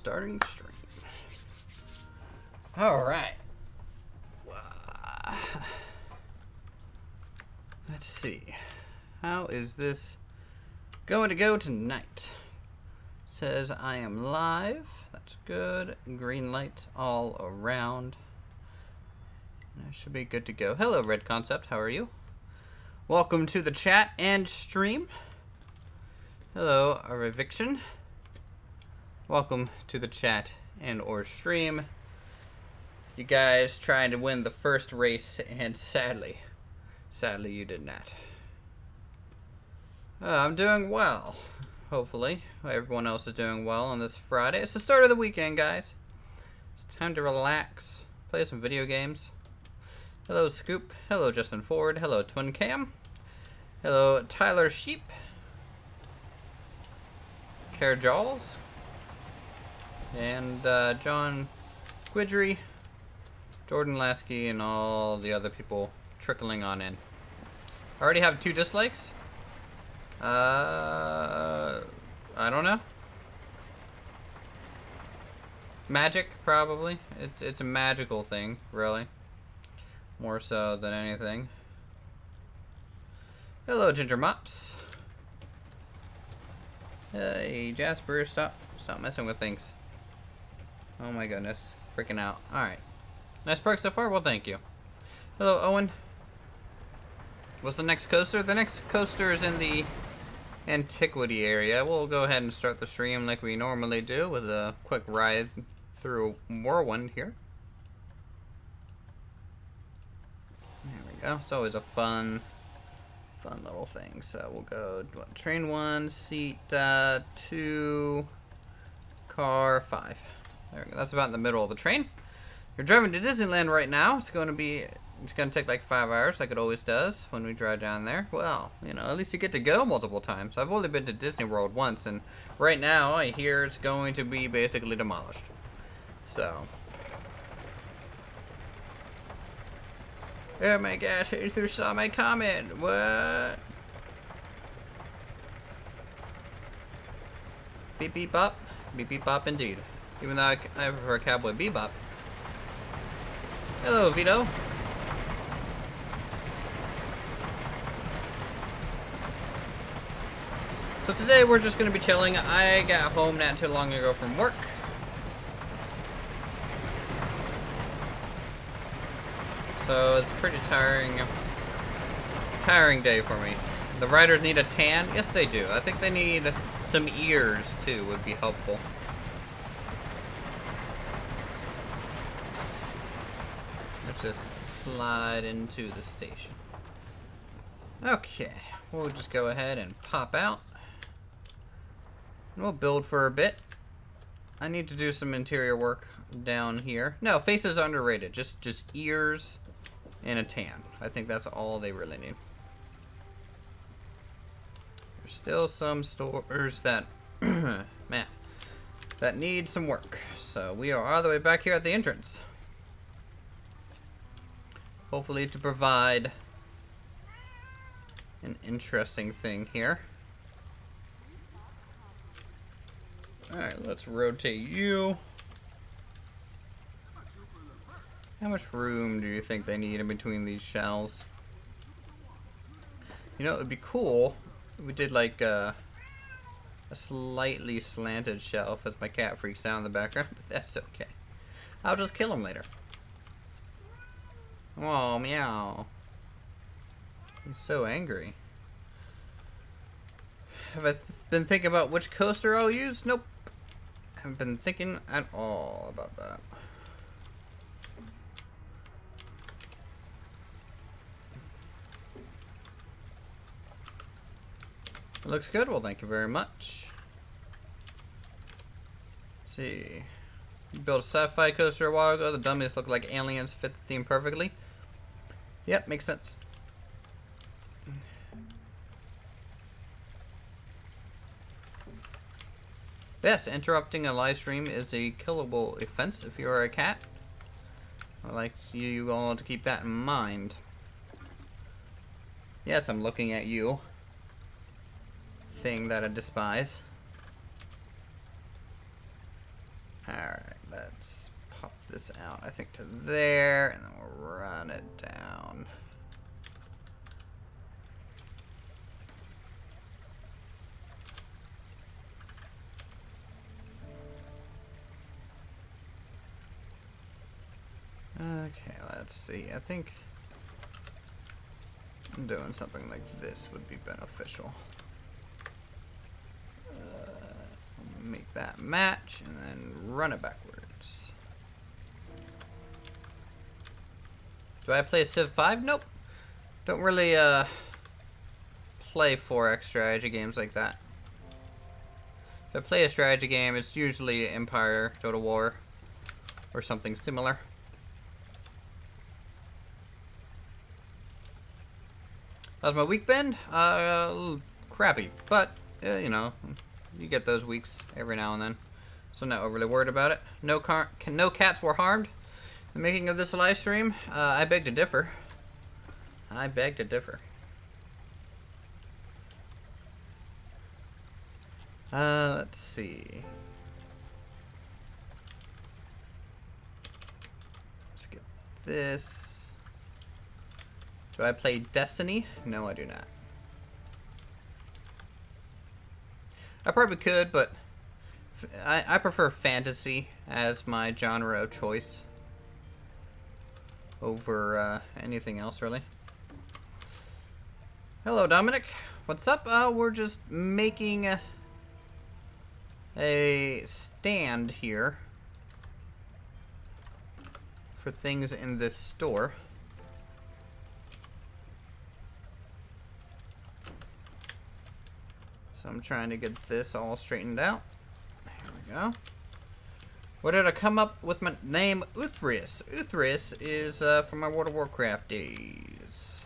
Starting stream. Alright. Let's see. How is this going to go tonight? Says I am live. That's good. Green light all around. I should be good to go. Hello, Red Concept. How are you? Welcome to the chat and stream. Hello, Reviction. Welcome to the chat and or stream. You guys trying to win the first race, and sadly you did not. I'm doing well. Hopefully, everyone else is doing well on this Friday. It's the start of the weekend, guys. It's time to relax, play some video games. Hello, Scoop. Hello, Justin Ford. Hello, Twin Cam. Hello, Tyler Sheep. Care Jaws. And John Quidry, Jordan Lasky, and all the other people trickling on in. I already have 2 dislikes. I don't know. Magic, probably. It's a magical thing, really. More so than anything. Hello, Ginger Mops. Hey, Jasper, stop messing with things. Oh my goodness, freaking out. Alright. Nice perk so far? Well, thank you. Hello, Owen. What's the next coaster? The next coaster is in the Antiquity area. We'll go ahead and start the stream like we normally do with a quick ride through Morrowind here. There we go. It's always a fun little thing. So we'll go, what, train 1, seat 2, car 5. There we go. That's about in the middle of the train. You're driving to Disneyland right now. It's going to take like 5 hours, like it always does when we drive down there. Well, you know, at least you get to go multiple times. I've only been to Disney World once, and right now I hear it's going to be basically demolished. So. Oh my gosh, who saw my comment? What? Beep beep bop. Beep beep bop indeed. Even though I prefer Cowboy Bebop. Hello, Vito. So today we're just going to be chilling. I got home not too long ago from work. So it's pretty tiring day for me. The riders need a tan? Yes, they do. I think they need some ears too, would be helpful. Let's just slide into the station. Okay, we'll just go ahead and pop out. And we'll build for a bit. I need to do some interior work down here. No, faces are underrated. Just ears and a tan. I think that's all they really need. There's still some stores that, man, that need some work. So we are all the way back here at the entrance. Hopefully to provide an interesting thing here. Alright, let's rotate you. How much room do you think they need in between these shelves? You know, it would be cool if we did like a slightly slanted shelf as my cat freaks out in the background, but that's okay. I'll just kill him later. Oh, meow. He's so angry. Have I been thinking about which coaster I'll use? Nope. Haven't been thinking at all about that. It looks good. Well, thank you very much. Let's see. Built a sci-fi coaster a while ago. The dummies look like aliens, fit the theme perfectly. Yep, makes sense. Yes, interrupting a live stream is a killable offense if you are a cat. I'd like you all to keep that in mind. Yes, I'm looking at you. Thing that I despise. let's pop this out, I think, to there, and then we'll run it down. Okay, let's see. I think doing something like this would be beneficial. Make that match and then run it backwards. Do I play Civ 5? Nope. Don't really play 4X strategy games like that. If I play a strategy game, it's usually Empire, Total War, or something similar. How's my week been? Crappy, but you know, you get those weeks every now and then, so not overly worried about it. No cats were harmed in the making of this live stream. I beg to differ. I beg to differ. Let's see. Let's get this. Do I play Destiny? No, I do not. I probably could, but I prefer fantasy as my genre of choice over anything else, really. Hello, Dominic. What's up? We're just making a stand here for things in this store. So I'm trying to get this all straightened out. There we go. Where did I come up with my name Uthris? Uthris is from my World of Warcraft days.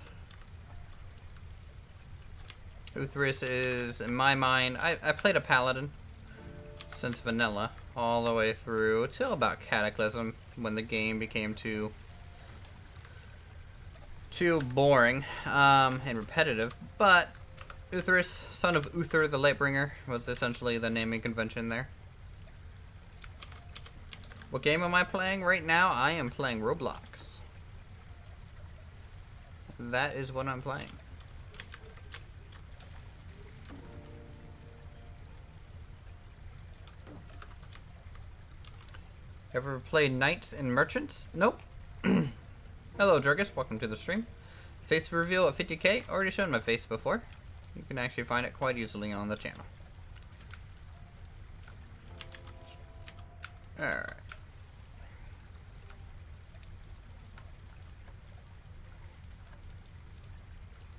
Uthris is, in my mind, I played a paladin since vanilla all the way through till about Cataclysm, when the game became too boring and repetitive. But Uthris, son of Uther the Lightbringer, was essentially the naming convention there. What game am I playing right now? I am playing Roblox. That is what I'm playing. Ever played Knights and Merchants? Nope. Hello, Jurgis. Welcome to the stream. Face reveal at 50k. Already shown my face before. You can actually find it quite easily on the channel. Alright.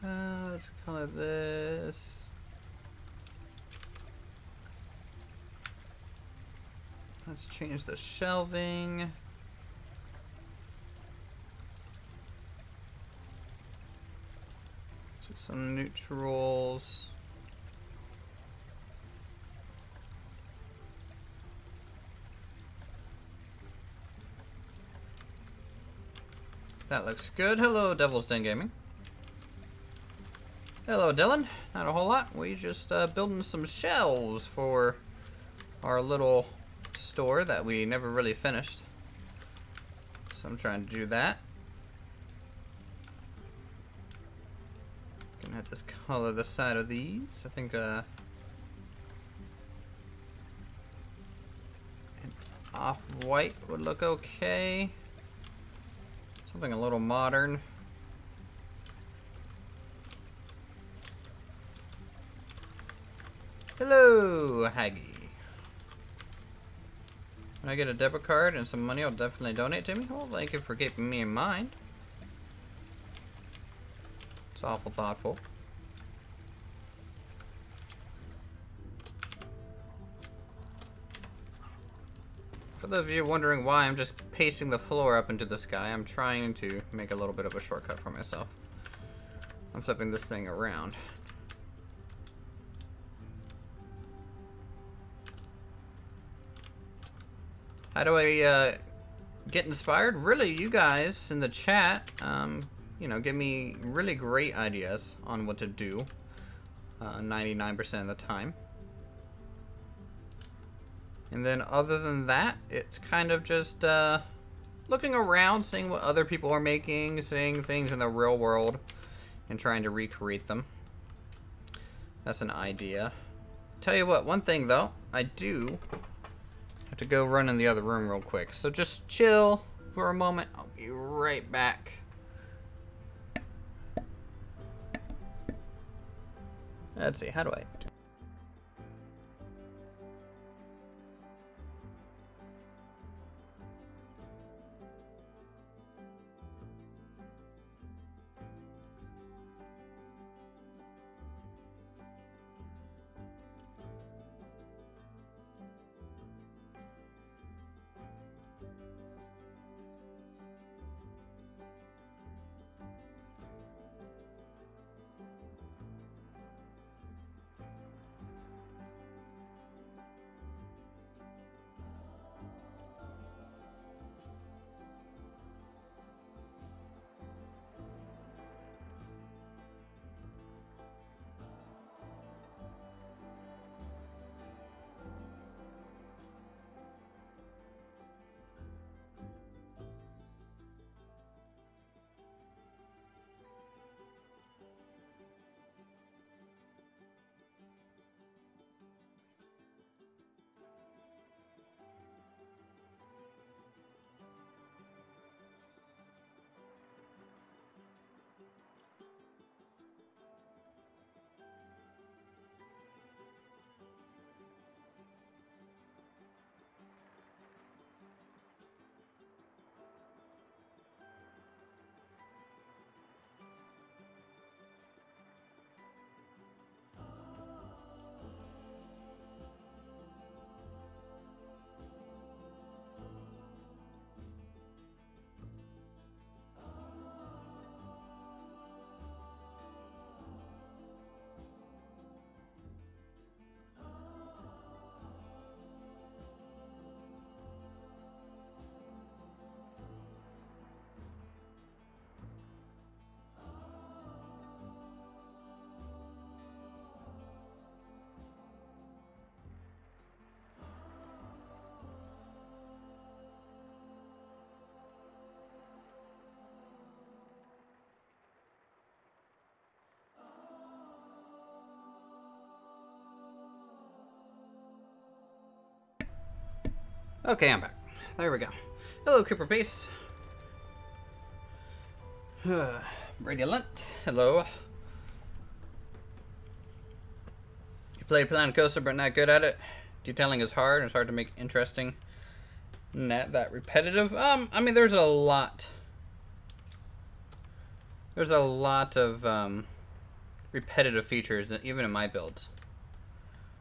Let's color this. Let's change the shelving. So some neutrals. That looks good. Hello, Devil's Den Gaming. Hello, Dylan. Not a whole lot. We just building some shelves for our little store that we never really finished. So I'm trying to do that. Gonna have to color the side of these. I think an off-white would look okay. Something a little modern. Hello, Haggy. When I get a debit card and some money, I'll definitely donate to me. Well, thank you for keeping me in mind. It's awful thoughtful. For those of you wondering why I'm just pacing the floor up into the sky, I'm trying to make a little bit of a shortcut for myself. I'm flipping this thing around. How do I get inspired? Really, you guys in the chat, you know, give me really great ideas on what to do 99% of the time. And then other than that, it's kind of just looking around, seeing what other people are making, seeing things in the real world, and trying to recreate them. That's an idea. Tell you what, one thing though, I do have to go run in the other room real quick. So just chill for a moment. I'll be right back. Let's see, how do I... Okay, I'm back. There we go. Hello, Cooper Pace. Radiant. Hello. You played Planet Coaster, but not good at it. Detailing is hard. It's hard to make interesting. Not that repetitive. I mean, there's a lot. There's a lot of repetitive features, even in my builds.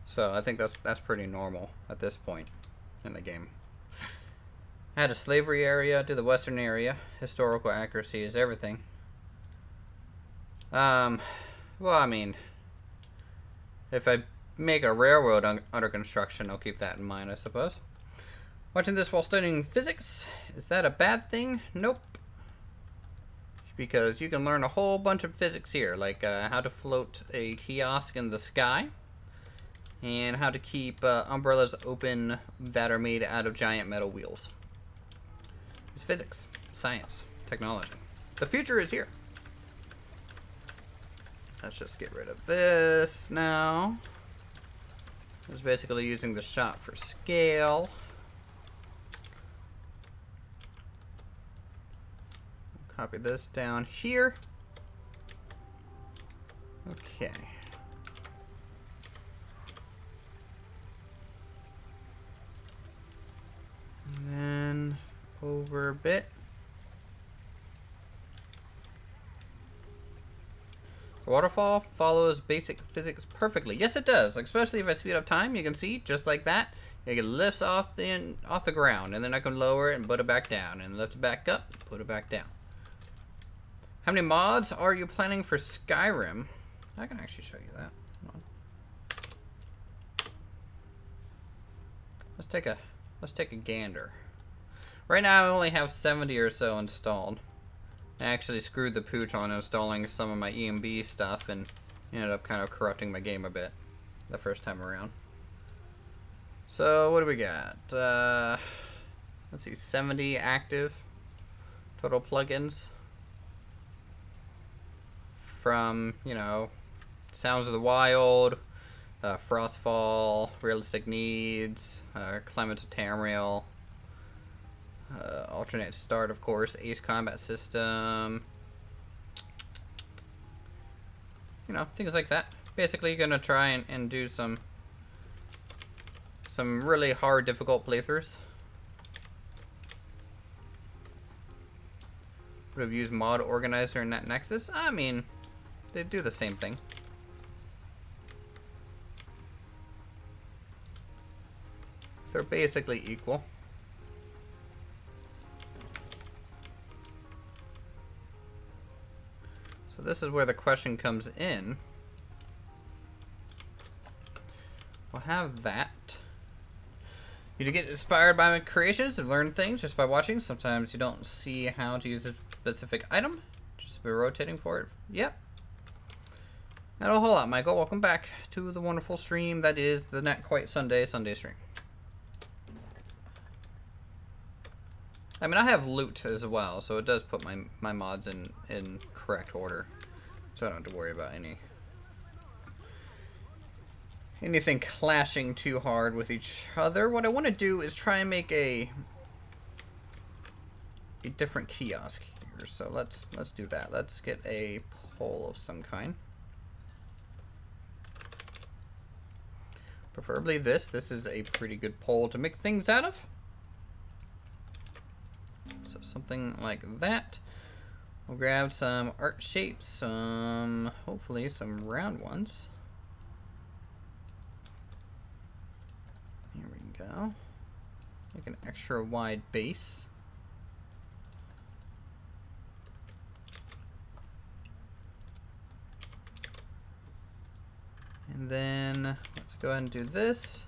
So I think that's pretty normal at this point in the game. I had a slavery area, did the western area. Historical accuracy is everything. Well, I mean, if I make a railroad under construction, I'll keep that in mind, I suppose. Watching this while studying physics, is that a bad thing? Nope. Because you can learn a whole bunch of physics here, like how to float a kiosk in the sky, and how to keep umbrellas open that are made out of giant metal wheels. It's physics, science, technology. The future is here. Let's just get rid of this now. It's basically using the shop for scale. Copy this down here. Okay. And then over a bit. The waterfall follows basic physics perfectly. Yes, it does. Like, especially if I speed up time, you can see just like that. It lifts off the ground, and then I can lower it and put it back down, and lift it back up, put it back down. How many mods are you planning for Skyrim? I can actually show you that. Hold on. Let's take a gander. Right now I only have 70 or so installed. I actually screwed the pooch on installing some of my EMB stuff and ended up kind of corrupting my game a bit the first time around. So what do we got? Let's see, 70 active total plugins from, you know, Sounds of the Wild, Frostfall, Realistic Needs, Clement of Tamriel, Alternate Start, of course, Ace Combat System, you know, things like that. Basically, gonna try and do some really hard, difficult playthroughs. Would have used Mod Organizer and NetNexus. I mean, they do the same thing. They're basically equal. So this is where the question comes in. We'll have that. You get inspired by my creations and learn things just by watching. Sometimes you don't see how to use a specific item. Just by rotating for it. Yep. Not a whole lot, Michael. Welcome back to the wonderful stream that is the Not Quite Sunday stream. I mean, I have loot as well, so it does put my mods in correct order. So I don't have to worry about anything clashing too hard with each other. What I want to do is try and make a different kiosk here. So let's do that. Let's get a pole of some kind. Preferably this. This is a pretty good pole to make things out of. So something like that. We'll grab some art shapes, hopefully some round ones. Here we go. Make an extra wide base. And then let's go ahead and do this.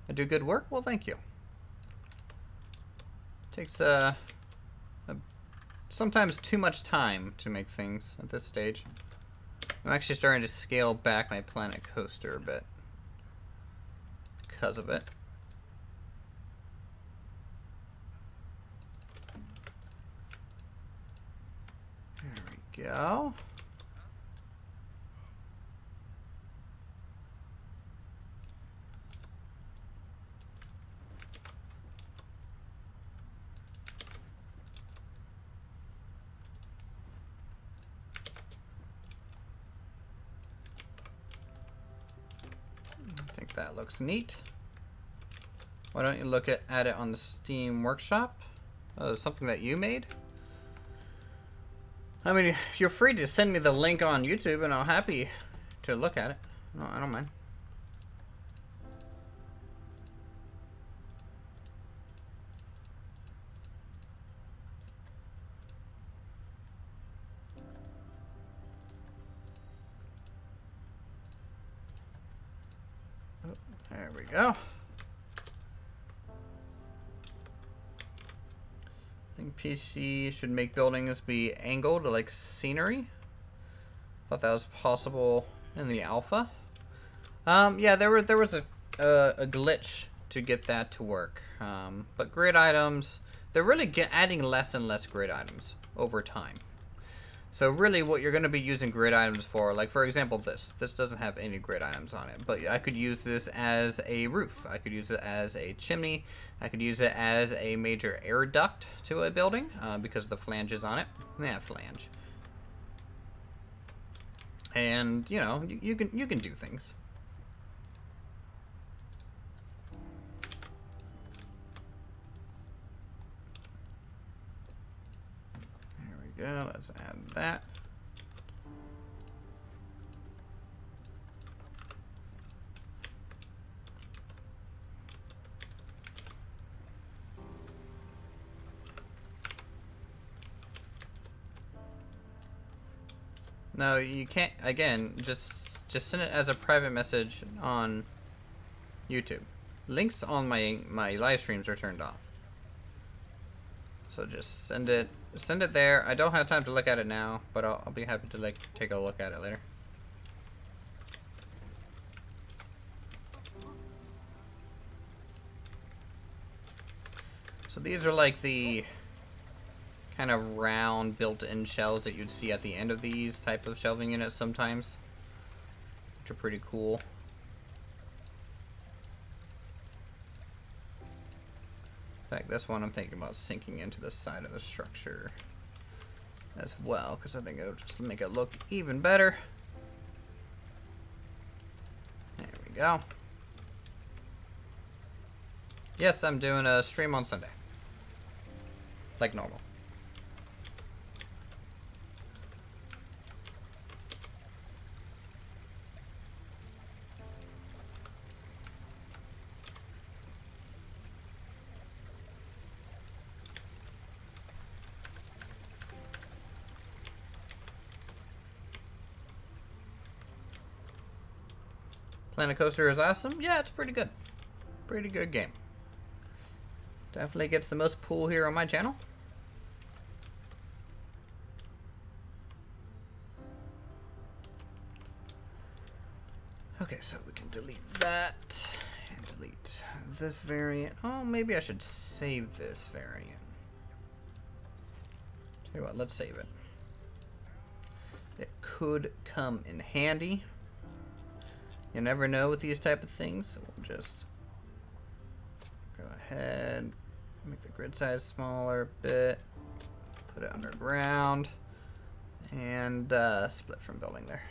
I do good work? Well, thank you. Takes sometimes too much time to make things at this stage. I'm actually starting to scale back my planet coaster a bit because of it. There we go. That looks neat. Why don't you look at it on the Steam Workshop? Something that you made? I mean, you're free to send me the link on YouTube and I'm happy to look at it. No, I don't mind. There we go. I think PC should make buildings be angled like scenery. Thought that was possible in the alpha. Yeah, there was a glitch to get that to work. But grid items, they're really adding less and less grid items over time. So really what you're going to be using grid items for, like for example this doesn't have any grid items on it, but I could use this as a roof, I could use it as a chimney, I could use it as a major air duct to a building because of the flanges on it. Yeah, flange. And you know, you can do things. Go, let's add that. No, you can't. Again, just send it as a private message on YouTube. Links on my live streams are turned off. So just send it there. I don't have time to look at it now, but I'll be happy to take a look at it later. So these are like the kind of round built-in shelves that you'd see at the end of these type of shelving units sometimes, which are pretty cool. In fact, this one I'm thinking about sinking into the side of the structure as well, because I think it'll just make it look even better. There we go. Yes, I'm doing a stream on Sunday. Like normal. Planet Coaster is awesome. Yeah, it's pretty good. Pretty good game. Definitely gets the most pull here on my channel. Okay, so we can delete that and delete this variant. Oh, maybe I should save this variant. Tell you what, let's save it. It could come in handy. You never know with these type of things, so we'll just go ahead, make the grid size smaller a bit, put it underground, and split from building there.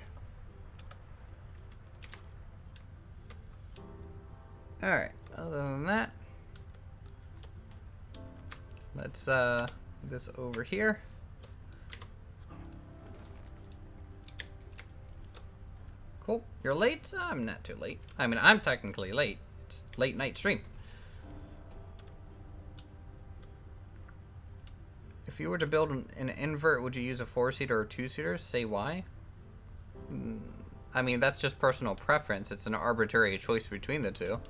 Alright, other than that, let's move this over here. Cool. You're late? I'm not too late. I mean, I'm technically late. It's late night stream. If you were to build an invert, would you use a 4-seater or 2-seater? Say why? I mean, that's just personal preference. It's an arbitrary choice between the two.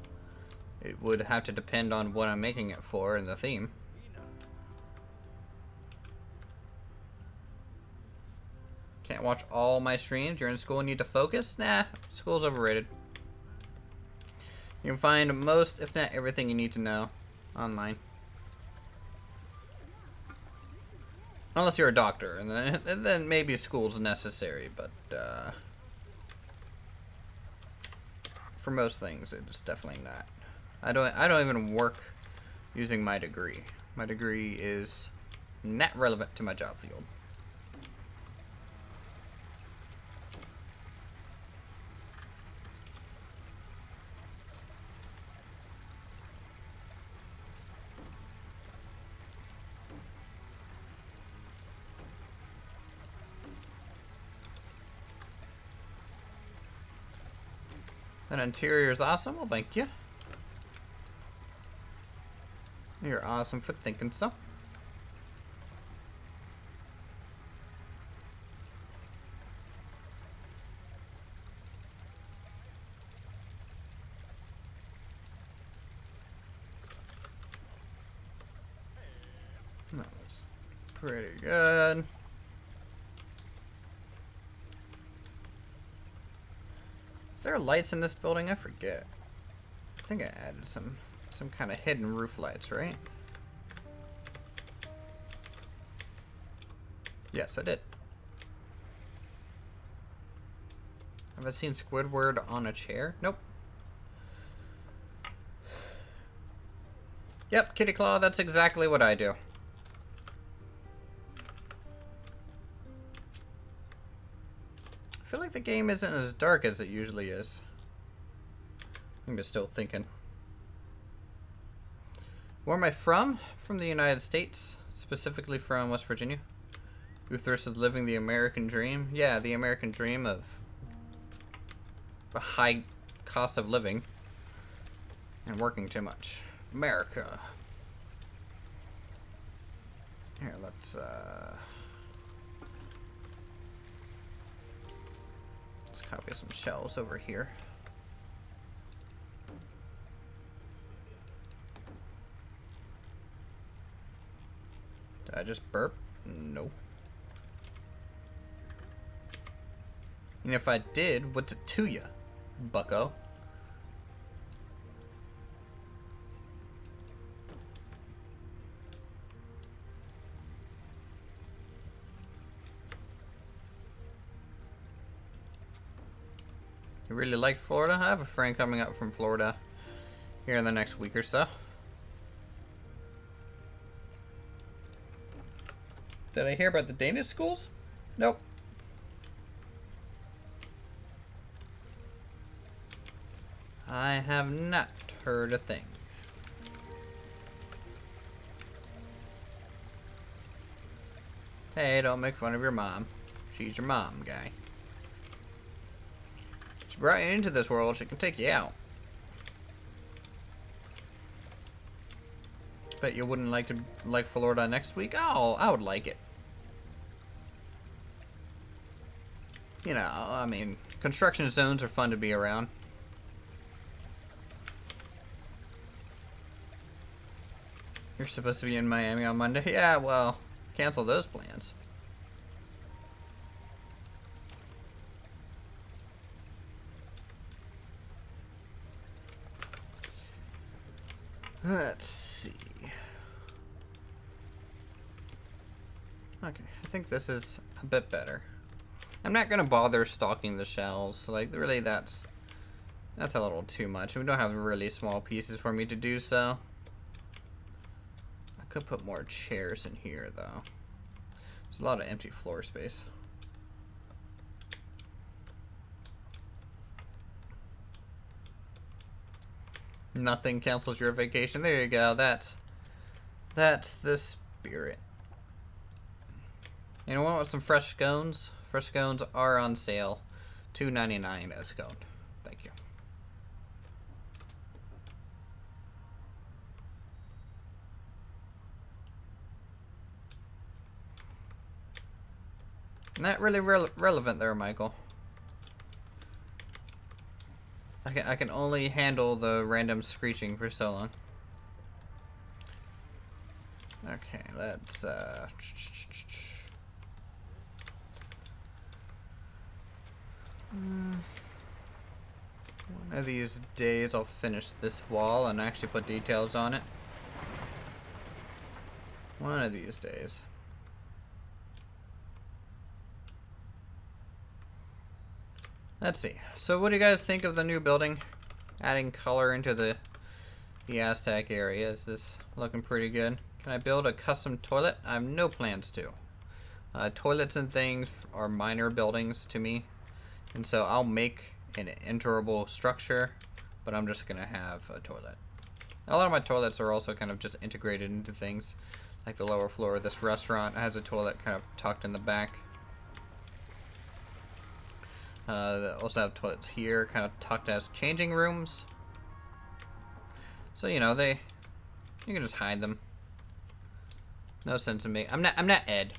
It would have to depend on what I'm making it for and the theme. Can't watch all my streams. You're in school and need to focus? Nah, school's overrated. You can find most, if not everything you need to know online. Unless you're a doctor, and then maybe school's necessary, but for most things, it's definitely not. I don't even work using my degree. My degree is not relevant to my job field. That interior is awesome. Well, thank you. You're awesome for thinking so. That was pretty good. Is there lights in this building? I forget. I think I added some kind of hidden roof lights, right? Yes, I did. Have I seen Squidward on a chair? Nope. Yep, Kitty Claw, that's exactly what I do. I feel like the game isn't as dark as it usually is. I'm just still thinking. Where am I from? From the United States, specifically from West Virginia. Who thirsted living the American dream? Yeah, the American dream of a high cost of living and working too much. America. Here, let's copy some shells over here. Did I just burp? No. And if I did, what's it to ya, bucko? You really like Florida? I have a friend coming up from Florida here in the next week or so. Did I hear about the Danish schools? Nope. I have not heard a thing. Hey, don't make fun of your mom. She's your mom, guy. She brought you into this world, she can take you out. Bet you wouldn't like Florida next week? Oh, I would like it. You know, I mean, construction zones are fun to be around. You're supposed to be in Miami on Monday? Yeah, well, cancel those plans. Let's see. Okay, I think this is a bit better. I'm not gonna bother stocking the shelves. Like, really, that's a little too much. We don't have really small pieces for me to do so. I could put more chairs in here, though. There's a lot of empty floor space. Nothing cancels your vacation. There you go. That's the spirit. You know what? Want some fresh scones? Fresh scones are on sale. $2.99 a scone. Thank you. Not really relevant there, Michael. I can only handle the random screeching for so long. Okay, let's one of these days I'll finish this wall and actually put details on it. One of these days. Let's see. So what do you guys think of the new building? Adding color into the Aztec area. Is this looking pretty good? Can I build a custom toilet? I have no plans to. Toilets and things are minor buildings to me. And so I'll make an enterable structure, but I'm just going to have a toilet. A lot of my toilets are also kind of just integrated into things. Like the lower floor of this restaurant has a toilet kind of tucked in the back. They also have toilets here, kind of tucked as changing rooms. So you know you can just hide them. No sense in me. I'm not Ed.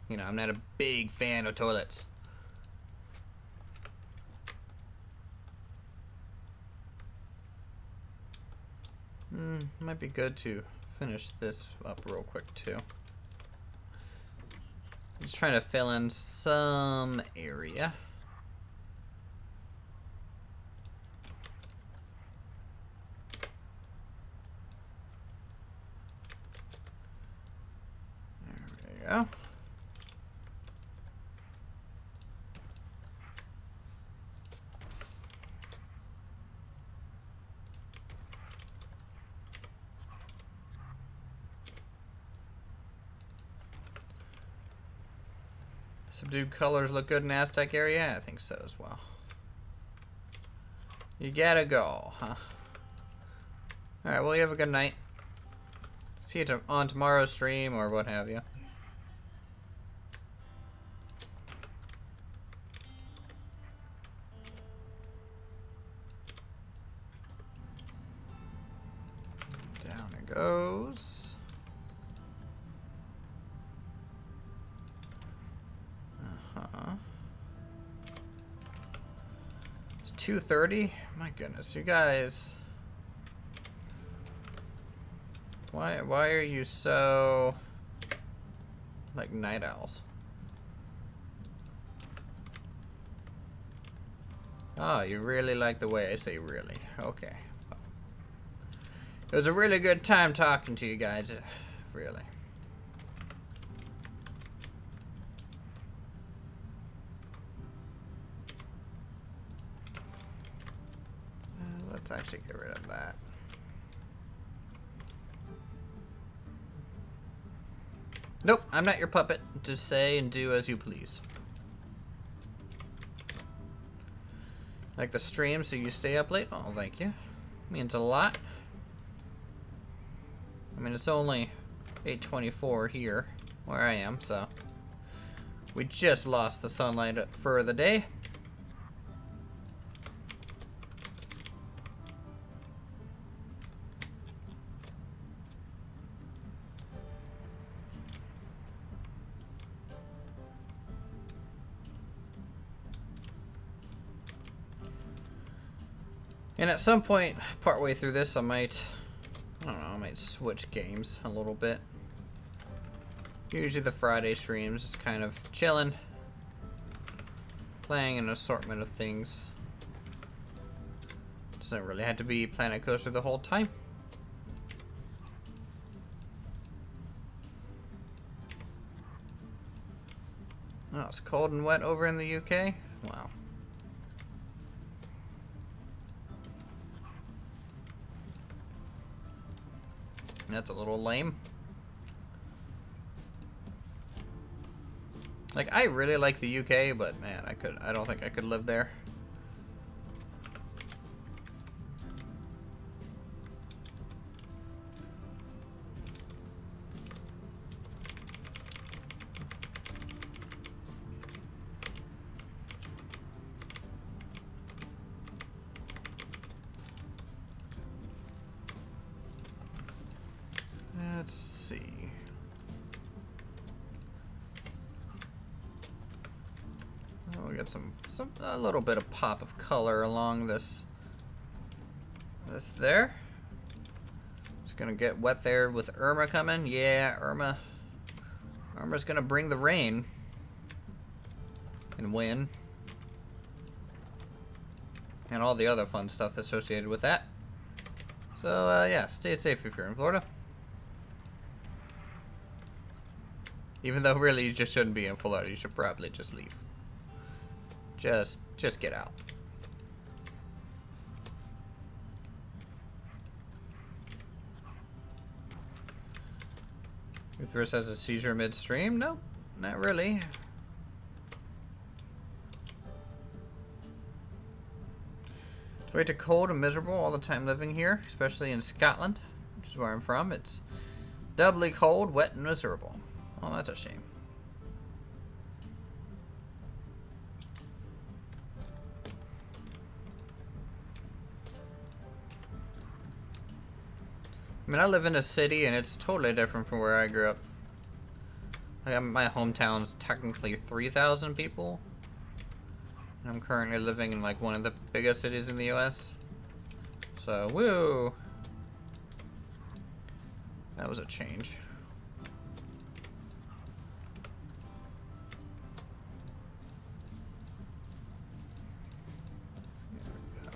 You know, I'm not a big fan of toilets. Might be good to finish this up real quick too. Just trying to fill in some area. Go. Subdued colors look good in Aztec area? I think so as well. You gotta go, huh? Alright, well, you have a good night. See you on tomorrow's stream or what have you. Down it goes. It's 2:30. My goodness, you guys. Why are you so like night owls? Oh, you really like the way I say really. Okay. It was a really good time talking to you guys. Really. let's actually get rid of that. Nope, I'm not your puppet. Just say and do as you please. Like the stream, so you stay up late? Oh, thank you. Means a lot. I mean, it's only 8:24 here, where I am, so... We just lost the sunlight for the day. And at some point, partway through this, I might switch games a little bit. Usually the Friday streams is kind of chilling, playing an assortment of things. Doesn't really have to be Planet Coaster the whole time. Oh, it's cold and wet over in the UK? Wow. That's a little lame. Like, I really like the UK, but man, I don't think I could live there. Let's see. Oh, we got a little bit of pop of color along this there. It's gonna get wet there with Irma coming. Yeah, Irma's gonna bring the rain and win, and all the other fun stuff associated with that. So yeah, stay safe if you're in Florida. Even though really you just shouldn't be in Florida, you should probably just leave. Just get out. Ruthris has a seizure midstream? Nope, not really. It's way too cold and miserable all the time living here, especially in Scotland, which is where I'm from. It's doubly cold, wet, and miserable. Oh, that's a shame. I mean, I live in a city, and it's totally different from where I grew up. Like, my hometown's technically 3,000 people. And I'm currently living in, like, one of the biggest cities in the U.S. So, woo! That was a change.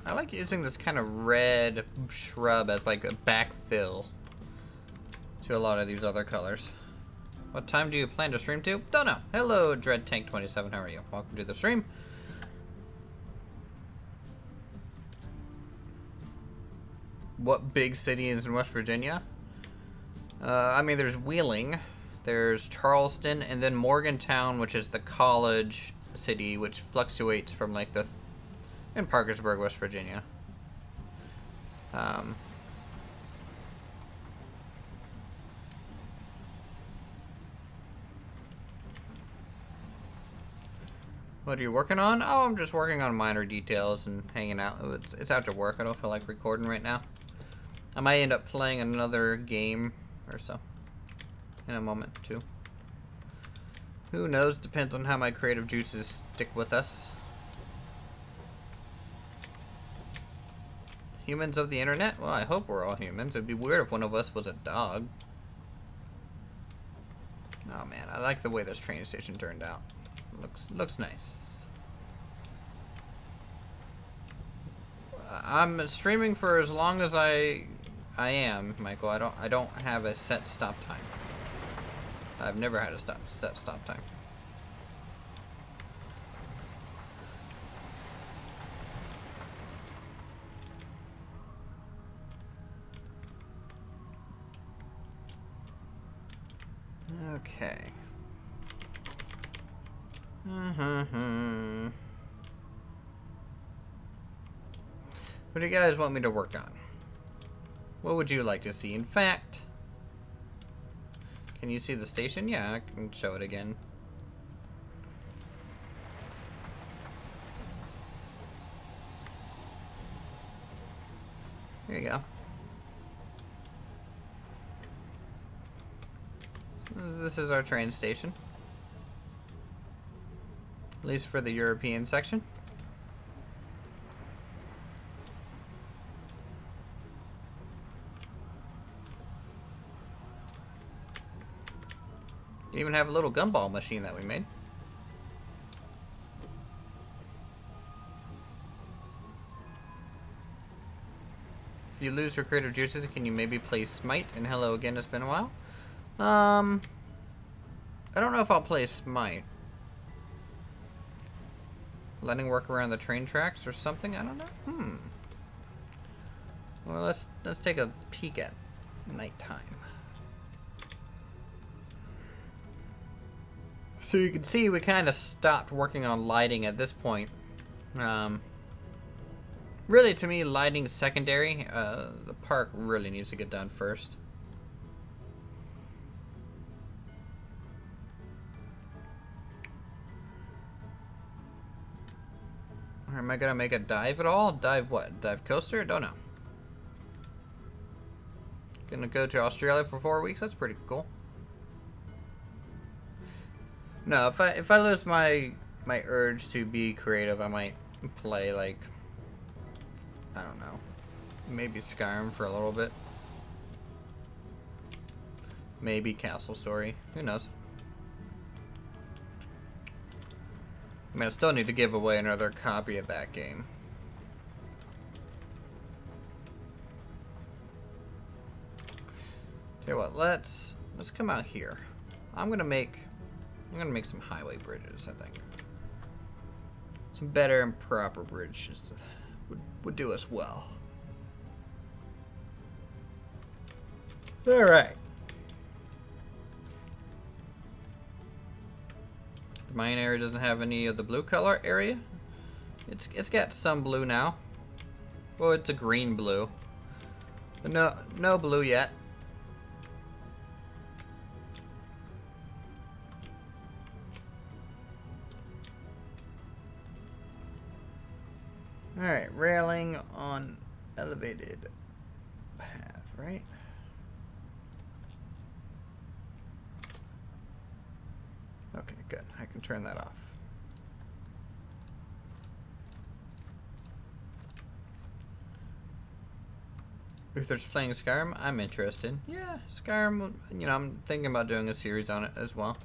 I like using this kind of red shrub as like a backfill to a lot of these other colors. What time do you plan to stream to? Don't know. Hello, DreadTank27. How are you? Welcome to the stream. What big city is in West Virginia? I mean, there's Wheeling, there's Charleston, and then Morgantown, which is the college city, which fluctuates from like the in Parkersburg, West Virginia. What are you working on? Oh, I'm just working on minor details and hanging out. It's after work. I don't feel like recording right now. I might end up playing another game or so in a moment too. Who knows? Depends on how my creative juices stick with us. Humans of the internet? Well, I hope we're all humans. It'd be weird if one of us was a dog. Oh man, I like the way this train station turned out. Looks nice. I'm streaming for as long as I am, Michael. I don't have a set stop time. I've never had a set stop time. Okay. What do you guys want me to work on? What would you like to see? In fact, can you see the station? Yeah, I can show it again. Here you go. This is our train station. At least for the European section. You even have a little gumball machine that we made. If you lose your creative juices, can you maybe play Smite? And hello again, it's been a while. I don't know if I'll play Smite. Letting work around the train tracks or something? I don't know. Well, let's take a peek at nighttime. So you can see we kind of stopped working on lighting at this point. Really, to me, lighting is secondary. The park really needs to get done first. Or am I gonna make a dive at all? Dive what? Dive coaster? Don't know. Gonna go to Australia for 4 weeks. That's pretty cool. No, if I lose my urge to be creative, I might play like, I don't know, maybe Skyrim for a little bit. Maybe Castle Story. Who knows? I mean, I still need to give away another copy of that game. Tell you what, let's come out here. I'm gonna make some highway bridges, I think. Some better and proper bridges would do us well. Alright. The mine area doesn't have any of the blue color area. It's got some blue now. Well, it's a green blue. But no blue yet. Alright, railing on elevated path, right? Okay, good. I can turn that off. Uther's playing Skyrim. I'm interested. Yeah, Skyrim, you know, I'm thinking about doing a series on it as well.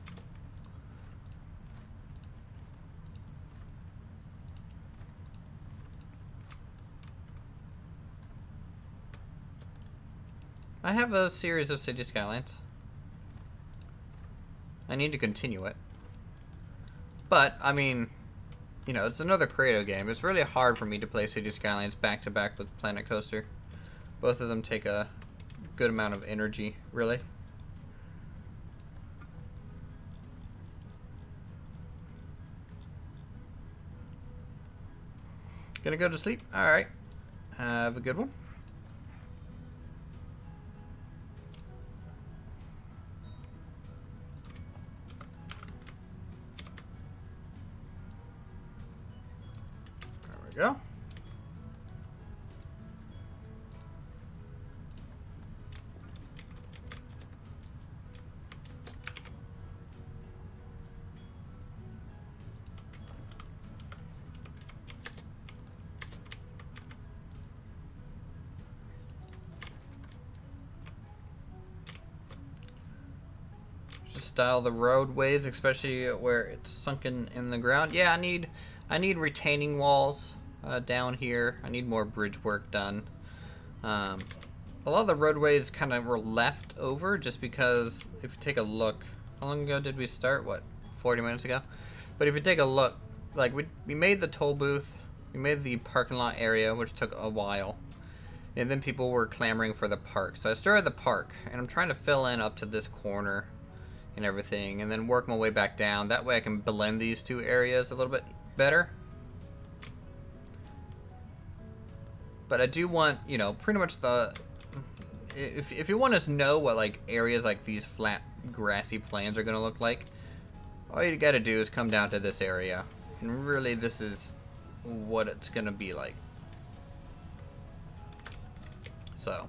I have a series of City Skylines. I need to continue it. But, I mean, you know, it's another creative game. It's really hard for me to play City Skylines back to back with Planet Coaster. Both of them take a good amount of energy, really. Gonna go to sleep? Alright. Have a good one. Go. Just style the roadways, especially where it's sunken in the ground. Yeah, I need retaining walls. Down here, I need more bridge work done. A lot of the roadways kind of were left over just because if you take a look, how long ago did we start? What, 40 minutes ago? But if you take a look, like we made the toll booth, we made the parking lot area, which took a while, and then people were clamoring for the park. So I started the park, and I'm trying to fill in up to this corner, and everything, and then work my way back down. That way I can blend these two areas a little bit better. But I do want, you know, pretty much the... If you want to know what, like, areas like these flat, grassy plains are going to look like, all you got to do is come down to this area. And really, this is what it's going to be like. So,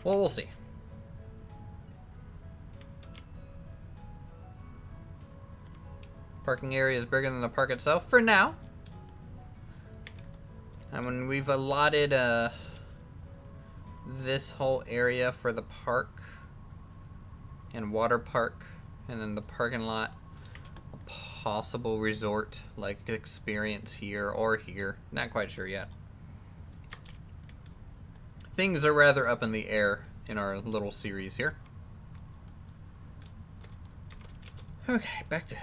well, we'll see. Parking area is bigger than the park itself for now. I mean, we've allotted this whole area for the park and water park, and then the parking lot, a possible resort like experience here or here. Not quite sure yet. Things are rather up in the air in our little series here. Okay, back to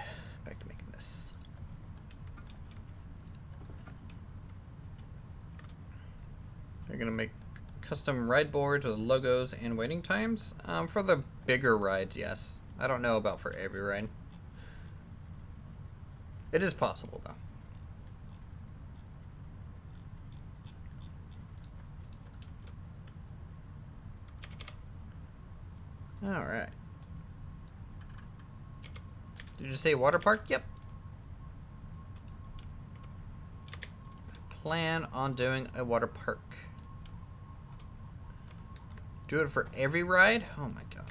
making this. They're gonna make custom ride boards with logos and waiting times. For the bigger rides, yes. I don't know about for every ride. It is possible, though. Alright. Did you say water park? Yep. I plan on doing a water park. Do it for every ride? Oh my god.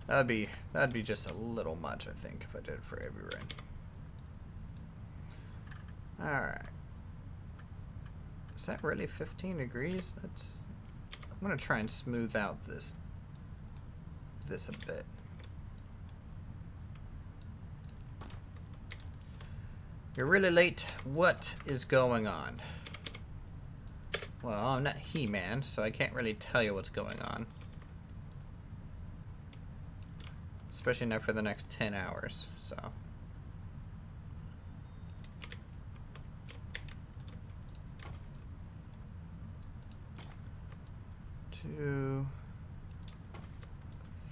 That'd be just a little much, I think, if I did it for every ride. Alright. Is that really 15 degrees? I'm gonna try and smooth out this a bit. You're really late. What is going on? Well, I'm not He-Man, so I can't really tell you what's going on. Especially not for the next 10 hours, so. 2,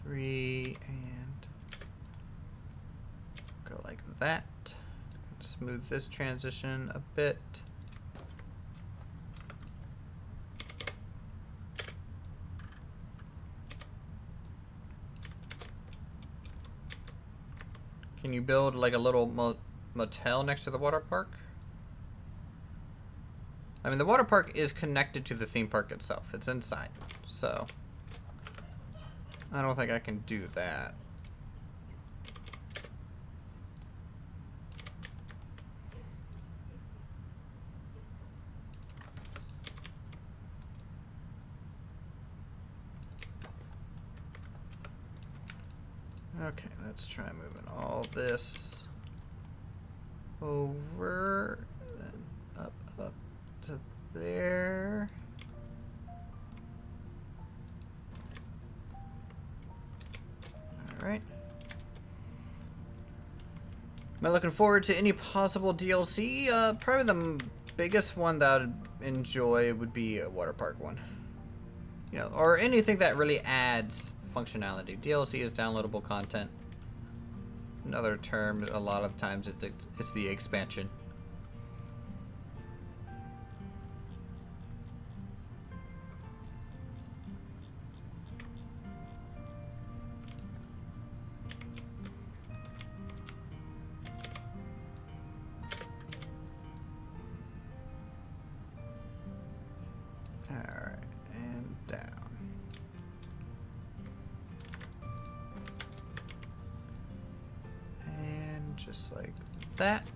3, and go like that. Smooth this transition a bit. Can you build like a little motel next to the water park? I mean, the water park is connected to the theme park itself. It's inside, so I don't think I can do that. Okay, let's try moving all this over, then up to there. All right. Am I looking forward to any possible DLC? Probably the biggest one that I'd enjoy would be a water park one. You know, or anything that really adds functionality. DLC is downloadable content. Another term, a lot of times it's the expansion. Alright, and down. Just like that.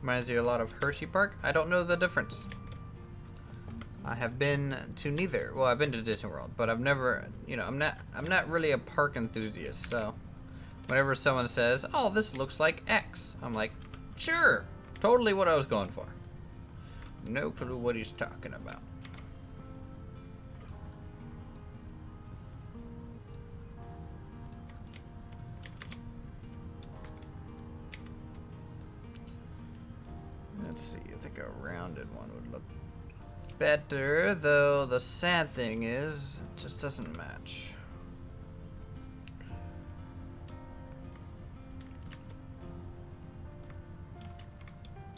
Reminds you a lot of Hershey Park. I don't know the difference. I have been to neither. Well, I've been to Disney World, but I've never, you know, I'm not really a park enthusiast. So whenever someone says, "Oh, this looks like X," I'm like, "Sure, totally what I was going for." No clue what he's talking about. think a rounded one would look better, though the sad thing is, it just doesn't match.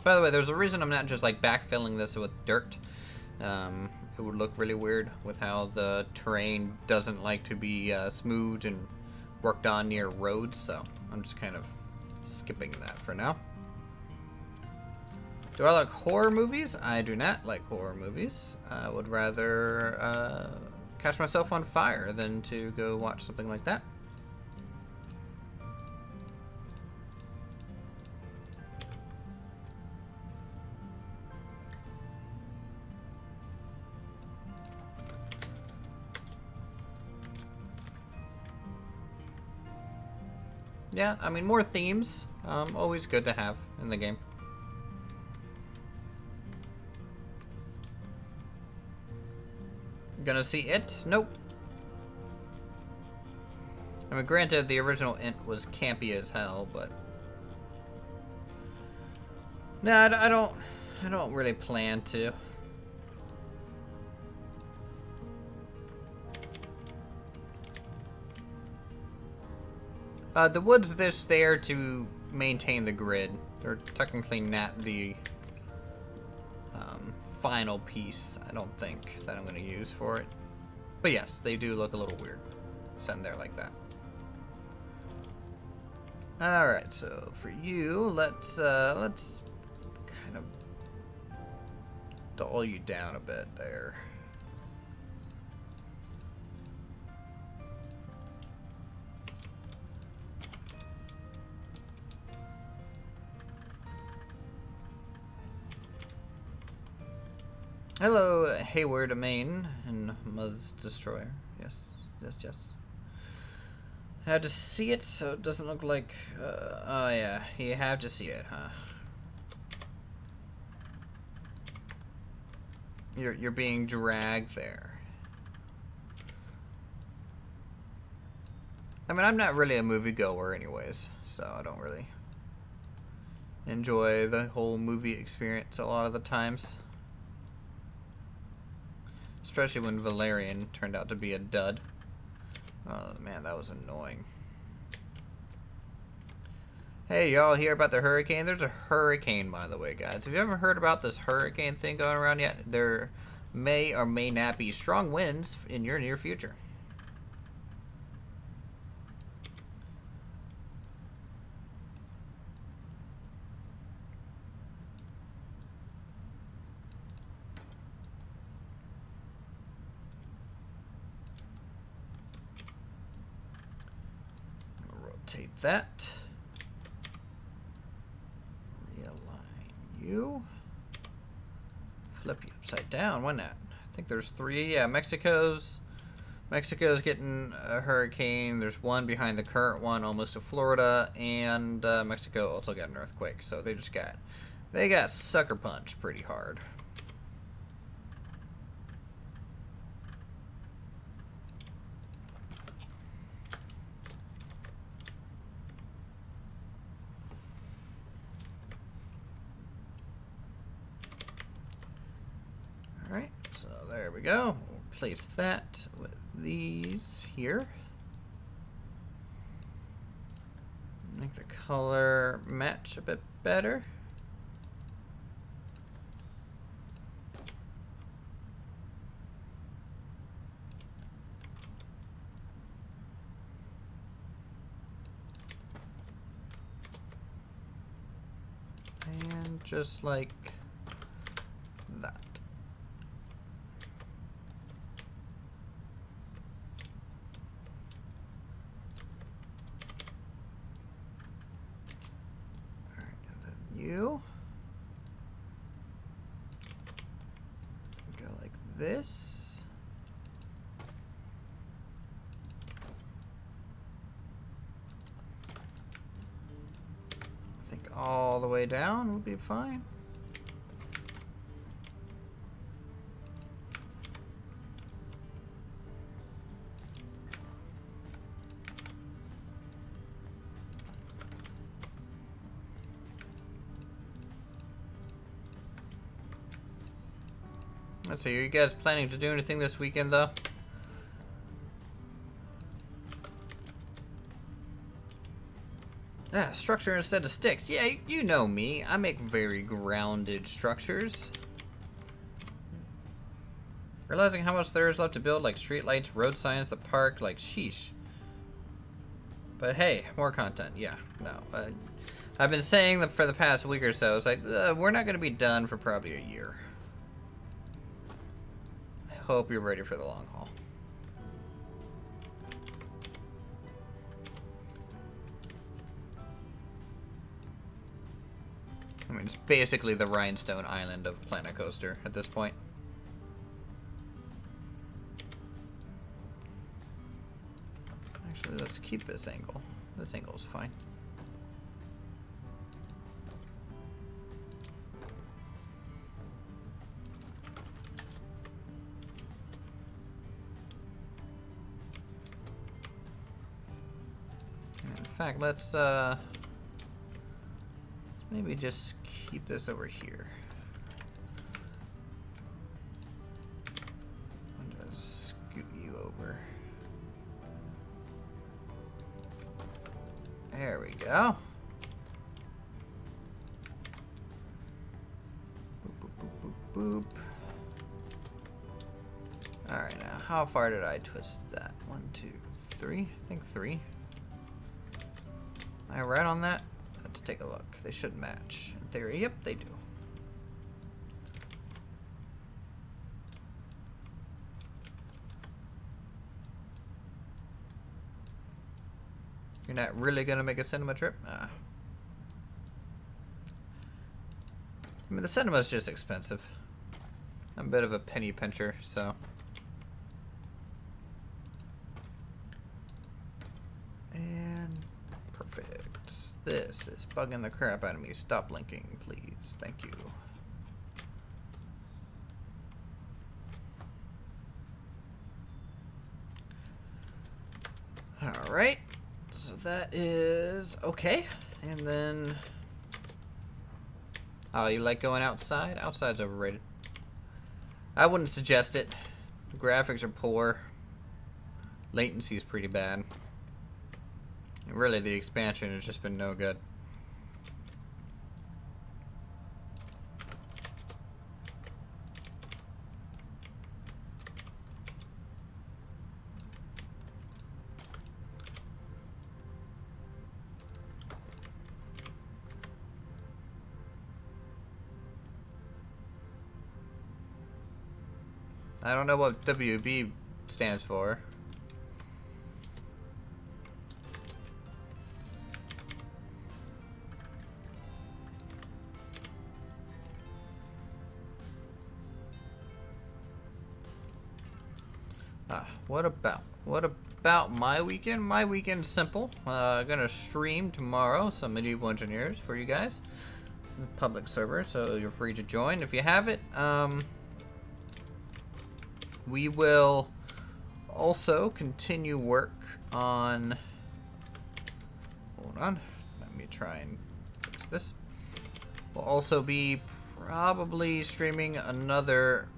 By the way, there's a reason I'm not just like backfilling this with dirt. It would look really weird with how the terrain doesn't like to be smoothed and worked on near roads, so I'm just kind of skipping that for now. Do I like horror movies? I do not like horror movies. I would rather catch myself on fire than to go watch something like that. Yeah, I mean, more themes. Always good to have in the game. Gonna see It? Nope. I mean, granted, the original It was campy as hell, but... No, I don't really plan to. The wood's just there to maintain the grid. They're technically not the final piece, I don't think, that I'm going to use for it. But yes, they do look a little weird sitting there like that. Alright, so for you, let's kind of dull you down a bit there. Hello, Hayward Main and Muzz Destroyer. Yes, yes, yes. I had to see it so it doesn't look like... oh yeah, you have to see it, huh? You're being dragged there. I mean, I'm not really a moviegoer anyways, so I don't really enjoy the whole movie experience a lot of the times. Especially when Valerian turned out to be a dud. Oh man, that was annoying. Hey, y'all hear about the hurricane? There's a hurricane, by the way, guys. Have you ever heard about this hurricane thing going around yet? There may or may not be strong winds in your near future. Rotate that. Realign you. Flip you upside down. Why not? I think there's 3. Yeah, Mexico's getting a hurricane. There's one behind the current one, almost to Florida, and Mexico also got an earthquake. So they got sucker punched pretty hard. Alright, so there we go. We'll place that with these here. Make the color match a bit better. And just like that. You go like this. I think all the way down would be fine. Let's see, are you guys planning to do anything this weekend, though? Ah, structure instead of sticks. Yeah, you know me. I make very grounded structures. Realizing how much there is left to build, like streetlights, road signs, the park, like sheesh. But hey, more content. Yeah, no. I've been saying that for the past week or so. It's like, we're not going to be done for probably a year. I hope you're ready for the long haul. I mean, it's basically the Rhinestone Island of Planet Coaster at this point. Actually, let's keep this angle. This angle is fine. In fact, let's maybe just keep this over here. And just scoot you over. There we go. Boop, boop, boop, boop, boop. Alright, now how far did I twist that? 1, 2, 3? I think 3. Am I right on that? Let's take a look. They should match. In theory, yep, they do. You're not really gonna make a cinema trip? I mean, the cinema's just expensive. I'm a bit of a penny pincher, so. And perfect. This is bugging the crap out of me. Stop blinking, please. Thank you. Alright. So that is okay. And then... Oh, you like going outside? Outside's overrated. I wouldn't suggest it. The graphics are poor. Latency's pretty bad. And really, the expansion has just been no good. I don't know what WB stands for. What about my weekend? My weekend's simple. Gonna stream tomorrow some Medieval Engineers for you guys. Public server, so you're free to join if you have it. We will also continue work on... Hold on. Let me try and fix this. We'll also be probably streaming another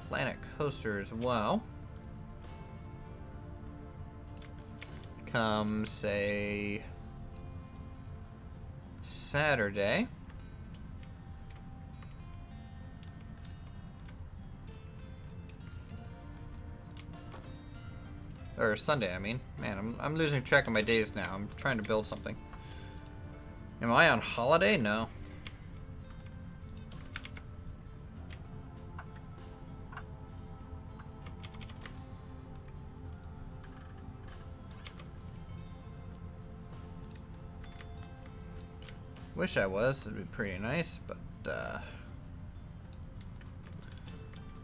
Planet Coaster as well. Come, say, Saturday. Or Sunday, I mean. Man, I'm losing track of my days now. I'm trying to build something. Am I on holiday? No. Wish I was. It'd be pretty nice, but I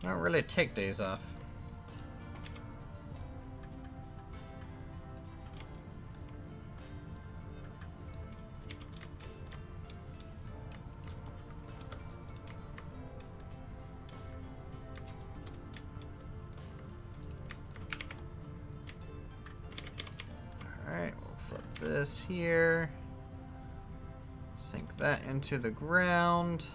don't really take days off. Alright, we'll flip this here. Sink that into the ground.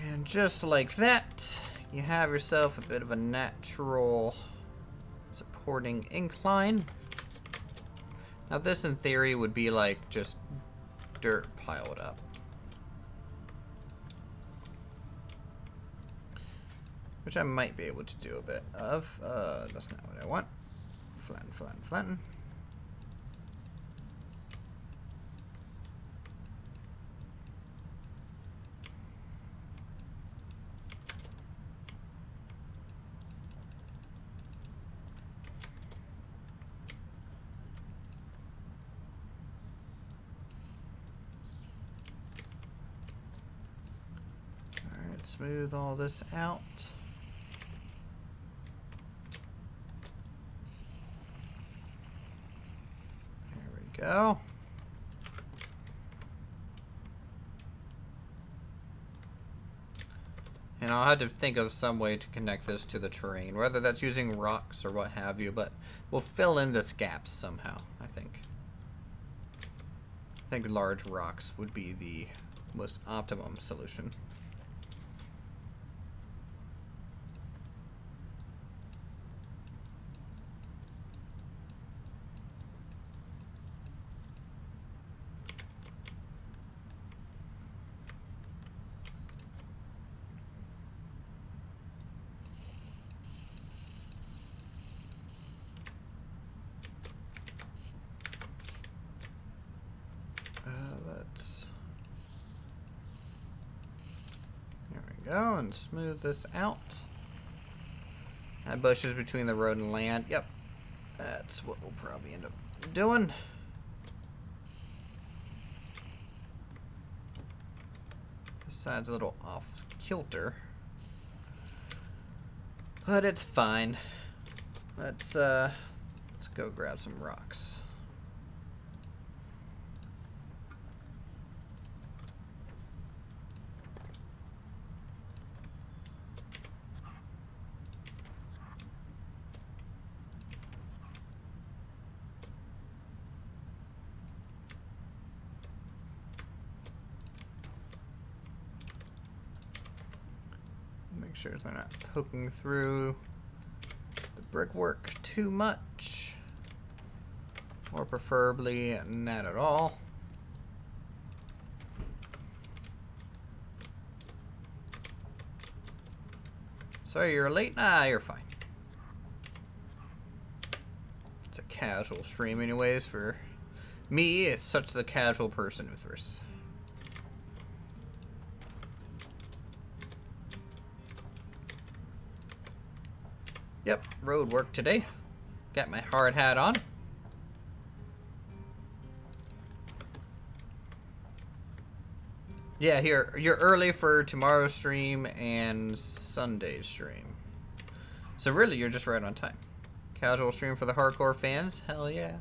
And just like that, you have yourself a bit of a natural supporting incline. Now this in theory would be like just dirt piled up. Which I might be able to do a bit of. That's not what I want. Flatten, flatten, flatten. Alright, smooth all this out. Go. And I'll have to think of some way to connect this to the terrain, whether that's using rocks or what have you, but we'll fill in this gaps somehow, I think. I think large rocks would be the most optimum solution. Go and smooth this out. Add bushes between the road and land. Yep, that's what we'll probably end up doing. This side's a little off kilter, but it's fine. Let's go grab some rocks. Make sure they're not poking through the brickwork too much, or preferably not at all. Sorry you're late? Nah, you're fine. It's a casual stream anyways. For me, it's such a casual person, Uthris. Yep, road work today. Got my hard hat on. Yeah, here, you're early for tomorrow's stream and Sunday's stream. So really, you're just right on time. Casual stream for the hardcore fans? Hell yeah.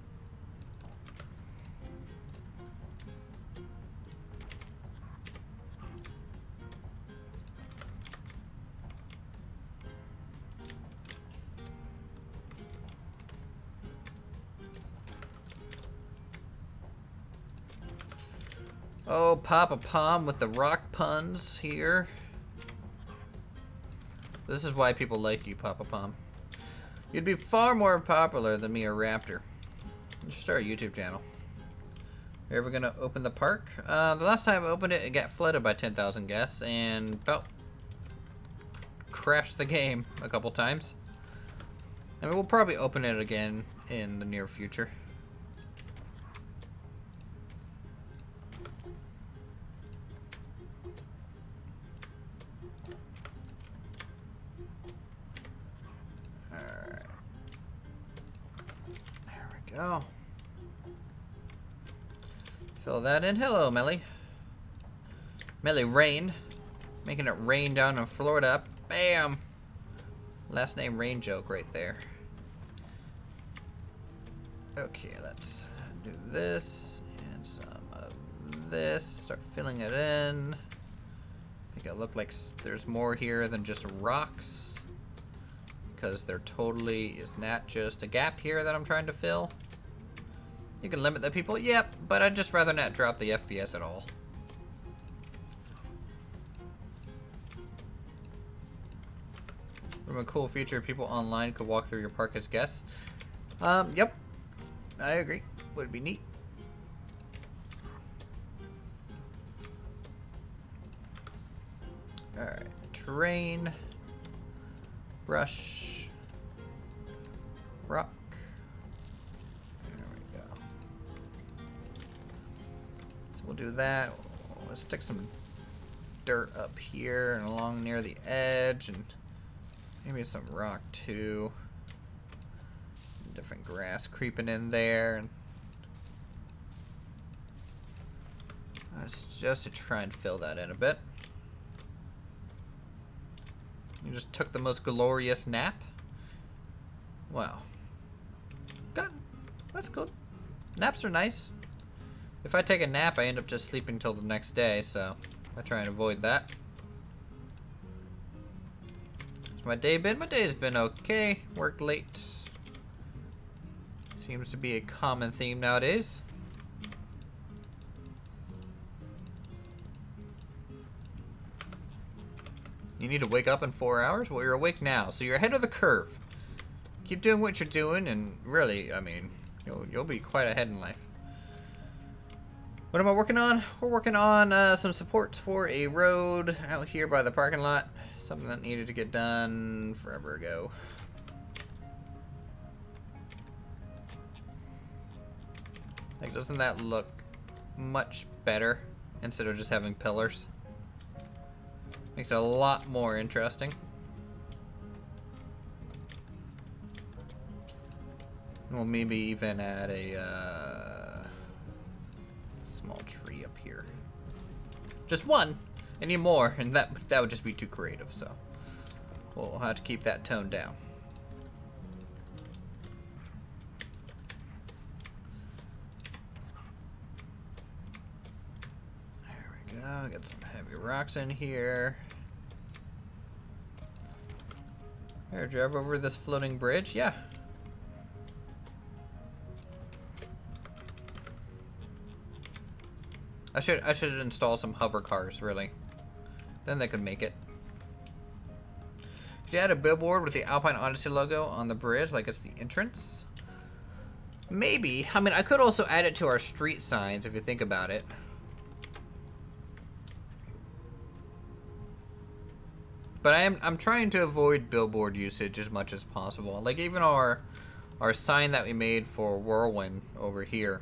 Oh, Papa Palm with the rock puns here. This is why people like you, Papa Palm. You'd be far more popular than me or Raptor. You should start a YouTube channel. Are you ever gonna open the park? The last time I opened it, it got flooded by 10,000 guests and about crashed the game a couple times. I mean, we'll probably open it again in the near future. Oh, fill that in. Hello, Melly. Melly Rain. Making it rain down in Florida. Bam! Last name Rain joke right there. Okay, let's do this and some of this. Start filling it in. Make it look like there's more here than just rocks. Because there totally is not just a gap here that I'm trying to fill. You can limit the people, yep, but I'd just rather not drop the FPS at all. From a cool feature, people online could walk through your park as guests. Yep. I agree. Would be neat. Alright. Terrain. Brush. Rock. There we go. So we'll do that. We'll stick some dirt up here and along near the edge, and maybe some rock too. Different grass creeping in there, and just to try and fill that in a bit. You just took the most glorious nap. Wow. Good. That's good. Naps are nice. If I take a nap, I end up just sleeping till the next day, so I try and avoid that. How's my day been? My day's been okay. Worked late. Seems to be a common theme nowadays. You need to wake up in 4 hours? Well, you're awake now, so you're ahead of the curve. Keep doing what you're doing, and really, I mean, you'll be quite ahead in life. What am I working on? We're working on some supports for a road out here by the parking lot. Something that needed to get done forever ago. Like, doesn't that look much better instead of just having pillars? Makes it a lot more interesting. We'll maybe even add a small tree up here. Just one. I need more, and that would just be too creative. So we'll have to keep that toned down. Got some heavy rocks in here. Here, drive over this floating bridge. Yeah. I should install some hover cars, really. Then they could make it. Could you add a billboard with the Alpine Odyssey logo on the bridge, like it's the entrance? Maybe. I mean, I could also add it to our street signs if you think about it. But I'm trying to avoid billboard usage as much as possible. Like even our sign that we made for Whirlwind over here,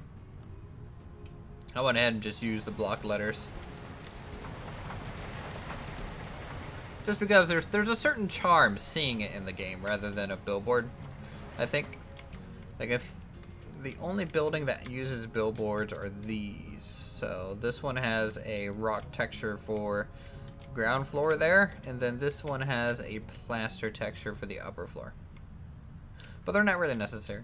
I went ahead and just used the block letters. Just because there's a certain charm seeing it in the game rather than a billboard, I think. Like if the only building that uses billboards are these. So this one has a rock texture for ground floor there, and then this one has a plaster texture for the upper floor. But they're not really necessary.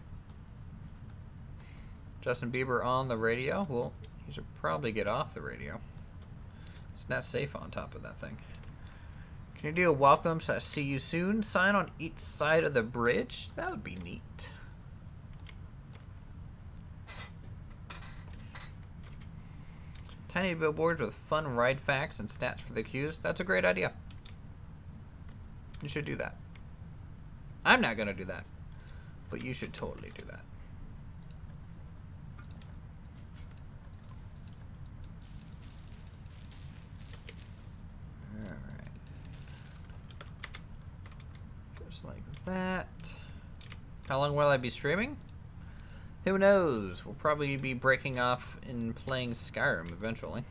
Justin Bieber on the radio. Well, he should probably get off the radio. It's not safe on top of that thing. Can you do a welcome / see you soon sign on each side of the bridge? That would be neat. Tiny billboards with fun ride facts and stats for the queues. That's a great idea. You should do that. I'm not going to do that, but you should totally do that. Alright. Just like that. How long will I be streaming? Who knows? We'll probably be breaking off and playing Skyrim eventually.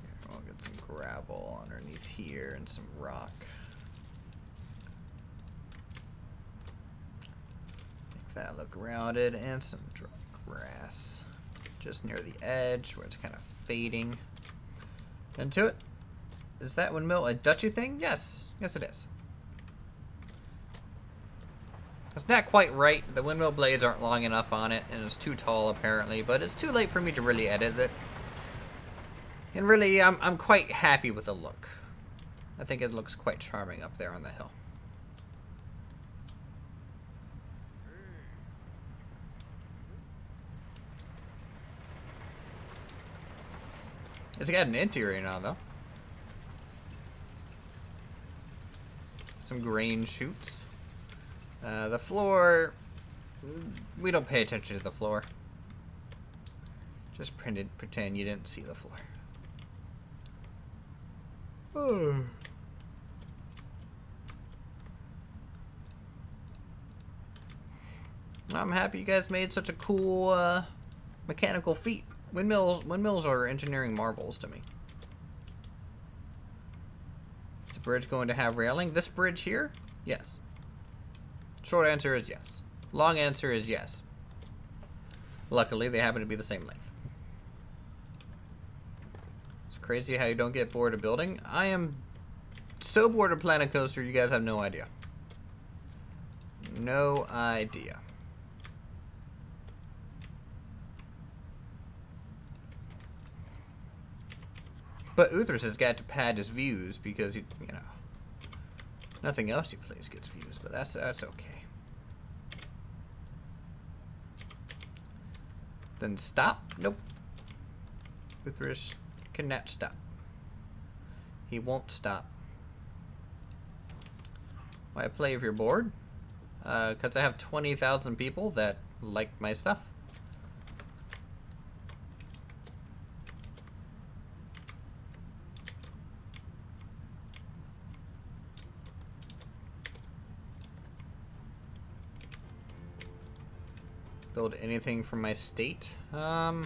Here, we'll get some gravel underneath here and some rock. Make that look rounded, and some grass. Just near the edge where it's kind of fading into it. Is that windmill a Dutchy thing? Yes. Yes, it is. It's not quite right. The windmill blades aren't long enough on it, and it's too tall apparently, but it's too late for me to really edit it. And really, I'm quite happy with the look. I think it looks quite charming up there on the hill. It's got an interior now, though. Some grain shoots. The floor, we don't pay attention to the floor. Just pretend you didn't see the floor. Oh. I'm happy you guys made such a cool mechanical feat. Windmills are engineering marvels to me. Is the bridge going to have railing? This bridge here? Yes. Short answer is yes. Long answer is yes. Luckily, they happen to be the same length. It's crazy how you don't get bored of building. I am so bored of Planet Coaster, you guys have no idea. No idea. But Uthras has got to pad his views because, you know, nothing else he plays gets views, but that's okay. Then stop. Nope. Uthras cannot stop. He won't stop. Why play if you're bored? Because I have 20,000 people that like my stuff. Build anything from my state. Boy,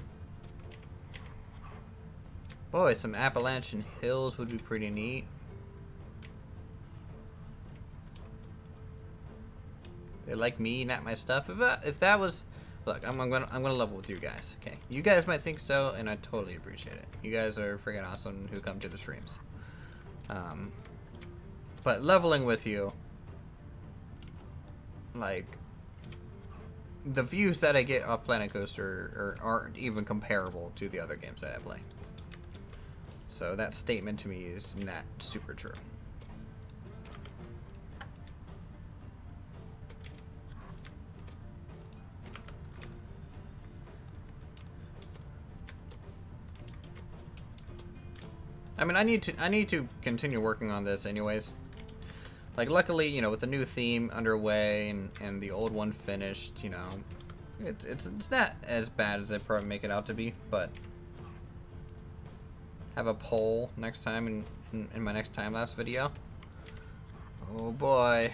some Appalachian Hills would be pretty neat. They like me, not my stuff. If that was, look, I'm gonna level with you guys. Okay, you guys might think so, and I totally appreciate it. You guys are freaking awesome who come to the streams. But leveling with you, like, the views that I get off Planet Coaster aren't even comparable to the other games that I play. So that statement to me is not super true. I mean, I need to continue working on this anyways. Like, luckily, you know, with the new theme underway and the old one finished, you know, it's not as bad as they probably make it out to be, but have a poll next time in my next time-lapse video. Oh boy.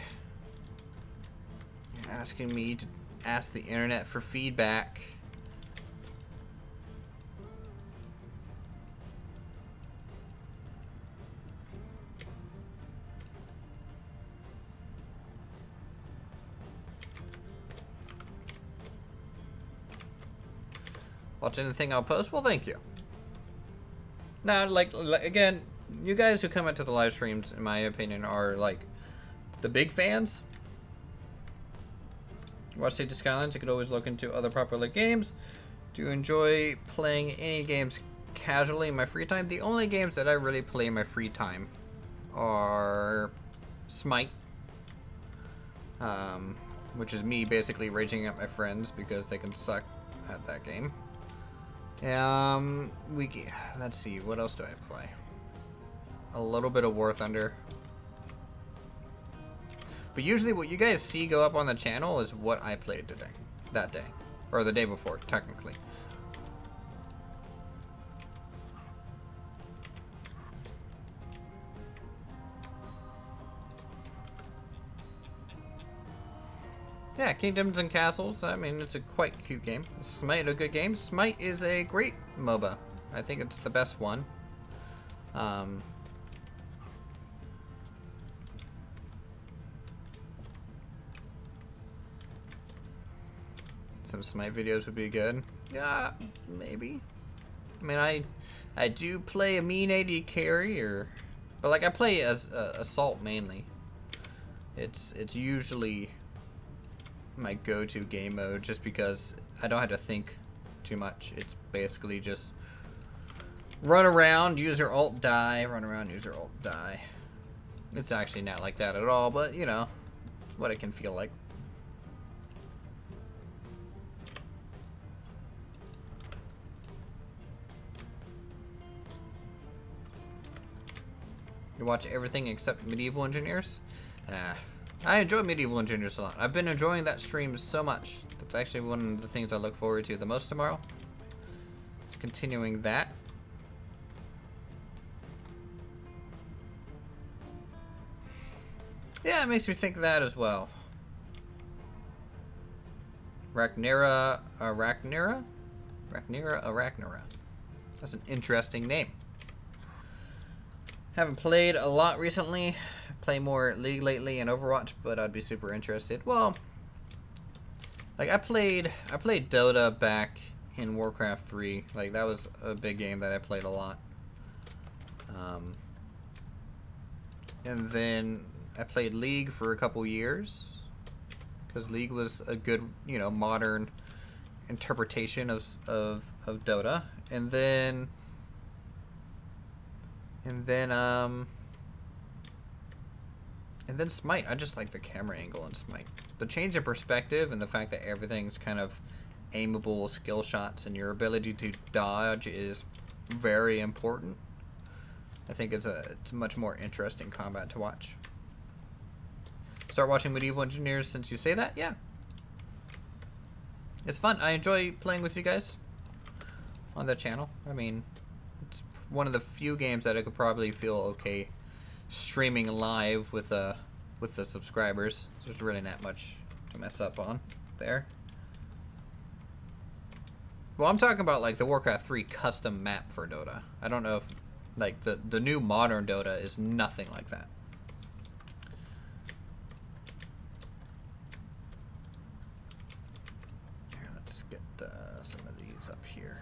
You're asking me to ask the internet for feedback. Watch anything I'll post? Well, thank you. Now, like again, you guys who come into the live streams, in my opinion, are like the big fans. Watch Cities: Skylines. You could always look into other popular games. Do you enjoy playing any games casually in my free time? The only games that I really play in my free time are Smite, which is me basically raging at my friends because they can suck at that game. Let's see, what else do I play? A little bit of War Thunder. But usually what you guys see go up on the channel is what I played today. That day. Or the day before, technically. Yeah, Kingdoms and Castles. I mean, it's a quite cute game. Is Smite a good game? Smite is a great MOBA. I think it's the best one. Some Smite videos would be good. Yeah, maybe. I mean, I do play a mean AD carry, but like I play as Assault mainly. It's usually my go-to game mode just because I don't have to think too much. It's basically just run around, use your ult, die, run around, use your ult, die. It's actually not like that at all, but you know what it can feel like. You watch everything except Medieval Engineers? I enjoy Medieval Engineers a lot. I've been enjoying that stream so much. That's actually one of the things I look forward to the most tomorrow. It's continuing that. Yeah, it makes me think of that as well. Rhaenyra. That's an interesting name. Haven't played a lot recently. Play more League lately and Overwatch, but I'd be super interested. Well, like I played Dota back in Warcraft 3. Like that was a big game that I played a lot. And then I played League for a couple years because League was a good, you know, modern interpretation of Dota. And then Smite. I just like the camera angle in Smite. The change of perspective and the fact that everything's kind of aimable skill shots and your ability to dodge is very important. I think it's a much more interesting combat to watch. Start watching Medieval Engineers since you say that? Yeah. It's fun. I enjoy playing with you guys on the channel. I mean, it's one of the few games that I could probably feel okay streaming live with the subscribers. There's really not much to mess up on there. Well, I'm talking about like the Warcraft 3 custom map for Dota. I don't know if like the new modern Dota is nothing like that. Here, let's get some of these up here.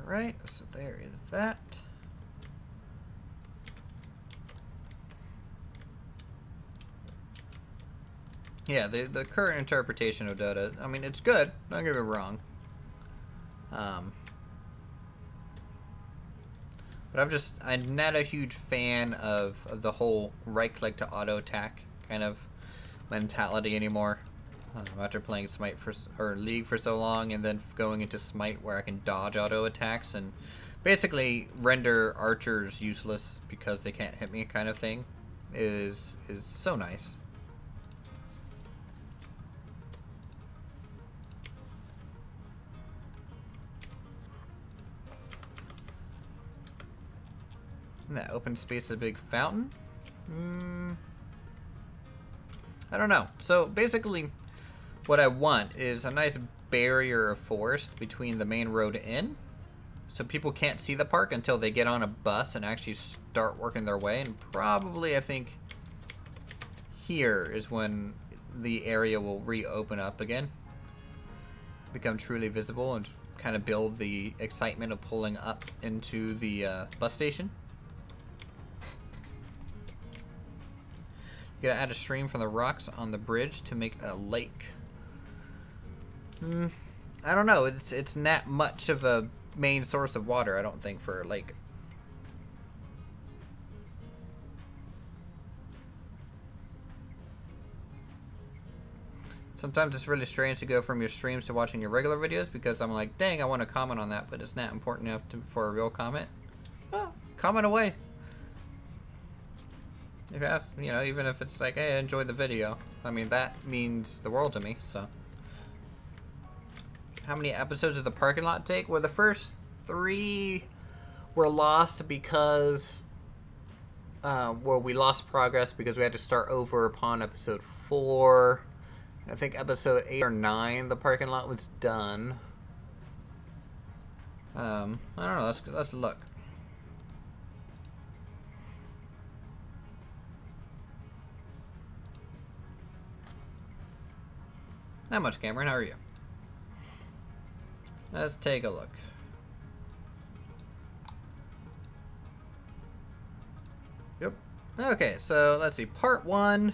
Alright, so there is that. Yeah, the current interpretation of Dota, I mean, it's good, don't get me wrong. But I'm not a huge fan of the whole right-click to auto-attack kind of mentality anymore. After playing Smite or League for so long, and then going into Smite where I can dodge auto attacks and basically render archers useless because they can't hit me, kind of thing, is so nice. And that open space, a big fountain. I don't know. So basically, what I want is a nice barrier of forest between the main road in, so people can't see the park until they get on a bus and actually start working their way. And probably, I think, here is when the area will reopen up again, become truly visible, and kind of build the excitement of pulling up into the bus station. You gotta add a stream from the rocks on the bridge to make a lake. I don't know. It's not much of a main source of water, I don't think, for a lake. Sometimes it's really strange to go from your streams to watching your regular videos because I'm like, dang, I want to comment on that, but it's not important enough for a real comment. Well, comment away. If you have, you know, even if it's like, hey, enjoy the video. I mean, that means the world to me, so. How many episodes did the parking lot take? Well, the first 3 were lost because, well, we lost progress because we had to start over upon episode 4. I think episode 8 or 9, the parking lot was done. I don't know. Let's look. Not much, Cameron. How are you? Let's take a look. Yep. Okay, so let's see. Part 1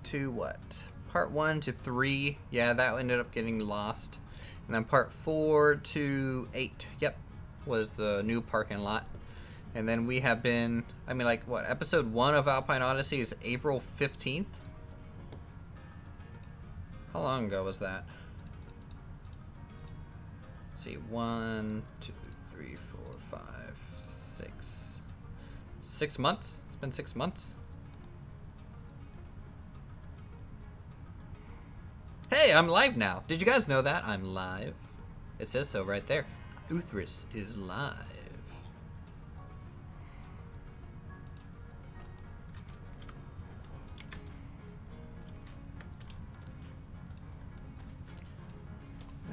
to what? part 1 to 3, yeah, that ended up getting lost. And then part 4 to 8, yep, was the new parking lot. And then we have been, I mean, like, what, episode 1 of Alpine Odyssey is April 15th? How long ago was that? Let's see, 1, 2, 3, 4, 5, 6. 6 months? It's been 6 months. Hey, I'm live now. Did you guys know that? I'm live. It says so right there. Uthris is live.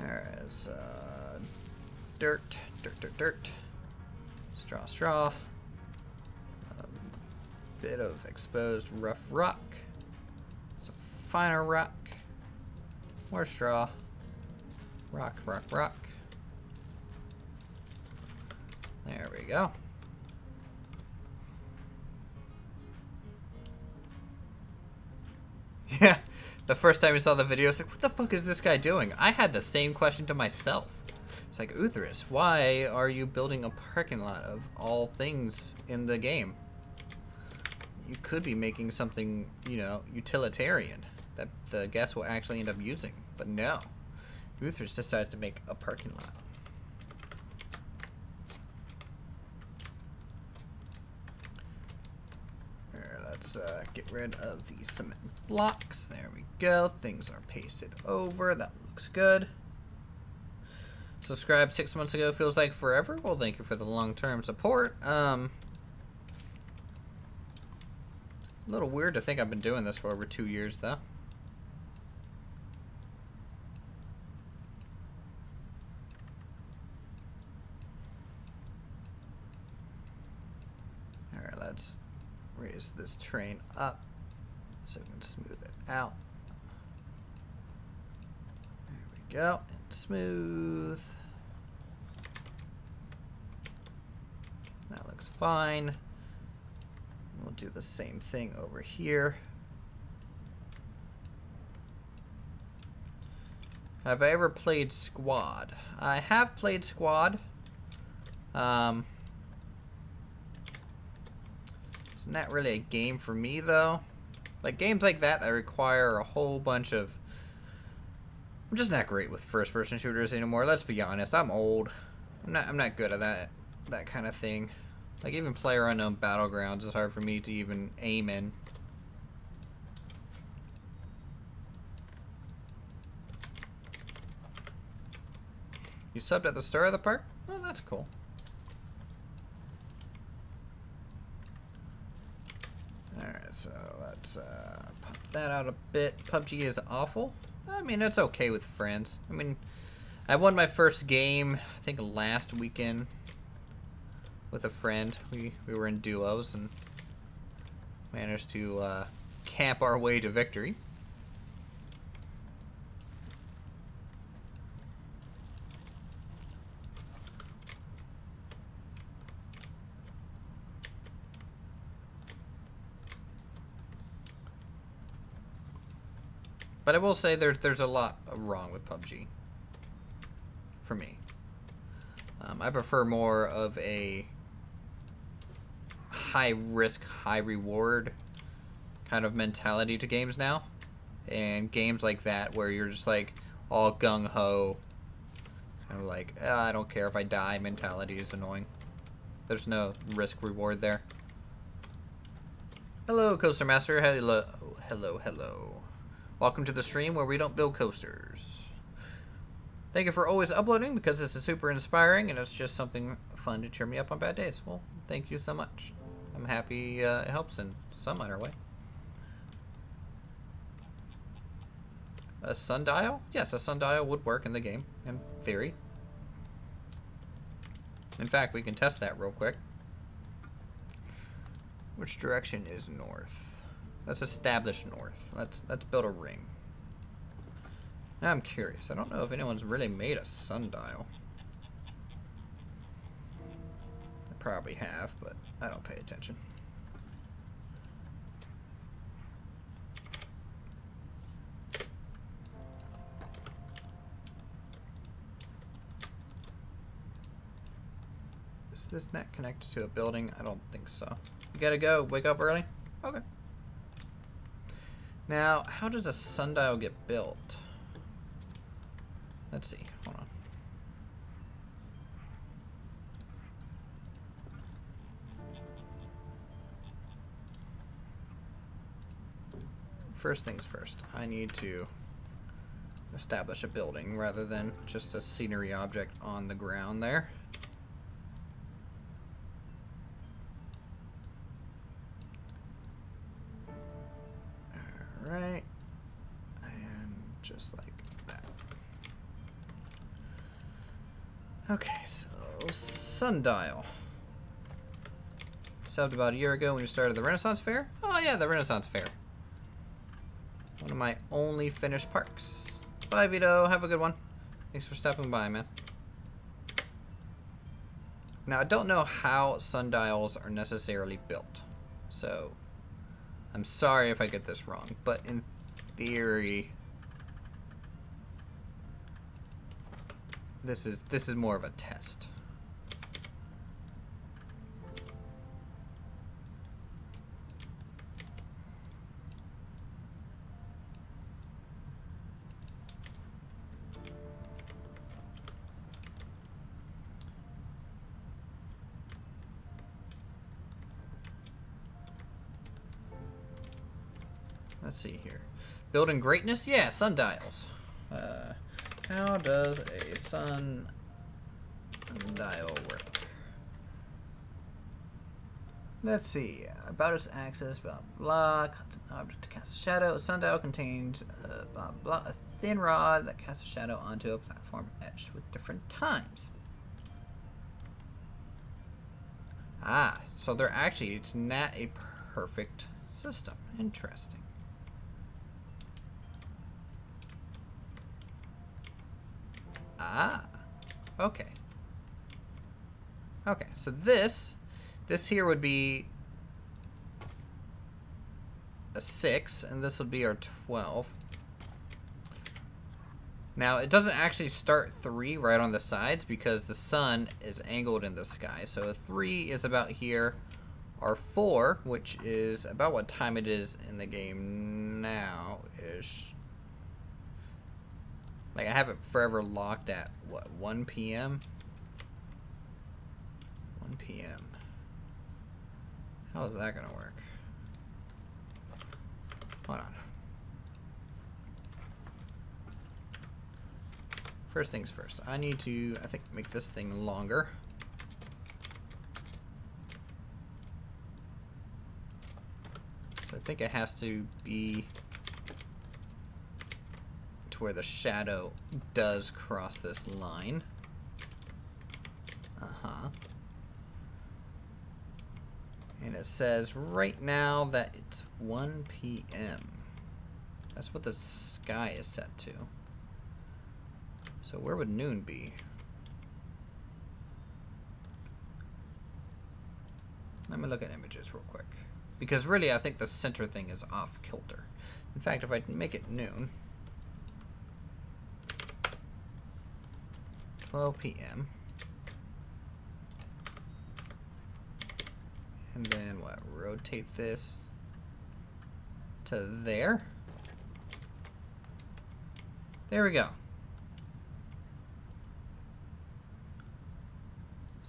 Alright, so dirt. Straw. Bit of exposed rough rock. Some finer rock. More straw. Rock. There we go. Yeah, the first time you saw the video, it's like, what the fuck is this guy doing? I had the same question to myself. It's like, Uthris, why are you building a parking lot of all things in the game? You could be making something, you know, utilitarian that the guests will actually end up using. But no. Uthris decided to make a parking lot. Let's get rid of the cement blocks. There we go. Things are pasted over. That looks good. Subscribed 6 months ago. Feels like forever. Well, thank you for the long-term support. A little weird to think I've been doing this for over 2 years, though. Alright, let's raise this train up so we can smooth it out. There we go. And smooth. That looks fine. We'll do the same thing over here. Have I ever played Squad? I have played Squad. It's not really a game for me, though. Like, games like that require a whole bunch of... I'm just not great with first-person shooters anymore. Let's be honest. I'm old. I'm not good at that kind of thing. Like, even PlayerUnknown Battlegrounds is hard for me to even aim in. You subbed at the start of the park? Oh, that's cool. Alright, so let's pop that out a bit. PUBG is awful. I mean, it's okay with friends. I mean, I won my first game, I think last weekend, with a friend. We were in duos and managed to camp our way to victory. But I will say there's a lot wrong with PUBG for me. I prefer more of a high risk, high reward kind of mentality to games now. And games like that where you're just like all gung-ho, kind of like, I don't care if I die mentality is annoying. There's no risk reward there. Hello, Coaster Master. Hello. Welcome to the stream where we don't build coasters. Thank you for always uploading because it's super inspiring and it's just something fun to cheer me up on bad days. Well, thank you so much. I'm happy it helps in some minor way. A sundial? Yes, a sundial would work in the game, in theory. In fact, we can test that real quick. Which direction is north? Let's establish north. Let's build a ring. Now I'm curious. I don't know if anyone's really made a sundial. I probably have, but I don't pay attention. Is this net connected to a building? I don't think so. You gotta go. Wake up early? Okay. Now, how does a sundial get built? Let's see. Hold on. First things first. I need to establish a building rather than just a scenery object on the ground there. Alright. And just like that. Okay, so sundial. Subbed about a year ago when you started the Renaissance Fair. Oh yeah, the Renaissance Fair. One of my only finished parks. Bye, Vito. Have a good one. Thanks for stopping by, man. Now, I don't know how sundials are necessarily built. So, I'm sorry if I get this wrong. But in theory, this is more of a test. Let's see here. Building greatness? Yeah, sundials. How does a sundial work? Let's see. About its access, blah, blah. Cuts an object to cast a shadow. A sundial contains, blah, blah, a thin rod that casts a shadow onto a platform etched with different times. Ah, so they're actually, it's not a perfect system. Interesting. Ah, okay. Okay, so this here would be a 6, and this would be our 12. Now, it doesn't actually start 3 right on the sides because the sun is angled in the sky. So a 3 is about here. Our 4, which is about what time it is in the game now-ish. Like, I have it forever locked at, what, 1 p.m.? 1 p.m. How is that gonna work? Hold on. First things first. I need to, I think, make this thing longer. So I think it has to be to where the shadow does cross this line. Uh-huh. And it says right now that it's 1 p.m. That's what the sky is set to. So where would noon be? Let me look at images real quick. Because really, I think the center thing is off kilter. In fact, if I make it noon, 12 p.m. And then what? Rotate this to there. There we go.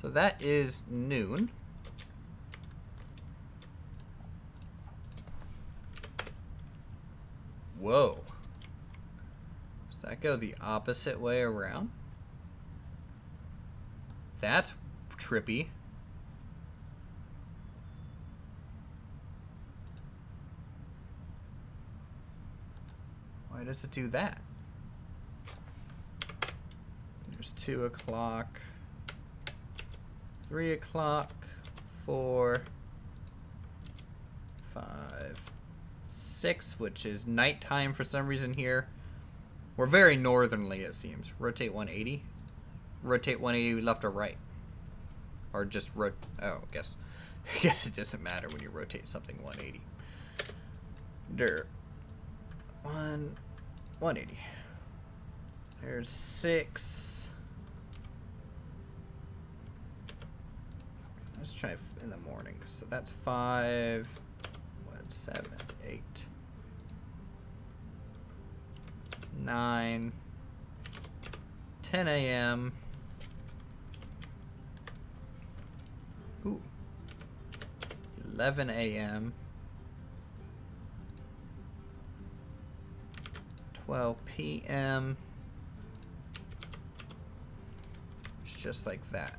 So that is noon. Whoa. Does that go the opposite way around? That's trippy. Why does it do that? There's 2 o'clock, 3 o'clock, 4, 5, 6, which is nighttime for some reason here. We're very northernly, it seems. Rotate 180. Rotate 180 left or right. Or just oh, I guess it doesn't matter when you rotate something 180. There. 180. There's 6. Let's try in the morning. So that's 5, 7, 8, 9, 10 a.m. Ooh. 11 a.m. 12 p.m. It's just like that.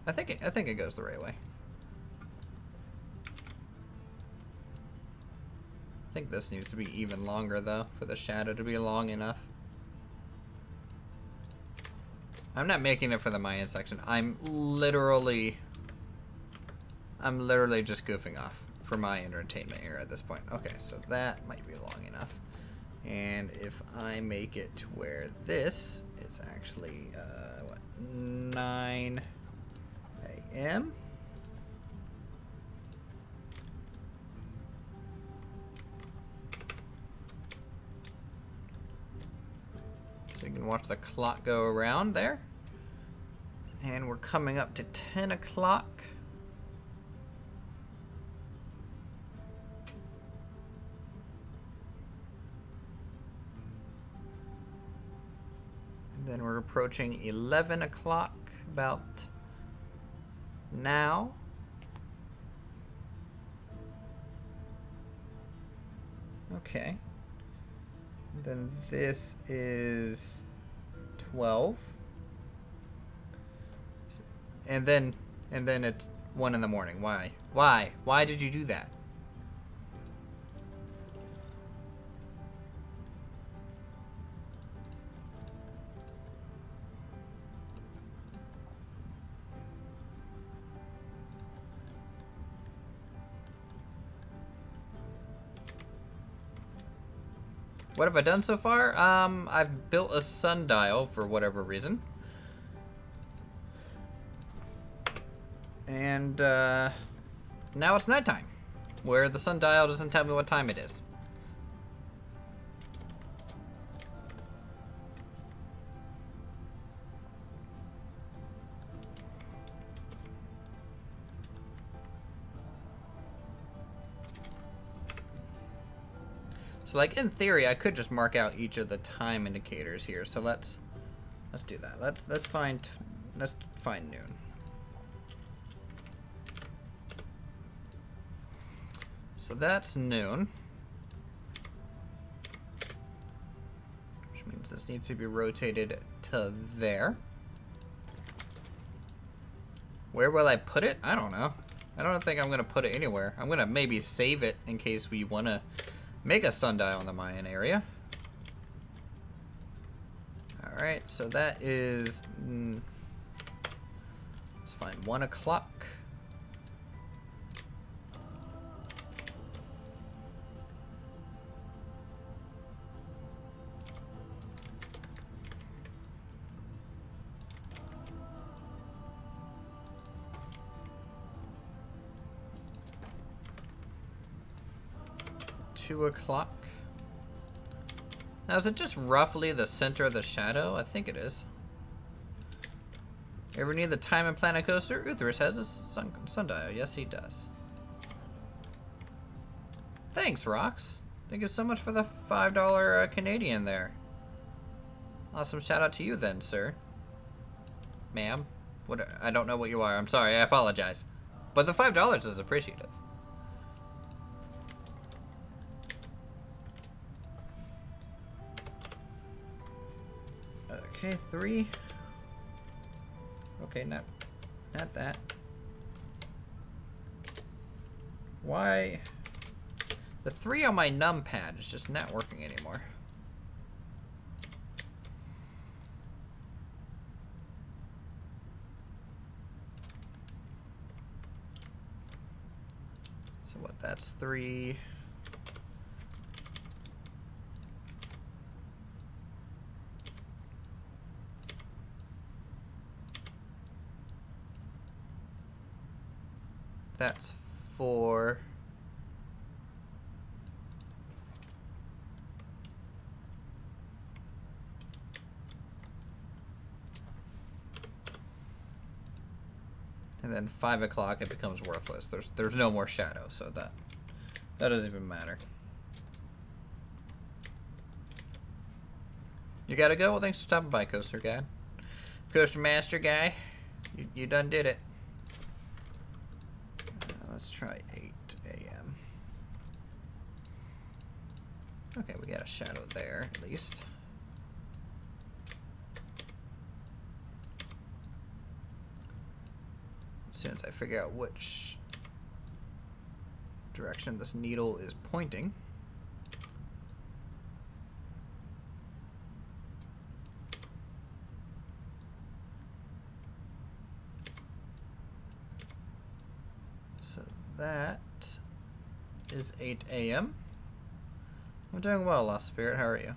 I think it goes the right way. I think this needs to be even longer though for the shadow to be long enough. I'm not making it for the Mayan section. I'm literally just goofing off for my entertainment here at this point. Okay, so that might be long enough. And if I make it to where this is actually, what, 9 a.m. So you can watch the clock go around there. And we're coming up to 10 o'clock. And then we're approaching 11 o'clock about now. Okay. And then this is 12. And then it's 1 in the morning. Why? Why did you do that? What have I done so far? I've built a sundial for whatever reason. And now it's nighttime, where the sundial doesn't tell me what time it is. So like in theory, I could just mark out each of the time indicators here. So let's do that. Let's find noon. So that's noon. Which means this needs to be rotated to there. Where will I put it? I don't know. I don't think I'm going to put it anywhere. I'm going to maybe save it in case we want to make a sundial in the Mayan area. Alright, so that is... let's find 1 o'clock. $2 o'clock. Now, is it just roughly the center of the shadow? I think it is. Ever need the time and planet coaster? Uthris has a sundial. Yes, he does. Thanks, Rox. Thank you so much for the $5 Canadian there. Awesome shout out to you then, sir. Ma'am. What? I don't know what you are. I'm sorry. I apologize. But the $5 is appreciative. Okay, 3. Okay, not that. Why? The 3 on my numpad is just not working anymore. So what? That's 3. That's 4. And then 5 o'clock it becomes worthless. There's no more shadow, so that doesn't even matter. You gotta go? Well, thanks for stopping by, Coaster Guy. Coaster Master Guy, you done did it. Let's try 8 a.m. Okay, we got a shadow there, at least. As soon as I figure out which direction this needle is pointing. So that is 8 a.m. I'm doing well, Lost Spirit. How are you?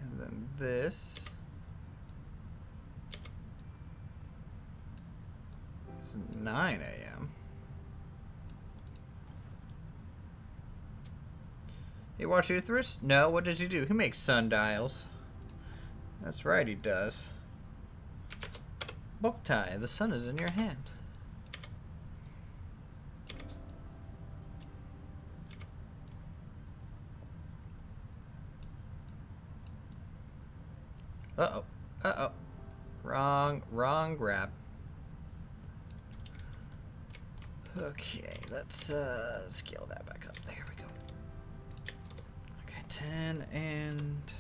And then this is 9 a.m. He watched Uthris? No, what does he do? He makes sundials. That's right, he does. Boktai, the sun is in your hand. Uh-oh. Uh-oh. Wrong grab. Okay, let's scale that back up. There we go. Okay, 10 and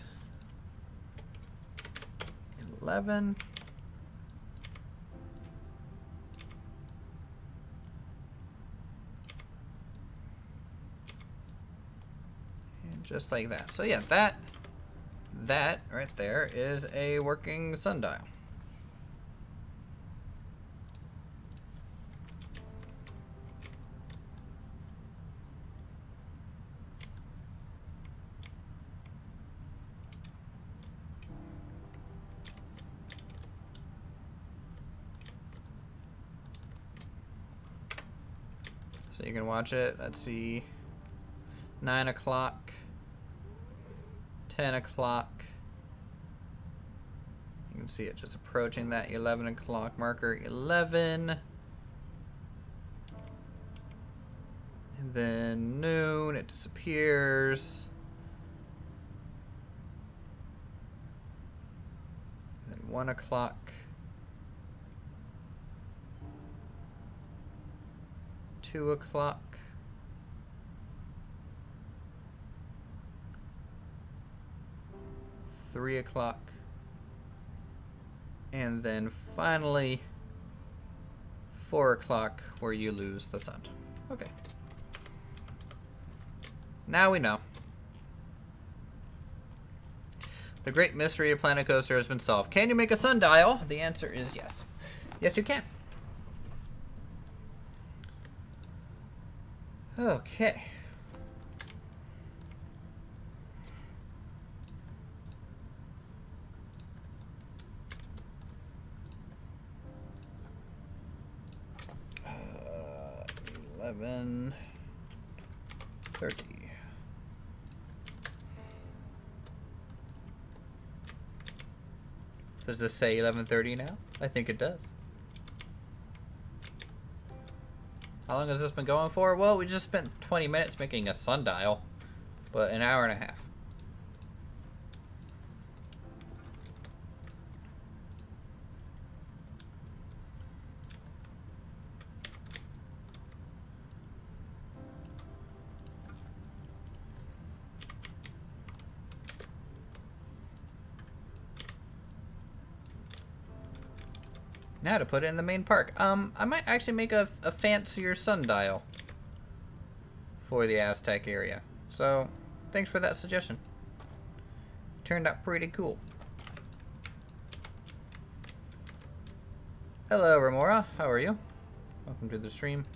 11. And just like that. So yeah, that right there is a working sundial. So you can watch it. Let's see. 9 o'clock. 10 o'clock. You can see it just approaching that 11 o'clock marker. 11. And then noon. It disappears. And then 1 o'clock. 2 o'clock. 3 o'clock. And then finally 4 o'clock where you lose the sun. Okay. Now we know. The great mystery of Planet Coaster has been solved. Can you make a sundial? The answer is yes. Yes, you can. Okay. Uh, 11:30. Does this say 11:30 now? I think it does. How long has this been going for? Well, we just spent 20 minutes making a sundial, but an hour and a half. Now to put it in the main park. I might actually make a fancier sundial for the Aztec area. So, thanks for that suggestion. Turned out pretty cool. Hello, Remora. How are you? Welcome to the stream.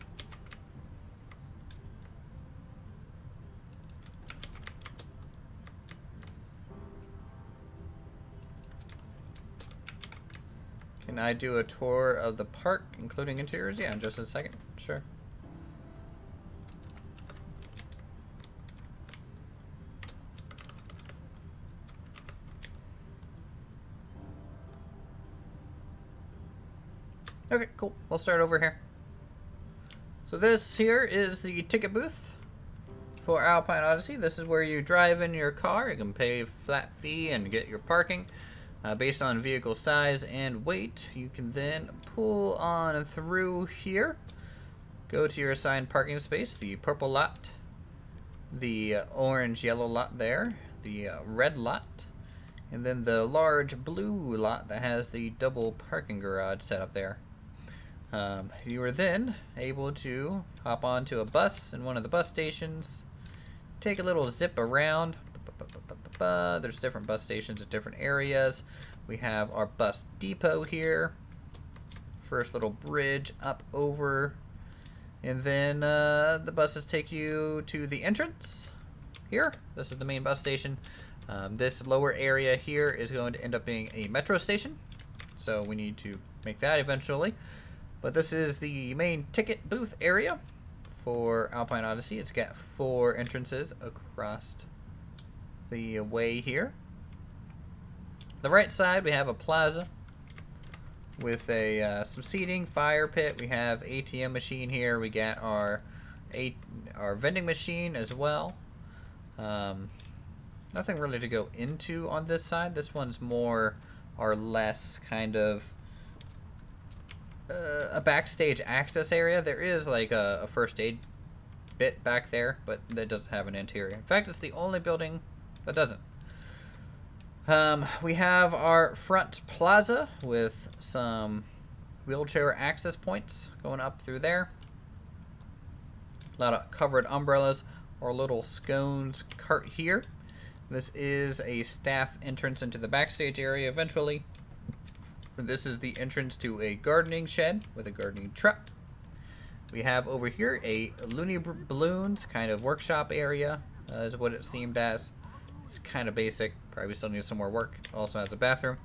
Can I do a tour of the park, including interiors? Yeah, in just a second. Sure. Okay, cool. We'll start over here. So this here is the ticket booth for Alpine Odyssey. This is where you drive in your car. You can pay a flat fee and get your parking. Based on vehicle size and weight, you can then pull on through here. Go to your assigned parking space, the purple lot, the orange-yellow lot there, the red lot, and then the large blue lot that has the double parking garage set up there. You are then able to hop onto a bus in one of the bus stations, take a little zip around. There's different bus stations at different areas. We have our bus depot here. First little bridge up over. And then the buses take you to the entrance here. This is the main bus station. This lower area here is going to end up being a metro station. So we need to make that eventually. But this is the main ticket booth area for Alpine Odyssey. It's got 4 entrances across the way here. The right side we have a plaza with a some seating, fire pit. We have ATM machine here. We got our vending machine as well. Nothing really to go into on this side. This one's more or less kind of a backstage access area. There is like a first aid bit back there, but that doesn't have an interior. In fact, it's the only building that doesn't. We have our front plaza with some wheelchair access points going up through there. A lot of covered umbrellas. Our little scones cart here. This is a staff entrance into the backstage area eventually. This is the entrance to a gardening shed with a gardening truck. We have over here a Looney Balloons kind of workshop area, is what it's themed as. It's kind of basic, probably still needs some more work. Also has a bathroom.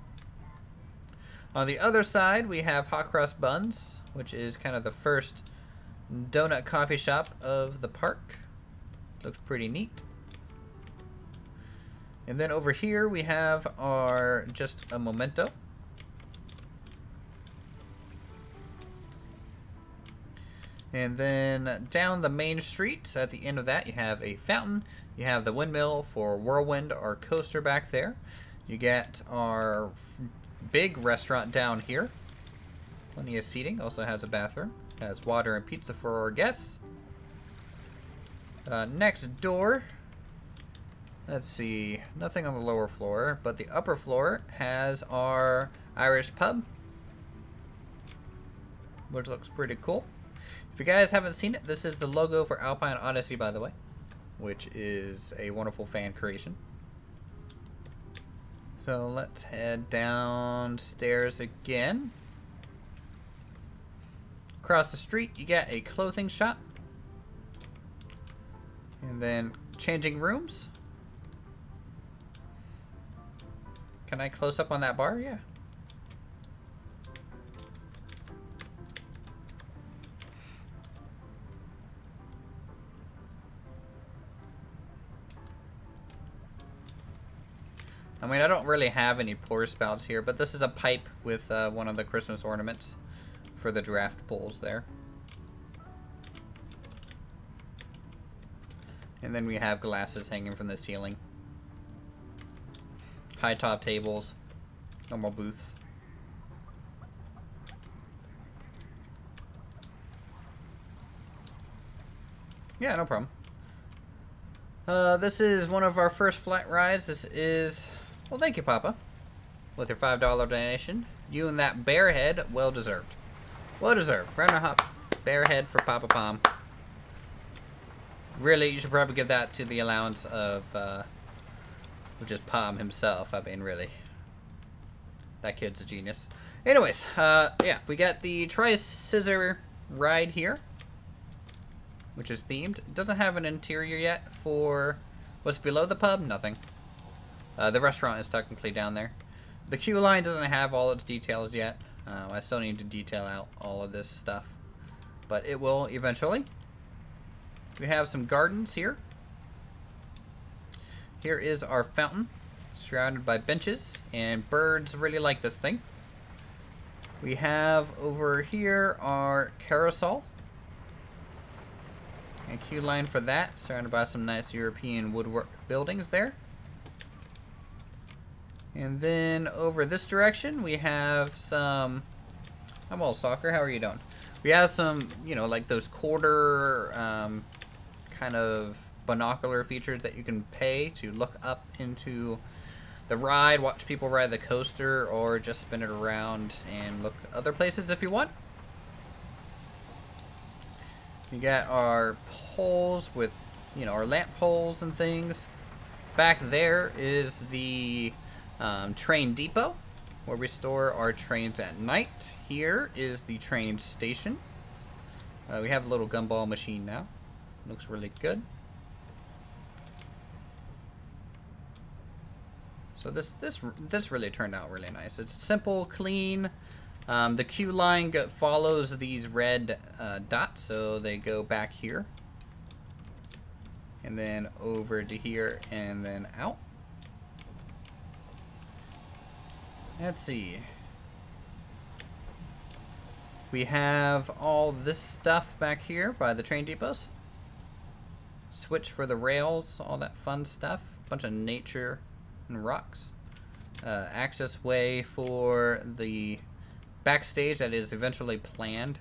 On the other side, we have Hot Cross Buns, which is kind of the first donut coffee shop of the park. Looks pretty neat. And then over here, we have our just a memento. And then down the main street, at the end of that, you have a fountain. You have the windmill for Whirlwind, our coaster back there. You get our big restaurant down here. Plenty of seating. Also has a bathroom. Has water and pizza for our guests. Next door, let's see, nothing on the lower floor, but the upper floor has our Irish pub, which looks pretty cool. If you guys haven't seen it, this is the logo for Alpine Odyssey, by the way, which is a wonderful fan creation. So let's head downstairs again. Across the street, you got a clothing shop. And then changing rooms. Can I close up on that bar? Yeah. I mean, I don't really have any pour spouts here, but this is a pipe with one of the Christmas ornaments for the draft pools there. And then we have glasses hanging from the ceiling. High top tables. Normal booths. Yeah, no problem. This is one of our first flight rides. This is... Well, thank you, Papa. With your $5 donation. You and that bear head, well deserved. Well deserved. Friend of hop, bear head for Papa Palm. Really, you should probably give that to the allowance of, which is Palm himself. I mean, really. That kid's a genius. Anyways, yeah, we got the Tri-Scissor ride here, which is themed. It doesn't have an interior yet for what's below the pub. Nothing. The restaurant is technically down there. The queue line doesn't have all its details yet. I still need to detail out all of this stuff, but it will eventually. We have some gardens here. Here is our fountain, surrounded by benches, and birds really like this thing. We have over here our carousel. And queue line for that, surrounded by some nice European woodwork buildings there. And then over this direction, we have some... I'm all soccer, how are you doing? We have some, you know, like those quarter kind of binocular features that you can pay to look up into the ride, watch people ride the coaster, or just spin it around and look other places if you want. We got our poles with, you know, our lamp poles and things. Back there is the train depot, where we store our trains at night. Here is the train station. We have a little gumball machine now. Looks really good. So this really turned out really nice. It's simple, clean. The queue line follows these red dots, so they go back here, and then over to here, and then out. Let's see. We have all this stuff back here by the train depots. Switch for the rails, all that fun stuff. Bunch of nature and rocks. Access way for the backstage that is eventually planned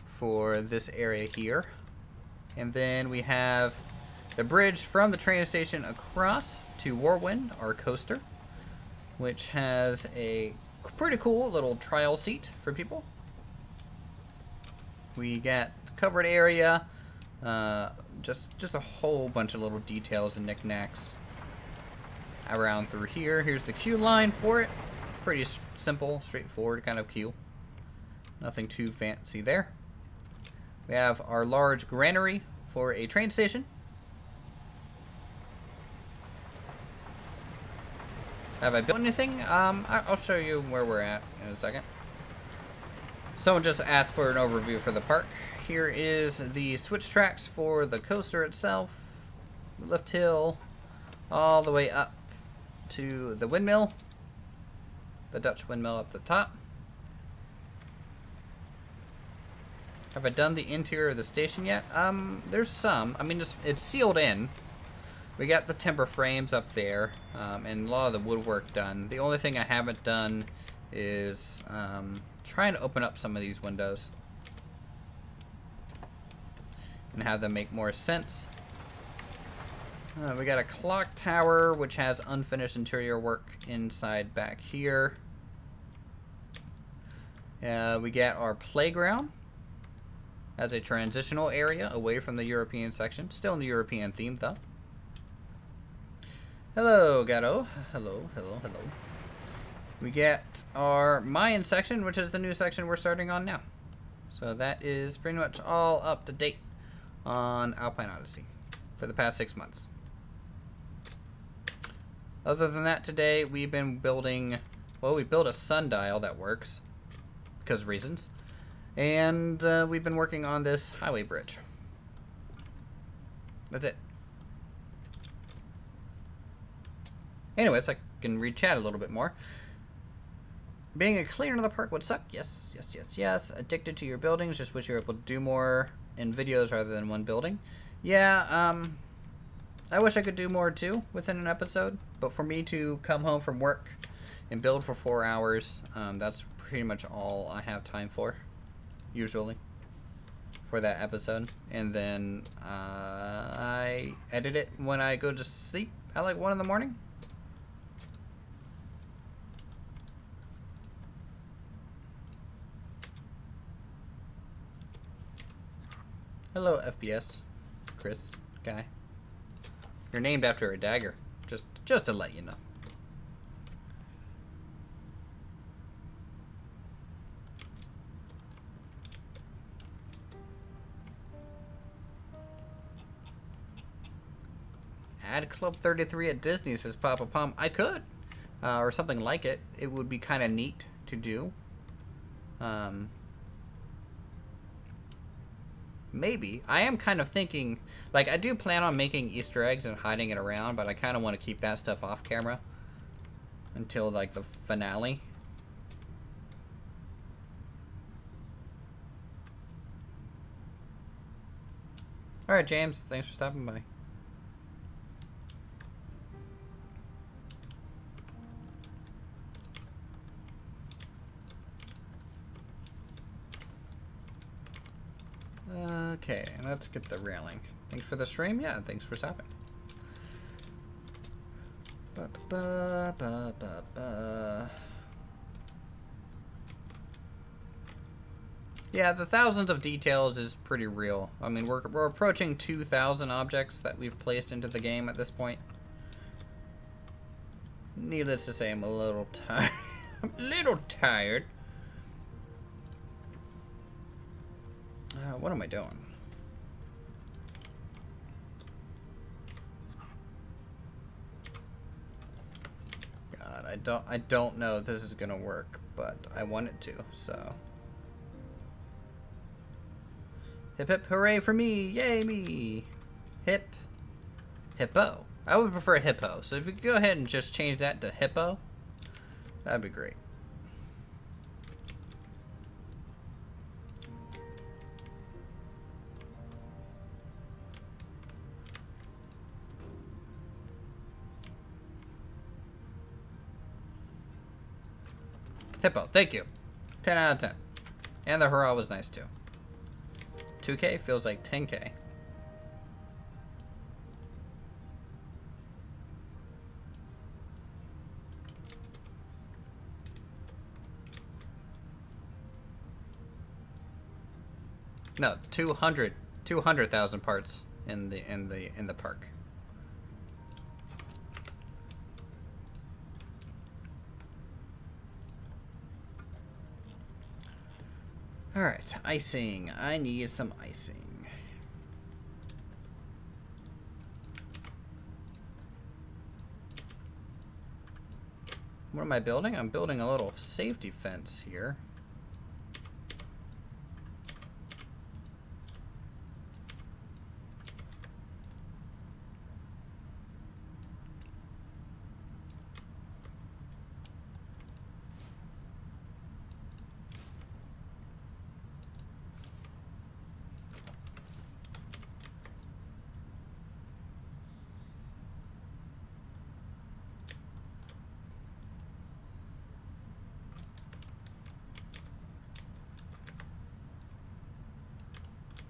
for this area here. And then we have the bridge from the train station across to Warwind, our coaster, which has a pretty cool little trial seat for people. We got covered area, just a whole bunch of little details and knickknacks around through here. Here's the queue line for it. Pretty simple, straightforward kind of queue. Nothing too fancy there. We have our large granary for a train station. Have I built anything? I'll show you where we're at in a second. Someone just asked for an overview for the park. Here is the switch tracks for the coaster itself. Lift hill all the way up to the windmill. The Dutch windmill up the top. Have I done the interior of the station yet? There's some. I mean, it's sealed in. We got the timber frames up there, and a lot of the woodwork done. The only thing I haven't done is trying to open up some of these windows and have them make more sense. We got a clock tower, which has unfinished interior work inside back here. We got our playground as a transitional area away from the European section. Still in the European theme, though. Hello, Gato. Hello, hello, hello. We get our Mayan section, which is the new section we're starting on now. So that is pretty much all up to date on Alpine Odyssey for the past 6 months. Other than that, today we've been building, well, we built a sundial that works because of reasons. And we've been working on this highway bridge. That's it. Anyways, I can read chat a little bit more. Being a cleaner of the park would suck. Yes, yes, yes, yes. Addicted to your buildings. Just wish you were able to do more in videos rather than one building. Yeah, I wish I could do more too within an episode. But for me to come home from work and build for 4 hours, that's pretty much all I have time for, usually, for that episode. And then I edit it when I go to sleep at like 1 in the morning. Hello, FPS, Chris, guy. You're named after a dagger, just to let you know. Add Club 33 at Disney, says Papa Palm. I could, or something like it. It would be kind of neat to do. Maybe. I am kind of thinking, like, I do plan on making Easter eggs and hiding it around, but I kind of want to keep that stuff off camera until, like, the finale. All right, James. Thanks for stopping by. Okay, let's get the railing. Thanks for the stream. Yeah, thanks for stopping. Yeah, the thousands of details is pretty real. I mean, we're approaching 2,000 objects that we've placed into the game at this point. Needless to say, I'm a little tired. I'm a little tired. What am I doing? God, I don't know if this is gonna work, but I want it to, so. Hip hip hooray for me! Yay me! Hip. Hippo. I would prefer hippo, so if you could go ahead and just change that to hippo, that'd be great. Hippo, thank you. 10 out of 10. And the hurrah was nice too. 2K feels like 10K. No, 200,000 parts in the park. All right, icing. I need some icing. What am I building? I'm building a little safety fence here.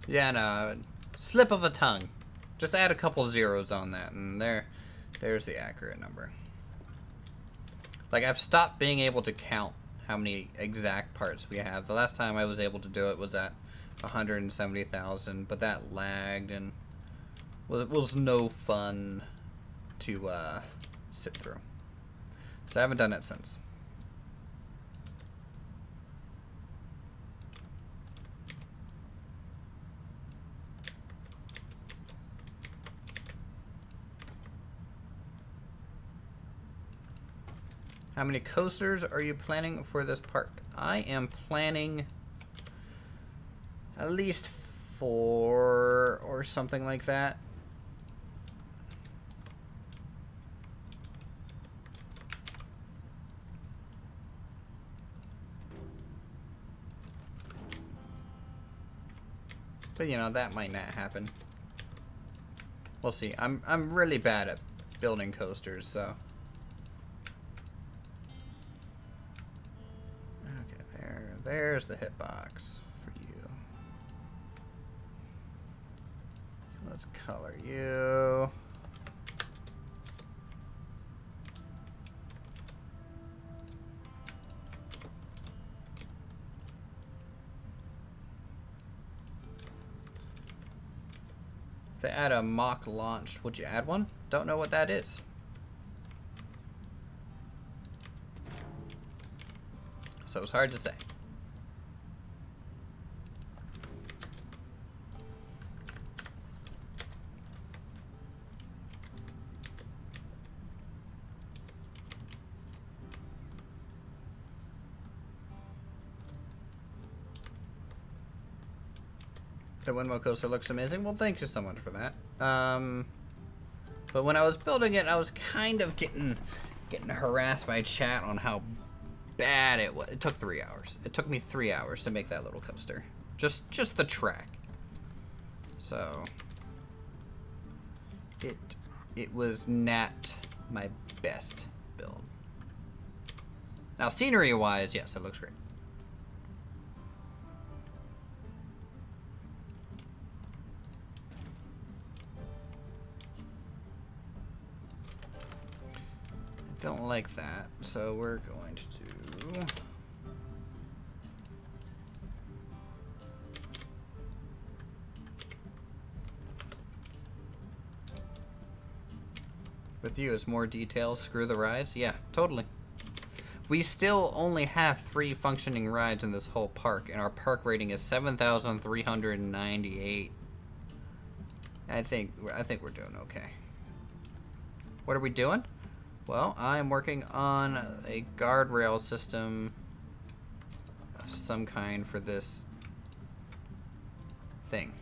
Yeah, no, slip of a tongue. Just add a couple zeros on that, and there's the accurate number. Like, I've stopped being able to count how many exact parts we have. The last time I was able to do it was at 170,000, but that lagged, and it was no fun to sit through. So I haven't done it since. How many coasters are you planning for this park? I am planning at least 4 or something like that. But you know, that might not happen. We'll see. I'm really bad at building coasters, so. There's the hitbox for you. So let's color you. If they add a mock launch, would you add one? Don't know what that is. So it's hard to say. The windmill coaster looks amazing. Well, thank you so much for that. But when I was building it, I was kind of getting harassed by chat on how bad it was. It took 3 hours. It took me 3 hours to make that little coaster. Just the track. So it was not my best build. Now, scenery-wise, yes, it looks great. I don't like that, so we're going to do... With you, it's more details. Screw the rides? Yeah, totally. We still only have 3 functioning rides in this whole park, and our park rating is 7,398. I think we're doing okay. What are we doing? Well, I'm working on a guardrail system of some kind for this thing.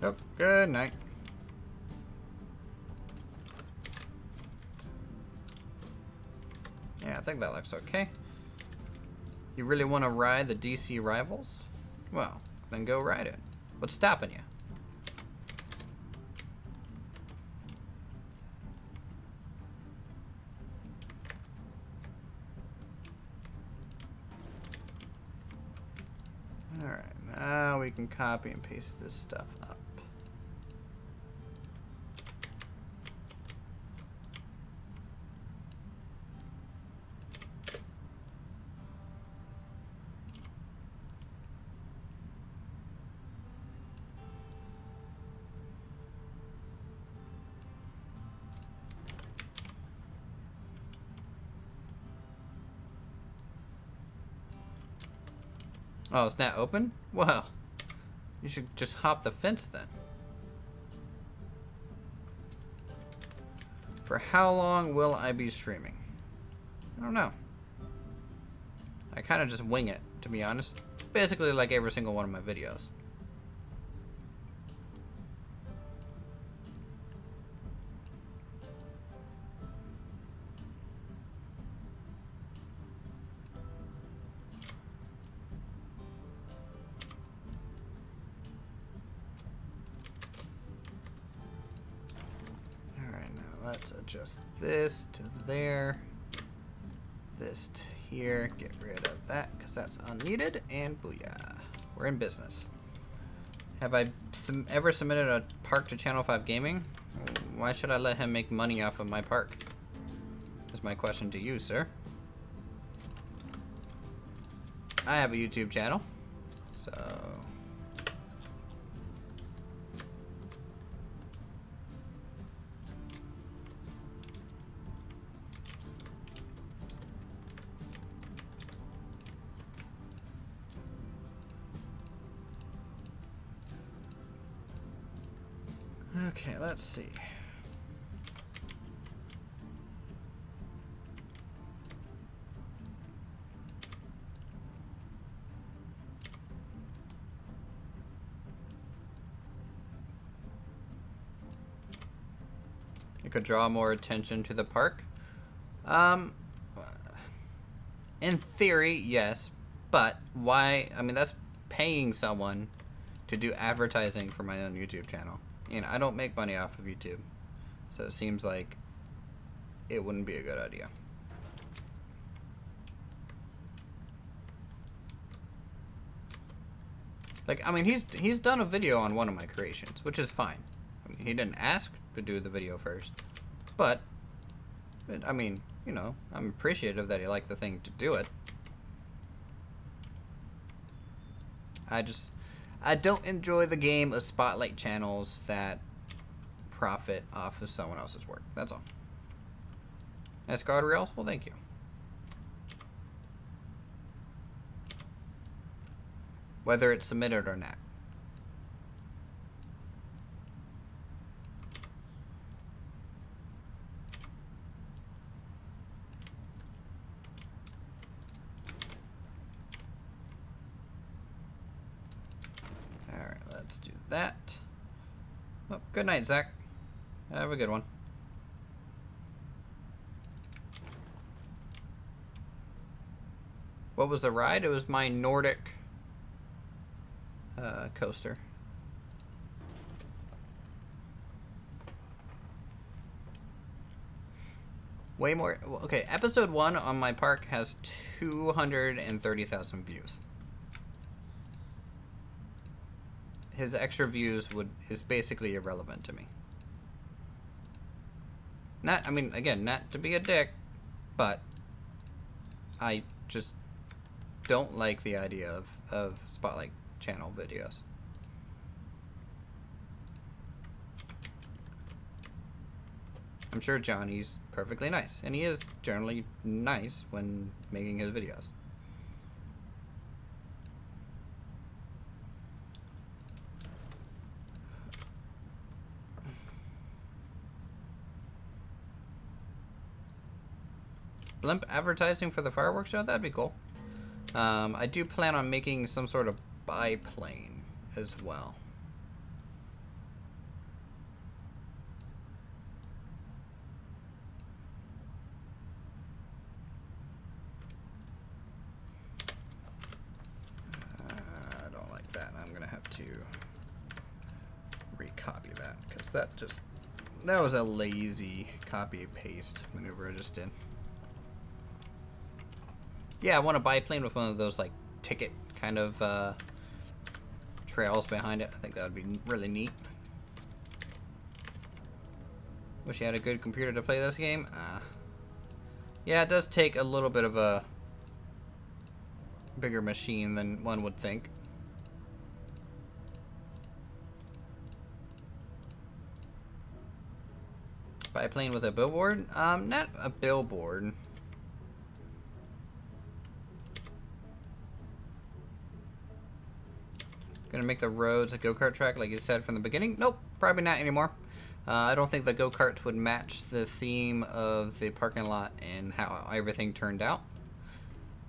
Oh, good night. Yeah, I think that looks okay. You really want to ride the DC Rivals? Well, then go ride it. What's stopping you? Alright, now we can copy and paste this stuff up. Oh, it's not open? Well, you should just hop the fence then. For how long will I be streaming? I don't know. I kind of just wing it, to be honest. Basically like every single one of my videos. Let's adjust this to there, this to here, get rid of that because that's unneeded, and booyah, we're in business. Have I ever submitted a park to Channel 5 Gaming? Why should I let him make money off of my park? Is my question to you, sir. I have a YouTube channel, so... Okay, let's see. It could draw more attention to the park. In theory, yes, but why? I mean, that's paying someone to do advertising for my own YouTube channel. And I don't make money off of YouTube, so it seems like it wouldn't be a good idea. Like, I mean, he's done a video on one of my creations, which is fine. I mean, he didn't ask to do the video first, but I mean, you know, I'm appreciative that he liked the thing to do it. I don't enjoy the game of spotlight channels that profit off of someone else's work. That's all. As guardrails? Well, thank you. Whether it's submitted or not. let's do that. Oh, good night, Zach. Have a good one. What was the ride? It was my Nordic coaster. Way more. Okay, episode 1 on my park has 230,000 views. His extra views is basically irrelevant to me. Not, I mean, again, not to be a dick, but I just don't like the idea of Spotlight channel videos. I'm sure Johnny's perfectly nice, and he is generally nice when making his videos. Blimp advertising for the fireworks show? That'd be cool. I do plan on making some sort of biplane as well. I don't like that. I'm gonna have to recopy that because that was a lazy copy paste maneuver I just did. Yeah, I want a biplane with one of those like ticket kind of trails behind it. I think that would be really neat. Wish you had a good computer to play this game. Yeah, it does take a little bit of a bigger machine than one would think. Biplane with a billboard? Not a billboard. Gonna make the roads a go-kart track like you said from the beginning? Nope, probably not anymore. I don't think the go-karts would match the theme of the parking lot and how everything turned out.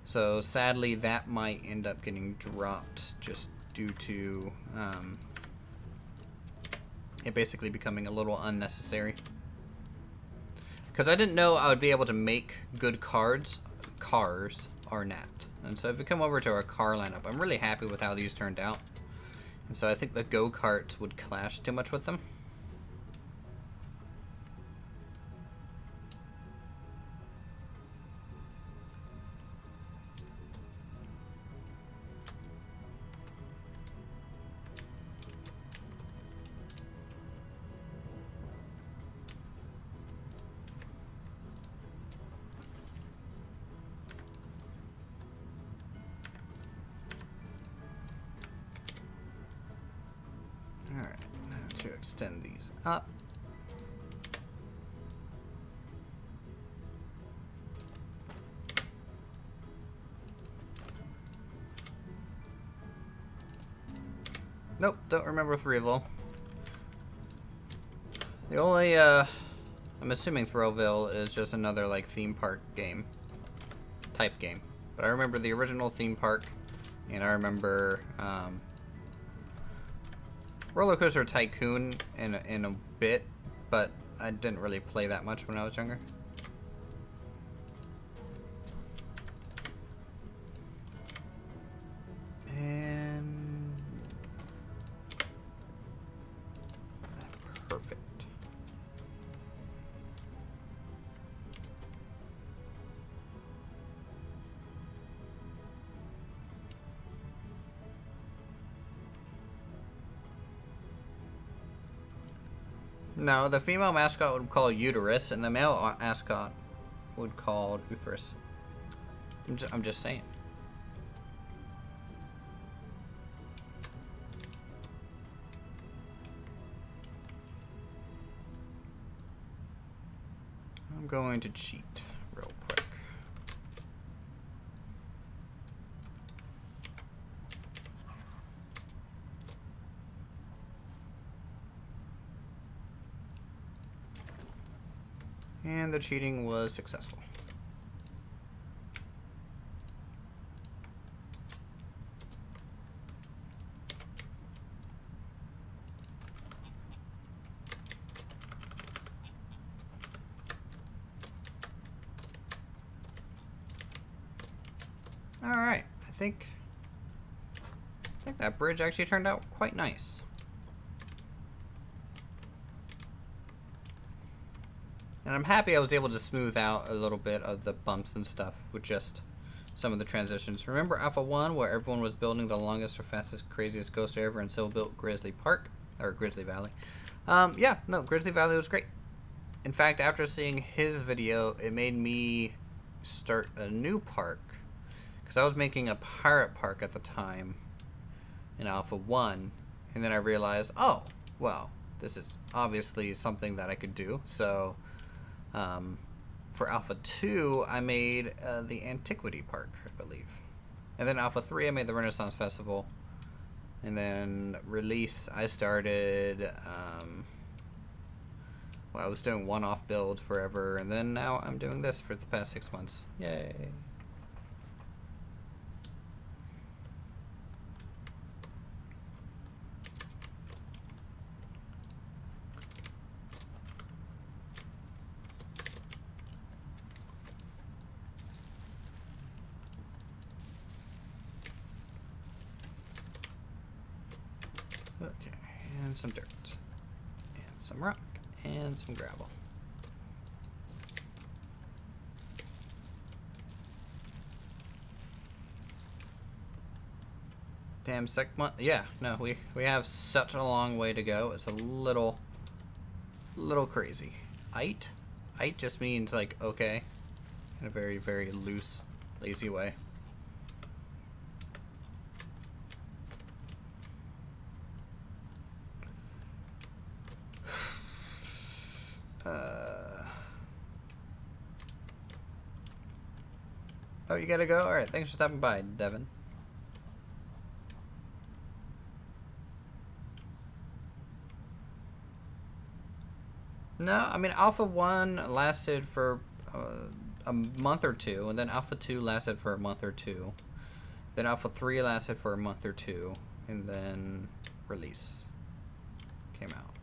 So sadly that might end up getting dropped just due to it basically becoming a little unnecessary. Because I didn't know I would be able to make good cars are napped. And so if we come over to our car lineup, I'm really happy with how these turned out. And so I think the go-karts would clash too much with them. Alright, now to extend these up. Nope, don't remember Thrillville. The only, I'm assuming Thrillville is just another, like, theme park game. Type game. But I remember the original theme park, and I remember, Roller Coaster Tycoon in a bit, but I didn't really play that much when I was younger. And perfect. No, the female mascot would call Uterus, and the male mascot would call Uterus. I'm just saying. I'm going to cheat real quick. And the cheating was successful. Alright, I think that bridge actually turned out quite nice. And I'm happy I was able to smooth out a little bit of the bumps and stuff with just some of the transitions. Remember Alpha 1 where everyone was building the longest or fastest, craziest coaster ever and still built Grizzly Park? Or Grizzly Valley. Yeah, no, Grizzly Valley was great. In fact, after seeing his video, it made me start a new park. Because I was making a pirate park at the time in Alpha 1. And then I realized, oh, well, this is obviously something that I could do. So, for Alpha 2, I made the Antiquity Park, I believe. And then Alpha 3, I made the Renaissance Festival. And then Release, I started, well, I was doing one-off build forever. And then now I'm doing this for the past 6 months. Yay. Okay, and some dirt, and some rock, and some gravel. Damn, yeah, no, we have such a long way to go. It's a little crazy. Ite just means like okay, in a very, very loose, lazy way. Oh, you gotta go? Alright, thanks for stopping by, Devin. No, I mean, Alpha 1 lasted for a month or two, and then Alpha 2 lasted for a month or two. Then Alpha 3 lasted for a month or two, and then Release came out.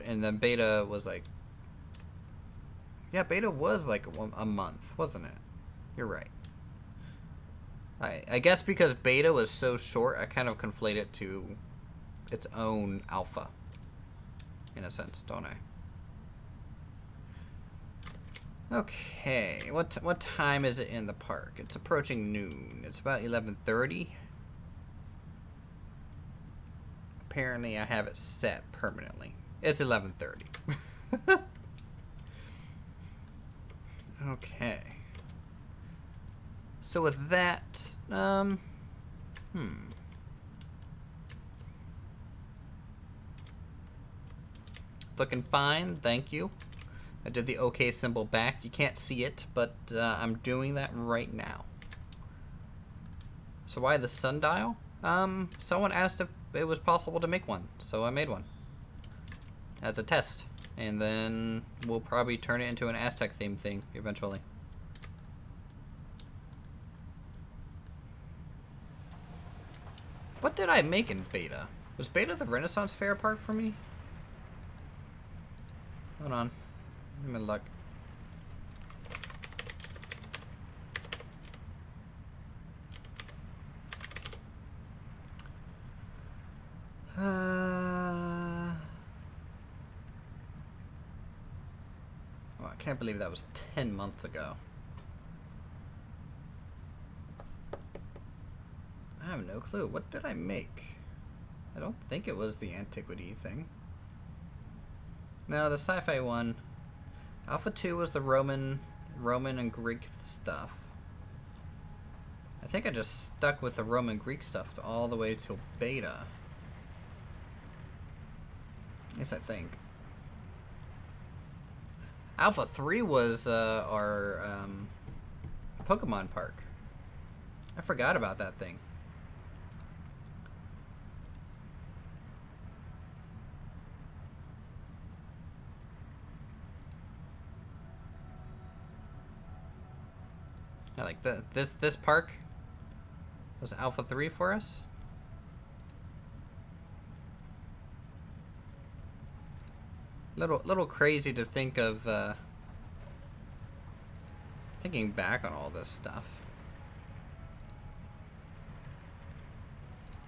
And then Beta was like, yeah, Beta was like a month, wasn't it? You're right. I guess because Beta was so short, I kind of conflate it to its own Alpha, in a sense, don't I? Okay, what time is it in the park? It's approaching noon. It's about 11:30. Apparently, I have it set permanently. It's 11:30. Okay. So with that, looking fine, thank you. I did the OK symbol back. You can't see it, but I'm doing that right now. So why the sundial? Someone asked if it was possible to make one, so I made one. As a test. And then we'll probably turn it into an Aztec themed thing eventually. What did I make in Beta? Was Beta the Renaissance Fair park for me? Hold on. Let me look. Oh, I can't believe that was 10 months ago. I have no clue. What did I make? I don't think it was the antiquity thing. No, the sci-fi one. Alpha 2 was the Roman and Greek stuff. I think I just stuck with the Roman Greek stuff all the way till Beta. At least I think. Alpha 3 was our Pokemon park. I forgot about that thing. Yeah, like this park was Alpha 3 for us. Little crazy to think of Thinking back on all this stuff.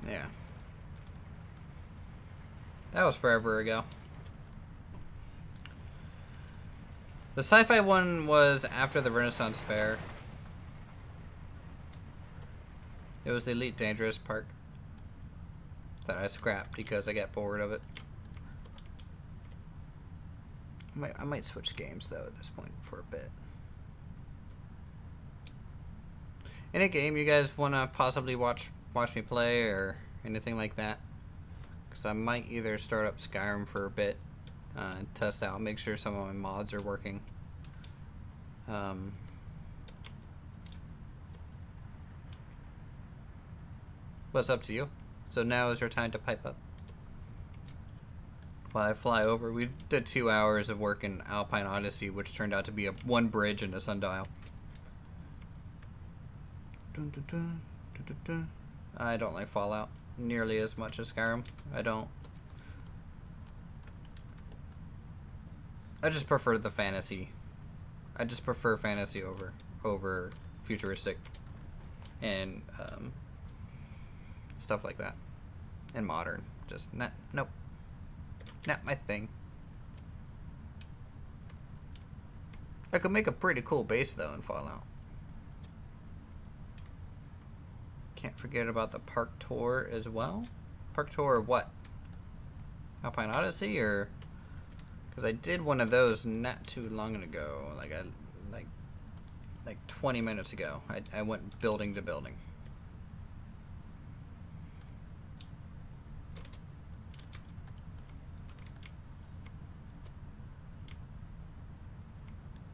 Yeah. That was forever ago. The sci-fi one was after the Renaissance Fair. It was the Elite Dangerous Park that I scrapped because I got bored of it. I might switch games though at this point for a bit. Any game you guys want to possibly watch me play or anything like that? Because I might either start up Skyrim for a bit and test out, make sure some of my mods are working. What's up to you? So now is your time to pipe up. While I fly over, we did 2 hours of work in Alpine Odyssey, which turned out to be one bridge and a sundial. I don't like Fallout nearly as much as Skyrim. I don't. I just prefer the fantasy. I just prefer fantasy over futuristic and stuff like that. And modern. Just nope. Not my thing. I could make a pretty cool base though in Fallout. Can't forget about the park tour as well. Park tour what? Alpine Odyssey or? Because I did one of those not too long ago, like 20 minutes ago. I went building to building.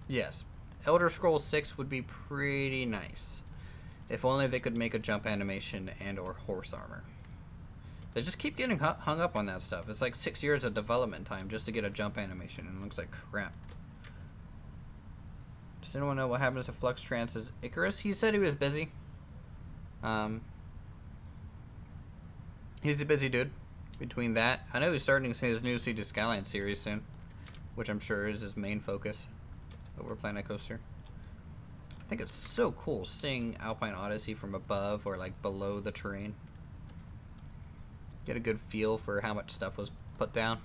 Yes, Elder Scrolls 6 would be pretty nice. If only they could make a jump animation and or horse armor. They just keep getting hung up on that stuff. It's like 6 years of development time just to get a jump animation, and it looks like crap. Does anyone know what happens to Flux Trance's Icarus? He said he was busy. He's a busy dude. Between that, I know he's starting his new Cities Skyline series soon, which I'm sure is his main focus over Planet Coaster. I think it's so cool seeing Alpine Odyssey from above or like below the terrain. Get a good feel for how much stuff was put down.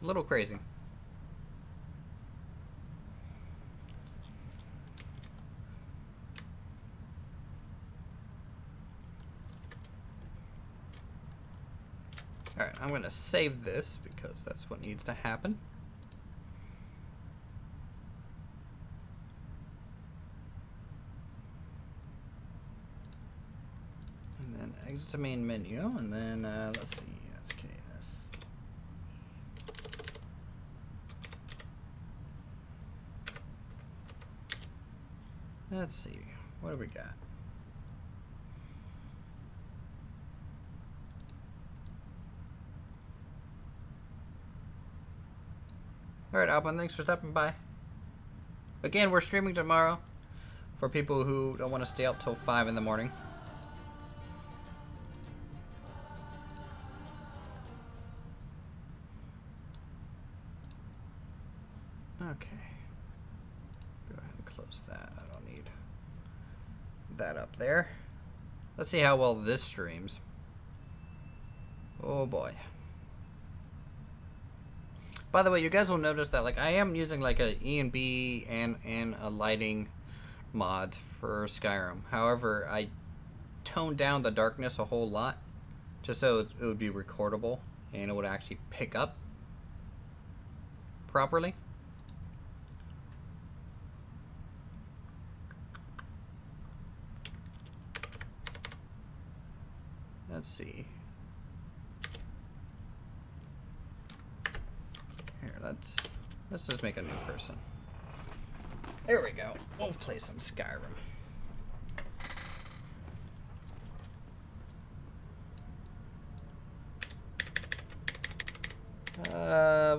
A little crazy. Alright, I'm going to save this because that's what needs to happen. And then exit the main menu, and then let's see, SKS. Let's see, what do we got? Alright, Alban, thanks for stopping by. Again, we're streaming tomorrow for people who don't want to stay up till 5 in the morning. Okay. Go ahead and close that. I don't need that up there. Let's see how well this streams. Oh boy. By the way, you guys will notice that like I am using like a ENB and a lighting mod for Skyrim. However, I toned down the darkness a whole lot just so it would be recordable and it would actually pick up properly. Let's see. Here, let's just make a new person. There we go. We'll play some Skyrim.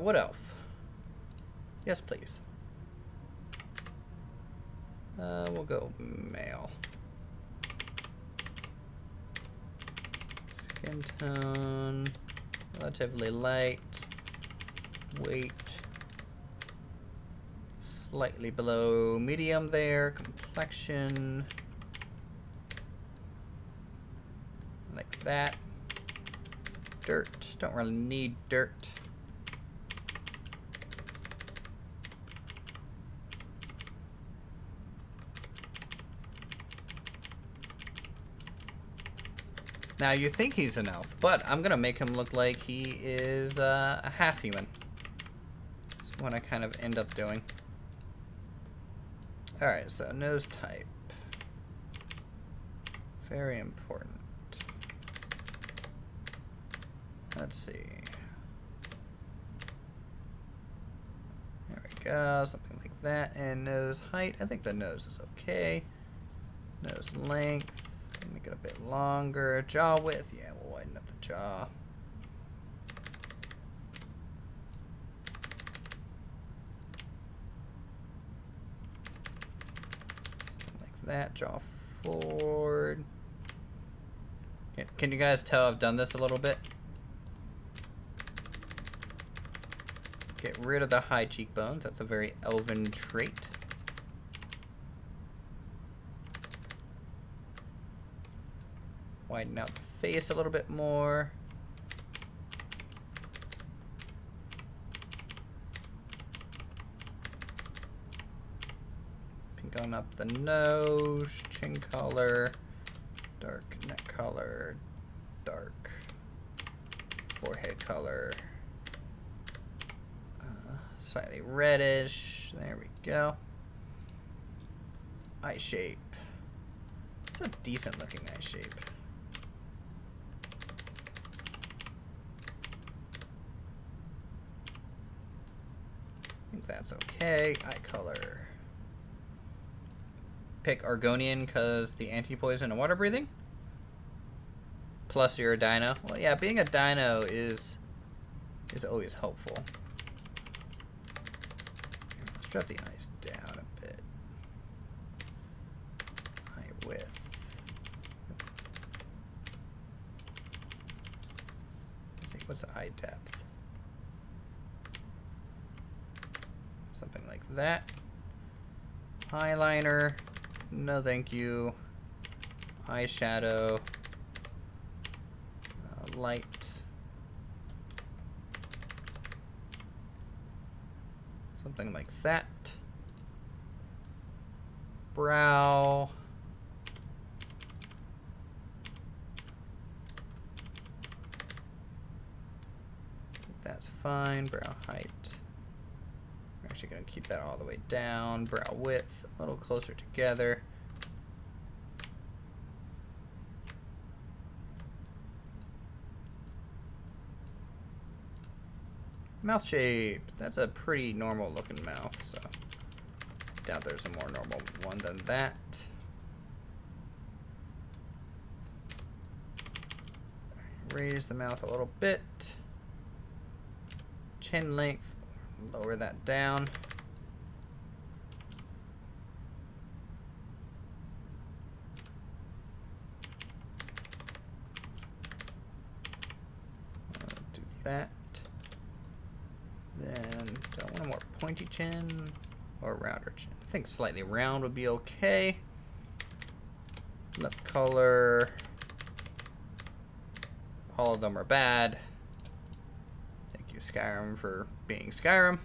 What elf? Yes, please. We'll go male. Skin tone, relatively light. Weight, slightly below medium there. Complexion, like that. Dirt, don't really need dirt. Now you think he's an elf, but I'm gonna make him look like he is a half human. That's what I kind of end up doing. Alright, so nose type. Very important. Let's see. There we go, something like that. And nose height, I think the nose is okay. Nose length. Make it a bit longer. Jaw width, yeah, we'll widen up the jaw. Something like that. Jaw forward. Can you guys tell I've done this a little bit? Get rid of the high cheekbones. That's a very elven trait. Widen out the face a little bit more. Pink on up the nose, chin color, dark neck color, dark forehead color, slightly reddish. There we go. Eye shape. It's a decent looking eye shape. That's okay. Eye color. Pick Argonian because the anti-poison and water breathing. Plus you're a dino. Well, yeah, being a dino is always helpful. Let's drop the eyes down a bit. Eye width. Let's see, what's the eye depth? Something like that. Eyeliner, no thank you. Eyeshadow, light. Something like that. Brow. That's fine. Brow height. Actually going to keep that all the way down. Brow width a little closer together. Mouth shape. That's a pretty normal looking mouth, so I doubt there's a more normal one than that. Raise the mouth a little bit. Chin length. Lower that down. Do that. Then do I want a more pointy chin or rounder chin? I think slightly round would be okay. Lip color. All of them are bad. Thank you, Skyrim, for being Skyrim.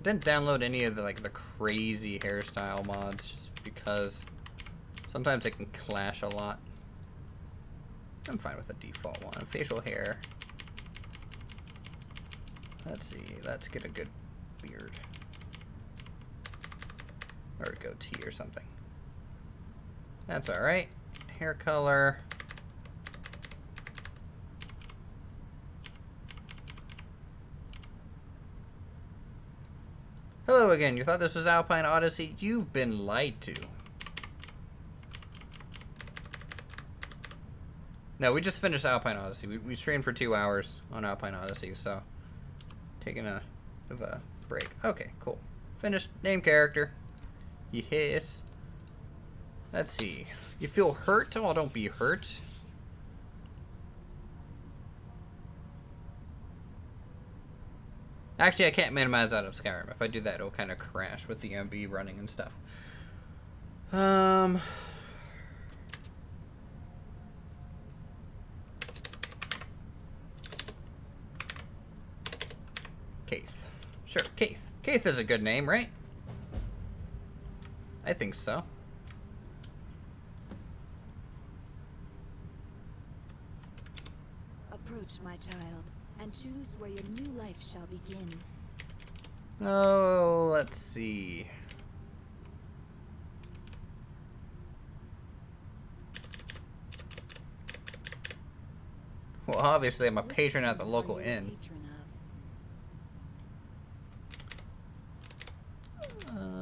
Didn't download any of the the crazy hairstyle mods just because sometimes it can clash a lot. I'm fine with the default one. Facial hair. Let's see. Let's get a good beard. Or a goatee or something. That's alright. Hair color. Hello again. You thought this was Alpine Odyssey? You've been lied to. No, we just finished Alpine Odyssey. We streamed for 2 hours on Alpine Odyssey, so taking a bit of a break. Okay, cool. Finished. Name character. Yes. Let's see. You feel hurt? Oh, don't be hurt. Actually, I can't minimize out of Skyrim. If I do that, it'll kind of crash with the MB running and stuff. Keith. Sure, Keith. Keith is a good name, right? I think so. Approach, my child, and choose where your new life shall begin. Oh, let's see. Well, obviously, I'm a patron at the local inn.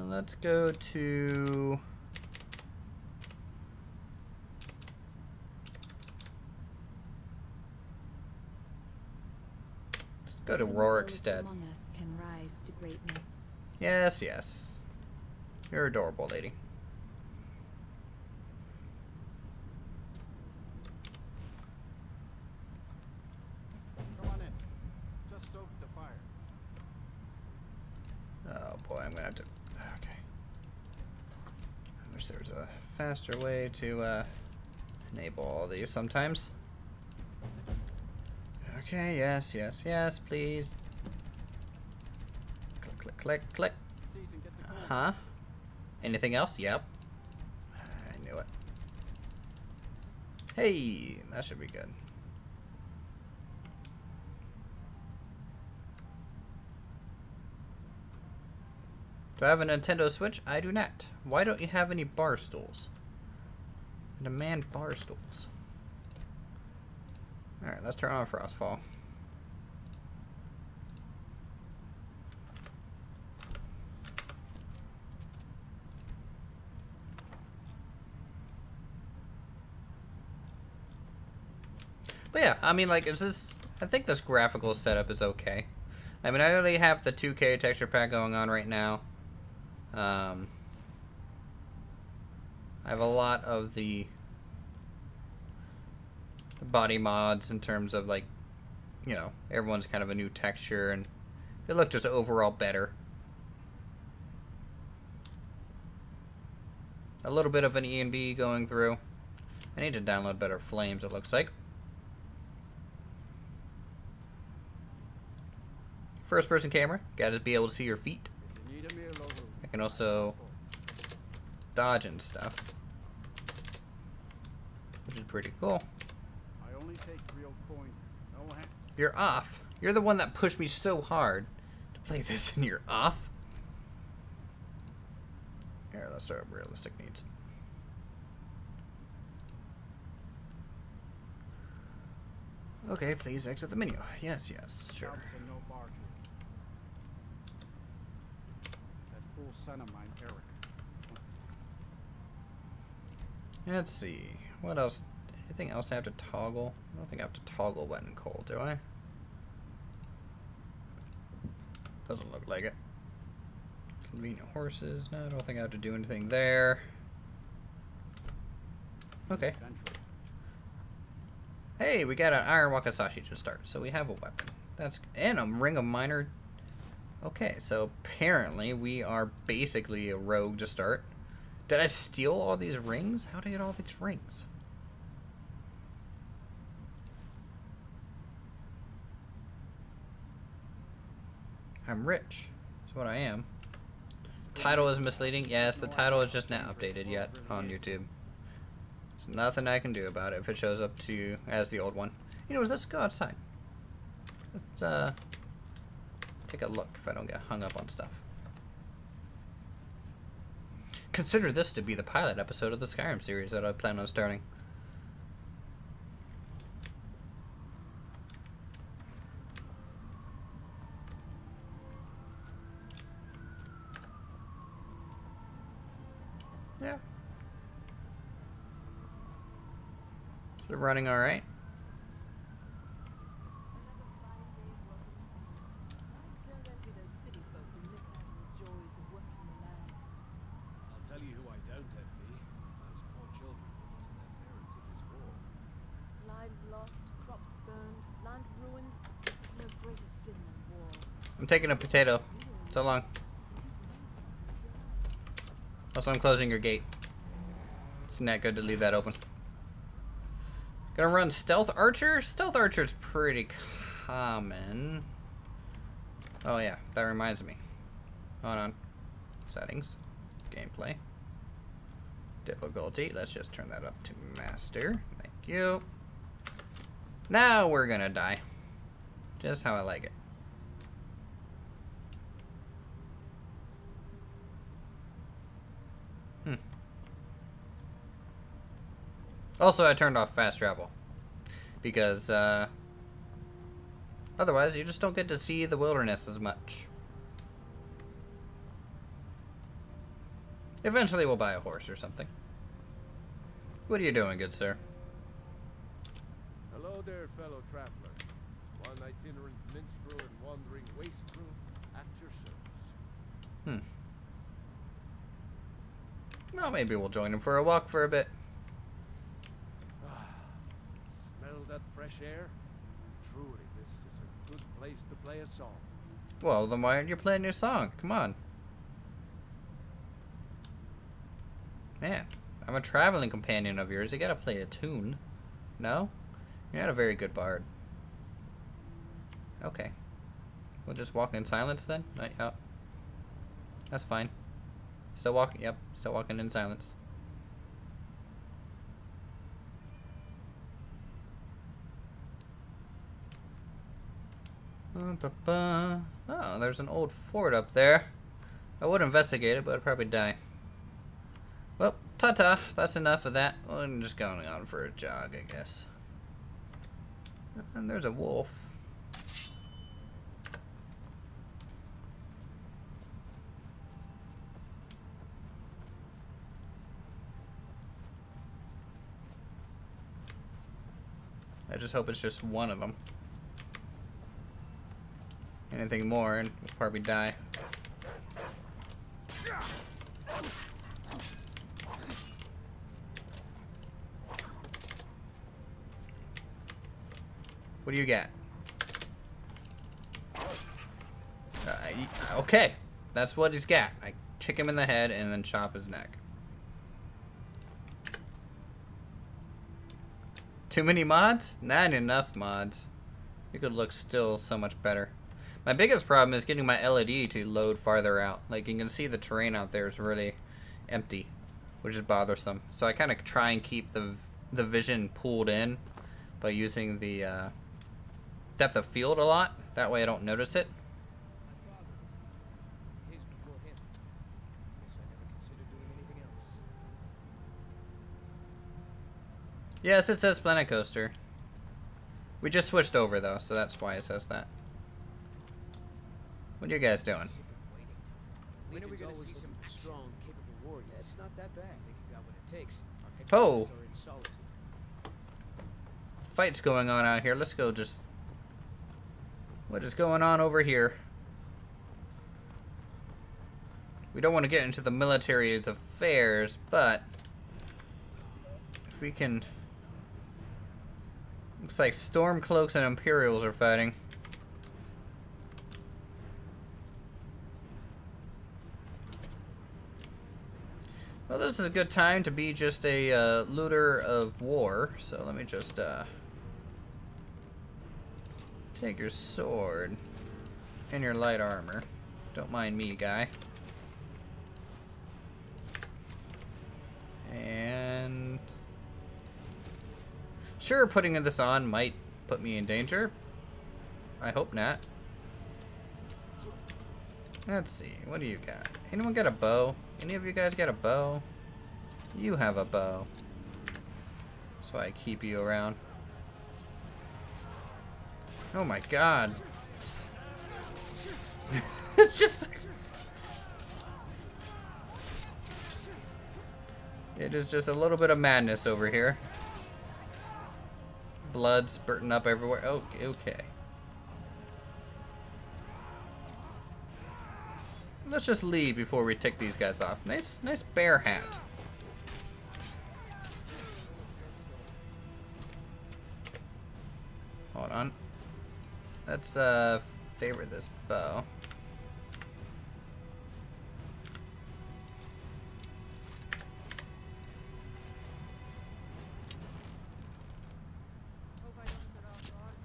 Let's go to... Let's go to Rorikstead. Yes, yes. You're adorable, lady. Come on in. Just stoke the fire. Oh boy, I'm gonna have to... Okay. I wish there was a faster way to enable all these sometimes. Okay, yes, yes, yes, please. Click, click, click, click. Huh? Anything else? Yep. I knew it. Hey, that should be good. Do I have a Nintendo Switch? I do not. Why don't you have any bar stools? I demand bar stools. Alright, let's turn on Frostfall. But yeah, I mean, like, is this... I think this graphical setup is okay. I mean, I already have the 2K texture pack going on right now. I have a lot of the body mods in terms of, like, you know, everyone's kind of a new texture, and they look just overall better. A little bit of an ENB going through. I need to download better Flames, it looks like. First person camera, gotta be able to see your feet. I can also dodge and stuff, which is pretty cool. I only take real coin. No hand. You're off. You're the one that pushed me so hard to play this, and you're off. Here, let's start with realistic needs. Okay, please exit the menu. Yes, yes, sure. No bar to it. That fool son of mine, Eric. Let's see. What else? Anything else I have to toggle? I don't think I have to toggle wet and cold, do I? Doesn't look like it. Convenient horses. No, I don't think I have to do anything there. Okay. Hey, we got an Iron Wakasashi to start, so we have a weapon. That's and a Ring of Minor. Okay, so apparently we are basically a rogue to start. Did I steal all these rings? How did I get all these rings? I'm rich. That's what I am. Title is misleading. Yes, the title is just not updated yet on YouTube. There's nothing I can do about it if it shows up to you as the old one. You know, let's go outside. Let's take a look if I don't get hung up on stuff. Consider this to be the pilot episode of the Skyrim series that I plan on starting. Yeah. So running all right. I'll tell you who I don't envy. Those lost, crops burned, land ruined. There's no greater sin than war. I'm taking a potato. So long. Also, I'm closing your gate. It's not good to leave that open. Gonna run Stealth Archer? Stealth Archer's pretty common. Oh yeah, that reminds me. Hold on. Settings. Gameplay. Difficulty. Let's just turn that up to Master. Thank you. Now we're gonna die. Just how I like it. Also, I turned off fast travel. Because, otherwise you just don't get to see the wilderness as much. Eventually we'll buy a horse or something. What are you doing, good sir? Hello there, fellow traveler. One itinerant minstrel and wandering wastrel at your service. Well, maybe we'll join him for a walk for a bit. Smell that fresh air? Truly, this is a good place to play a song. Well, then why aren't you playing your song? Come on. Man, I'm a traveling companion of yours. You gotta play a tune. No? You're not a very good bard. Okay. We'll just walk in silence then? Yep. That's fine. Still walking, yep. Still walking in silence. Oh, there's an old fort up there. I would investigate it, but I'd probably die. Well, ta-ta. That's enough of that. Well, I'm just going on for a jog, I guess. And there's a wolf. I just hope it's just one of them. Anything more, and we'll probably die. What do you got? Okay, that's what he's got. I kick him in the head and then chop his neck. Too many mods? Not enough mods. It could look still so much better. My biggest problem is getting my LED to load farther out. Like, you can see the terrain out there is really empty, which is bothersome. So I kind of try and keep the vision pulled in by using the depth of field a lot. That way I don't notice it. His before him. Guess I never considered doing anything else. Yes, it says Planet Coaster. We just switched over though, so that's why it says that. What are you guys doing? Sick of waiting. When are we gonna see some strong, capable warriors? It's not that bad. I think you got what it takes. Our headquarters are in solitude. Fights going on out here. Let's go just... What is going on over here? We don't want to get into the military's affairs, but... if we can... Looks like Stormcloaks and Imperials are fighting. Well, this is a good time to be just a looter of war, so let me just take your sword and your light armor. Don't mind me, guy. And sure, putting this on might put me in danger. I hope not. Let's see, what do you got? Anyone got a bow? Any of you guys got a bow? You have a bow. That's why I keep you around. Oh my god. It's just... It is just a little bit of madness over here. Blood spurting up everywhere. Okay, okay. Let's just leave before we tick these guys off. Nice bear hat. Let's favor this bow. Hope I don't put off the army.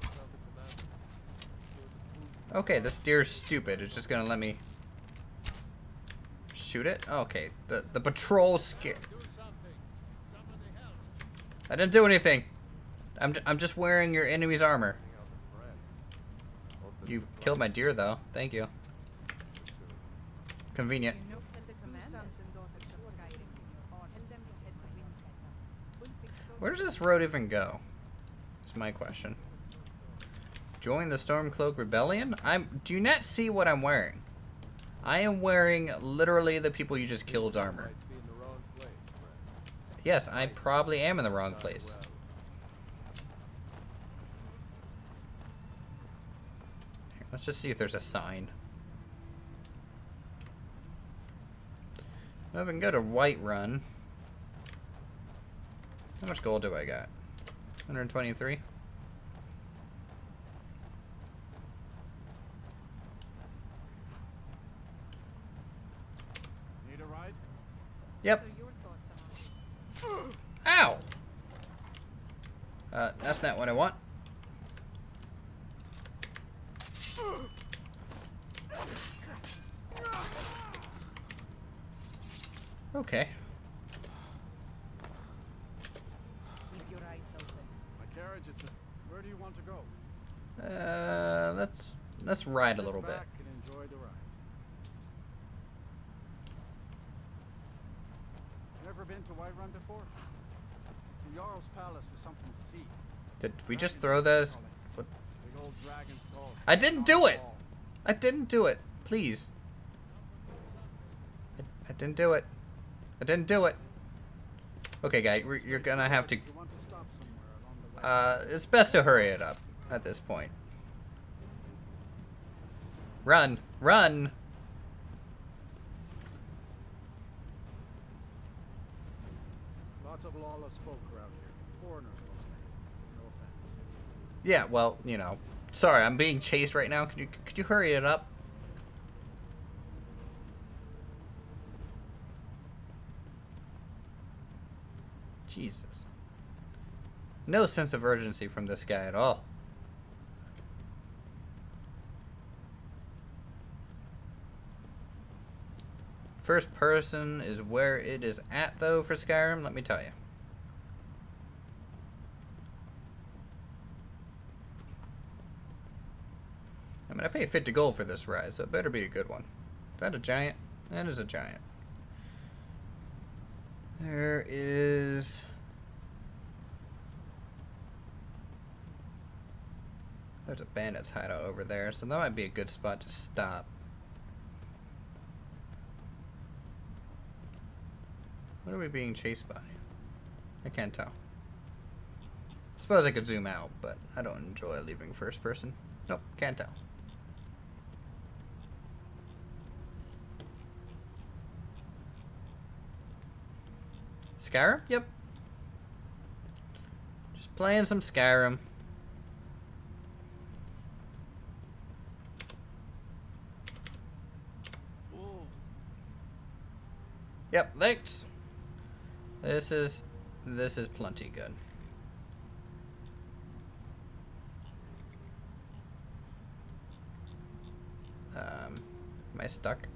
Don't tell the commander. I'm sure the food Okay, this deer's stupid. It's just gonna let me shoot it. Okay, the patrol scared. do something. Somebody help. I didn't do anything. I'm just wearing your enemy's armor. Running out of bread. Hope the You supply killed my deer though. Thank you. is soon. Convenient. You know that the sons and daughters of Skyrim. Tell them to head to Windhelm. Where does this road even go? That's my question. Join the Stormcloak Rebellion? Do you not see what I'm wearing? I am wearing literally the people you just killed's armor. Might be in the wrong place, Brett. Yes, I probably am in the wrong place. Well, Let's just see if there's a sign. Well, we can go to Whiterun. How much gold do I got? 123? need a ride? Yep. What are your thoughts on it? Ow! That's not what I want. Okay. Keep your eyes open. My carriage, where do you want to go? Let's ride a Sit little bit. back and enjoy the ride. Never been to Whiterun before? The Jarl's Palace is something to see. Did we just throw those? What? Big old dragon skull. I didn't do it! I didn't do it. Please. I didn't do it. I didn't do it. Okay, guy, you're gonna have to. You want to stop somewhere along the way? It's best to hurry it up at this point. Run! Run! Lots of lawless folk around here. Foreigners mostly. No offense. Yeah, well, you know. Sorry, I'm being chased right now. Could you hurry it up? Jesus. No sense of urgency from this guy at all. First person is where it is at, though, for Skyrim, let me tell you. I mean, I paid 50 gold for this ride, so it better be a good one. Is that a giant? That is a giant. There is... There's a bandit's hideout over there, so that might be a good spot to stop. What are we being chased by? I can't tell. Suppose I could zoom out, but I don't enjoy leaving first person. Nope, can't tell. Skyrim? Yep. Just playing some Skyrim. Whoa. Yep, thanks. This is plenty good. Am I stuck?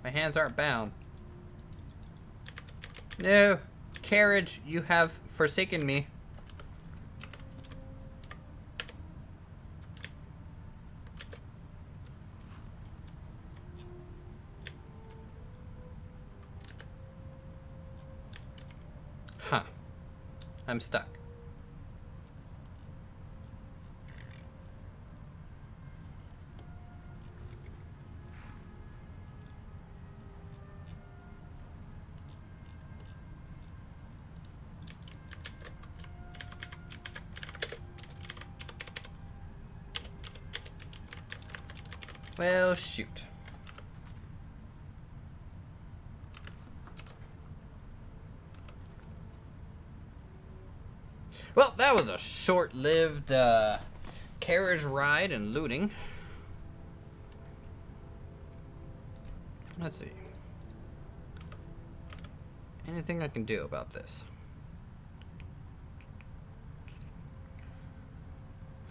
My hands aren't bound. No, carriage, you have forsaken me. Huh. I'm stuck. Well, shoot. Well, that was a short-lived carriage ride and looting. Let's see. Anything I can do about this?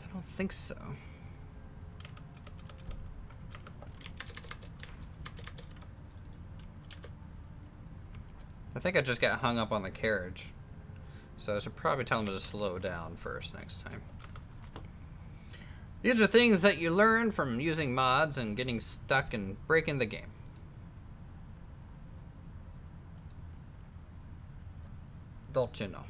I don't think so. I think I just got hung up on the carriage. So I should probably tell him to slow down first next time. These are things that you learn from using mods and getting stuck and breaking the game. Don't you know?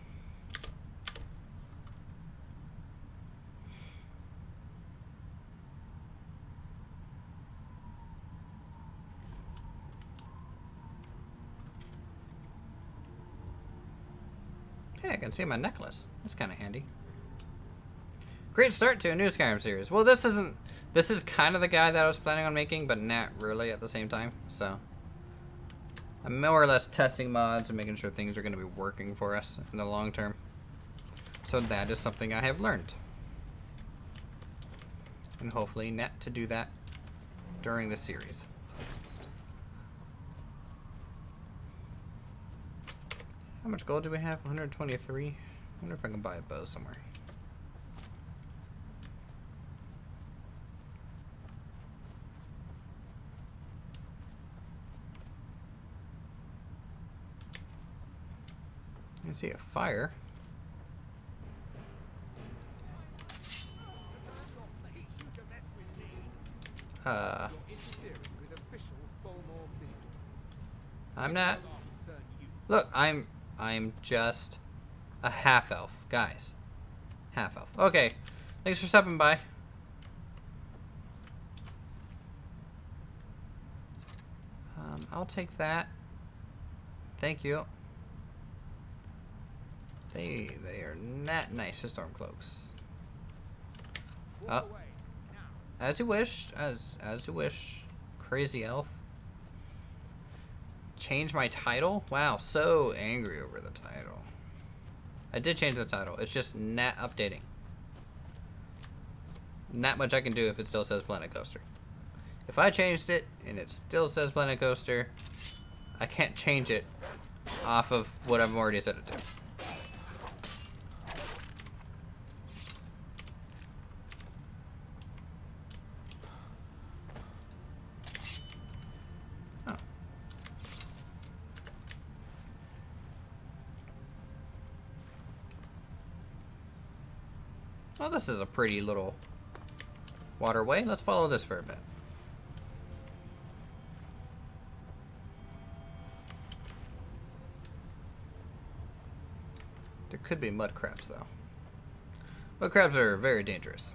Hey, I can see my necklace. That's kind of handy. Great start to a new Skyrim series. Well, this is kind of the guy that I was planning on making, but not really at the same time. So I'm more or less testing mods and making sure things are going to be working for us in the long term. So that is something I have learned. And hopefully net to do that during the series. How much gold do we have? 123. I wonder if I can buy a bow somewhere. I see a fire. I'm not. Look, I'm just a half elf, guys. Half elf. Okay, thanks for stopping by. I'll take that. Thank you. They are not nice to Stormcloaks. Oh, as you wish, as you wish, crazy elf. Change my title? Wow, so angry over the title. I did change the title. It's just not updating. Not much I can do if it still says Planet Coaster. If I changed it and it still says Planet Coaster, I can't change it off of what I've already set it to. Well, this is a pretty little waterway. Let's follow this for a bit. There could be mud crabs, though. Mud crabs are very dangerous.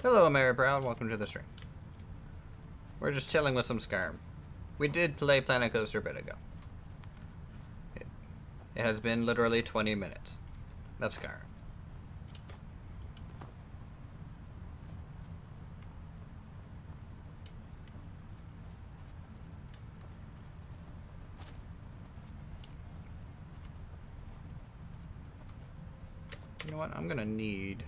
Hello, Mary Brown. Welcome to the stream. We're just chilling with some Skyrim. We did play Planet Coaster a bit ago. It has been literally 20 minutes of Skyrim. You know what? I'm gonna need...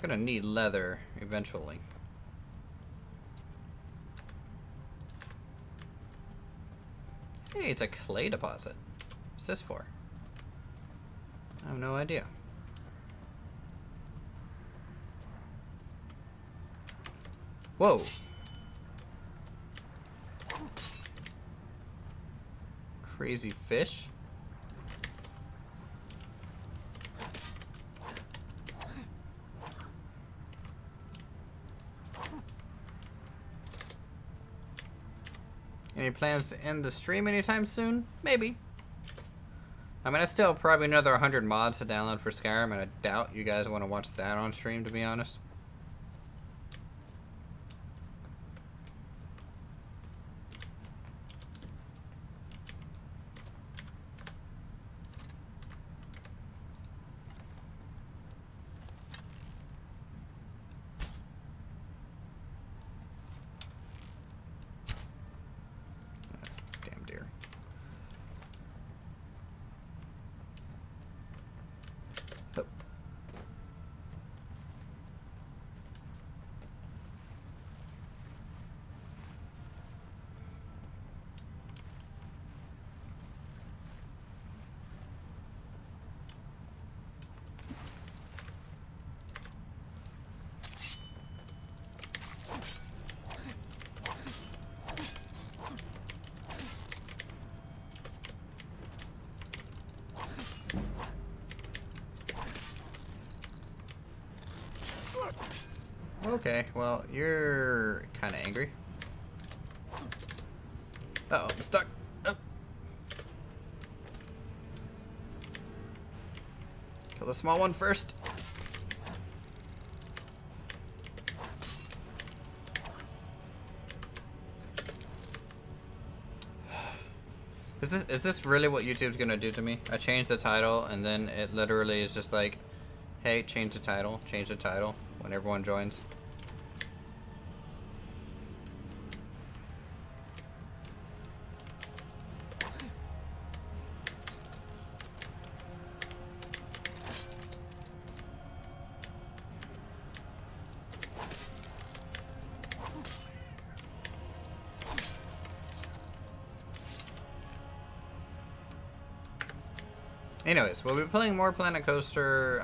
gonna need leather eventually. Hey, it's a clay deposit. What's this for? I have no idea. Whoa. Crazy fish. Any plans to end the stream anytime soon? Maybe. I mean, I still have probably another 100 mods to download for Skyrim, and I doubt you guys want to watch that on stream, to be honest. Okay, well, you're kind of angry. Uh-oh, I'm stuck. Oh. Kill the small one first. Is this really what YouTube's gonna do to me? I change the title and then it literally is just like, hey, change the title when everyone joins. Anyways, we'll be playing more Planet Coaster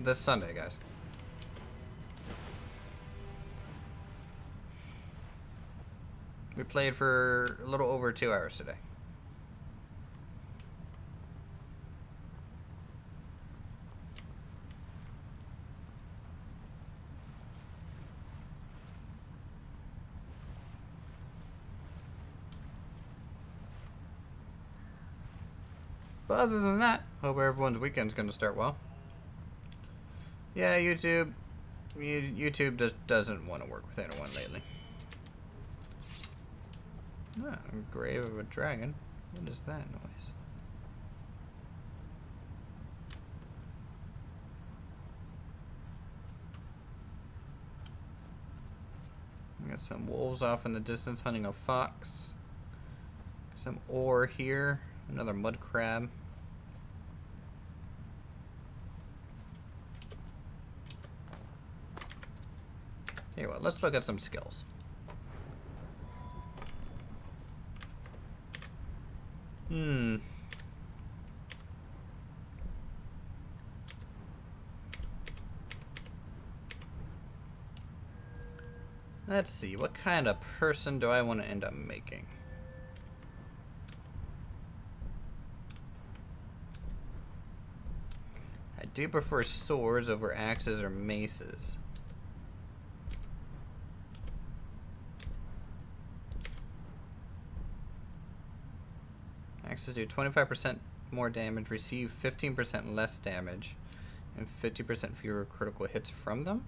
this Sunday, guys. We played for a little over 2 hours today. But other than that, hope everyone's weekend's gonna start well. Yeah, YouTube just doesn't want to work with anyone lately. Ah, Grave of a Dragon. What is that noise? We got some wolves off in the distance hunting a fox. Some ore here. Another mud crab. Tell you what, let's look at some skills. Let's see, what kind of person do I want to end up making? I do prefer swords over axes or maces. Axes do 25% more damage, receive 15% less damage, and 50% fewer critical hits from them.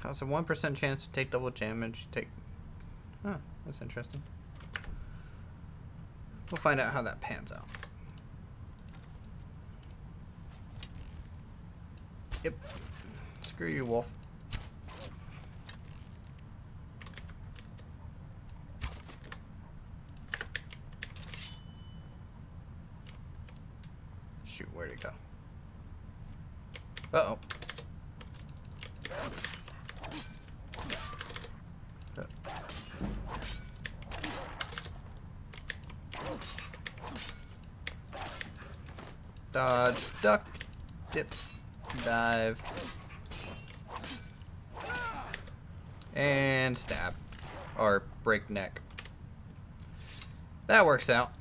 Costs a 1% chance to take double damage. Huh, that's interesting. We'll find out how that pans out. Yep. Screw you, wolf. Shoot, where'd it go? Uh-oh. Dodge, duck, dip, dive, and stab, or break neck. That works out.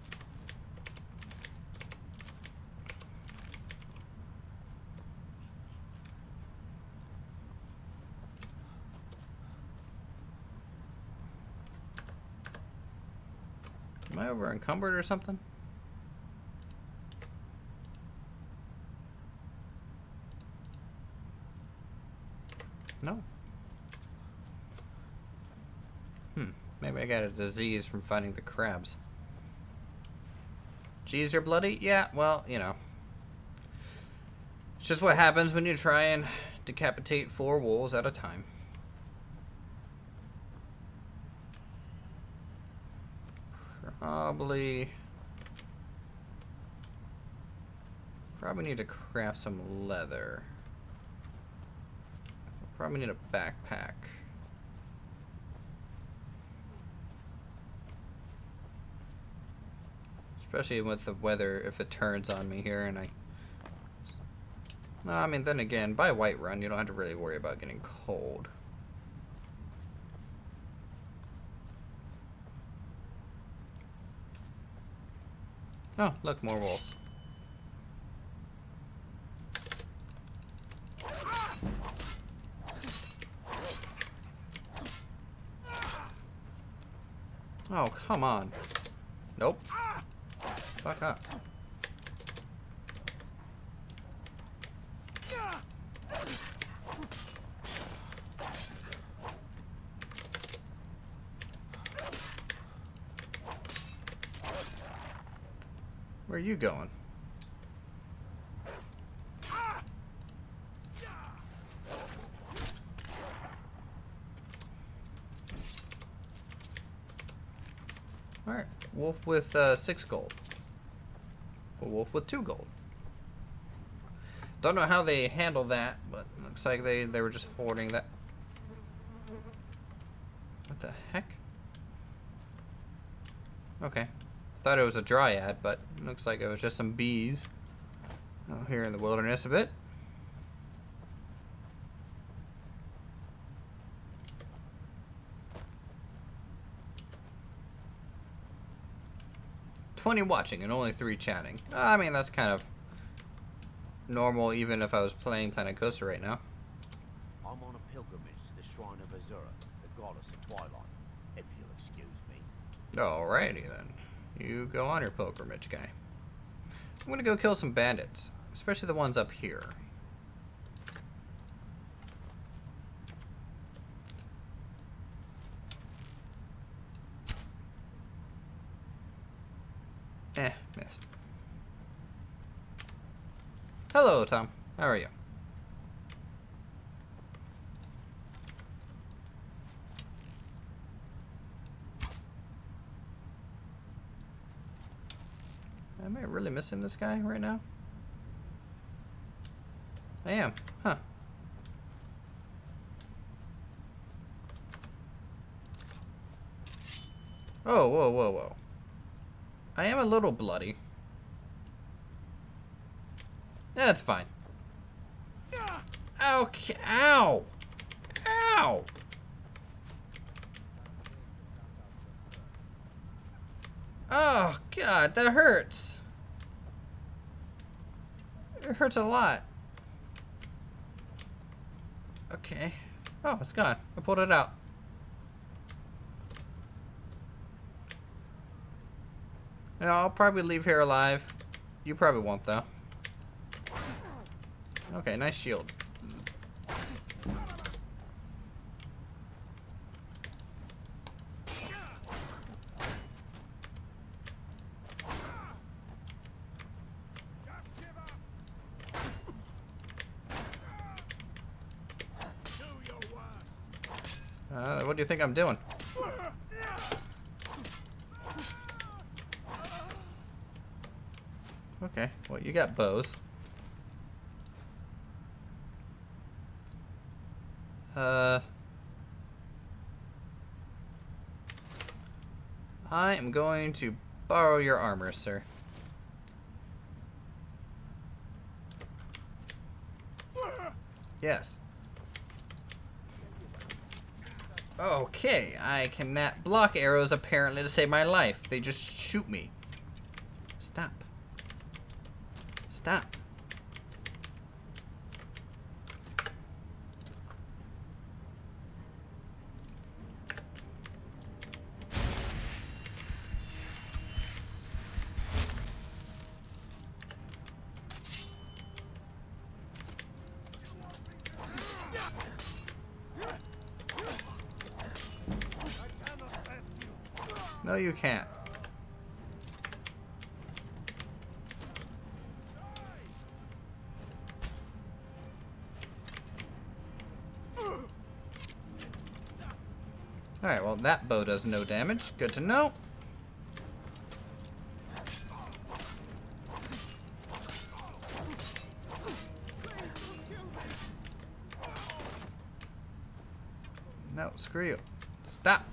Am I over encumbered or something? No. Maybe I got a disease from fighting the crabs. Geez, you're bloody? Yeah, well, you know. It's just what happens when you try and decapitate 4 wolves at a time. Probably need to craft some leather. Probably need a backpack. Especially with the weather, if it turns on me here and I... No, I mean, then again, by Whiterun, you don't have to really worry about getting cold. Oh, look, more wolves. Oh, come on. Nope. Fuck up. Where are you going? Alright, wolf with 6 gold. A wolf with 2 gold. Don't know how they handle that, but looks like they were just hoarding that. What the heck? Okay. Thought it was a dryad, but looks like it was just some bees out here in the wilderness a bit. $20 watching and only 3 chatting. I mean, that's kind of normal even if I was playing Planet Coaster right now. I'm on a pilgrimage to the shrine of Azura, the goddess of twilight, if you'll excuse me. Alrighty then. You go on your pilgrimage, guy. I'm gonna go kill some bandits, especially the ones up here. Missed. Hello, Tom. How are you? Am I really missing this guy right now? I am. Huh. Oh, whoa, whoa, whoa. I am a little bloody. That's fine. Okay. Ow! Ow! Oh, God, that hurts. It hurts a lot. Okay. Oh, it's gone. I pulled it out. You know, I'll probably leave here alive. You probably won't, though. Okay, nice shield. What do you think I'm doing? Okay, well, you got bows. I am going to borrow your armor, sir. Yes. Okay, I cannot block arrows apparently to save my life. They just shoot me. Stop. Stop. No, you can't. Alright, well, that bow does no damage. Good to know. No, screw you. Stop.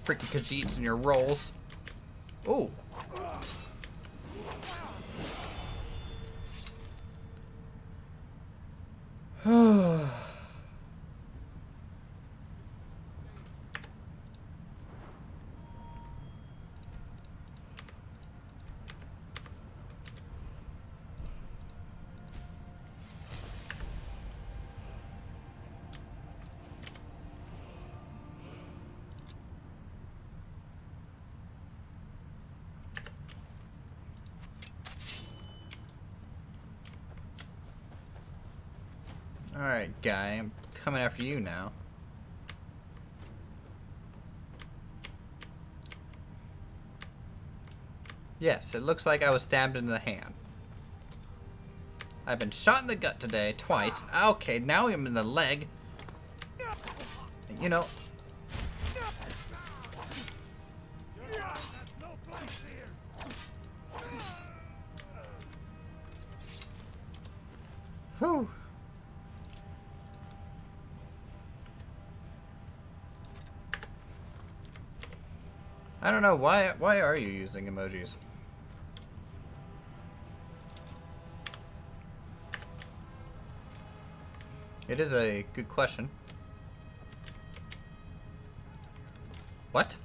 freaking Khajiits and your rolls. Ooh. Alright, guy, I'm coming after you now. Yes, it looks like I was stabbed in the hand. I've been shot in the gut today, twice. Okay, now I'm in the leg. You know... Whew. I don't know, why are you using emojis? It is a good question. What?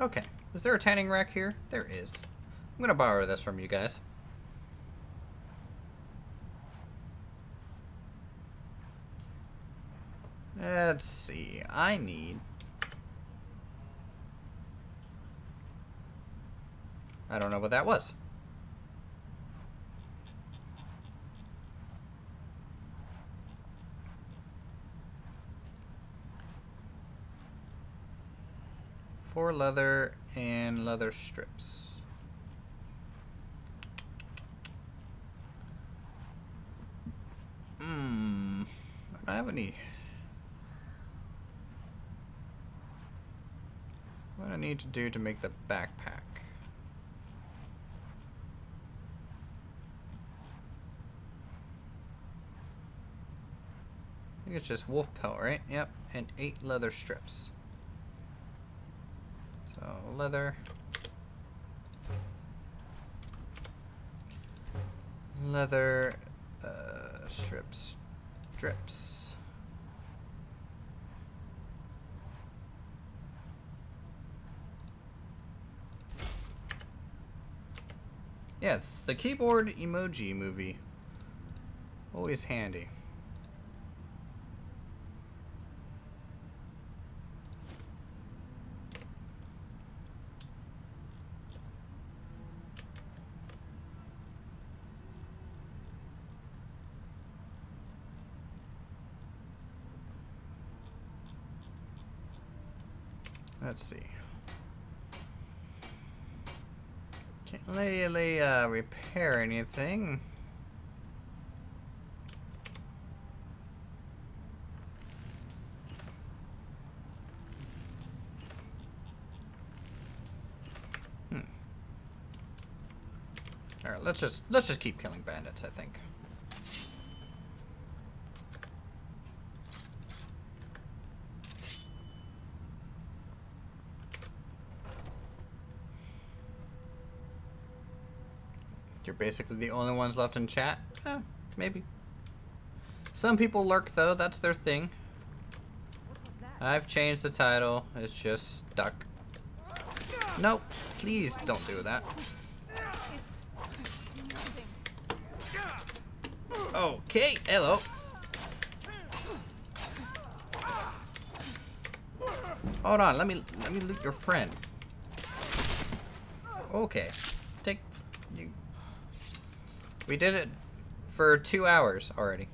Okay, is there a tanning rack here? There is. I'm gonna borrow this from you guys. Let's see, I need... I don't know what that was. Four leather and leather strips. I don't have any. What do I need to do to make the backpack? I think it's just wolf pelt, right? Yep, and 8 leather strips. So leather, strips. Yeah, it's the keyboard emoji movie. Always handy. Let's see. Can't really repair anything. All right, let's just keep killing bandits, I think. You're basically the only ones left in chat? Maybe. Some people lurk though, that's their thing. What was that? I've changed the title, it's just stuck. Nope, please don't do that. It's nothing. Okay, hello. Hold on, let me loot your friend. Okay. Take you. We did it for 2 hours already.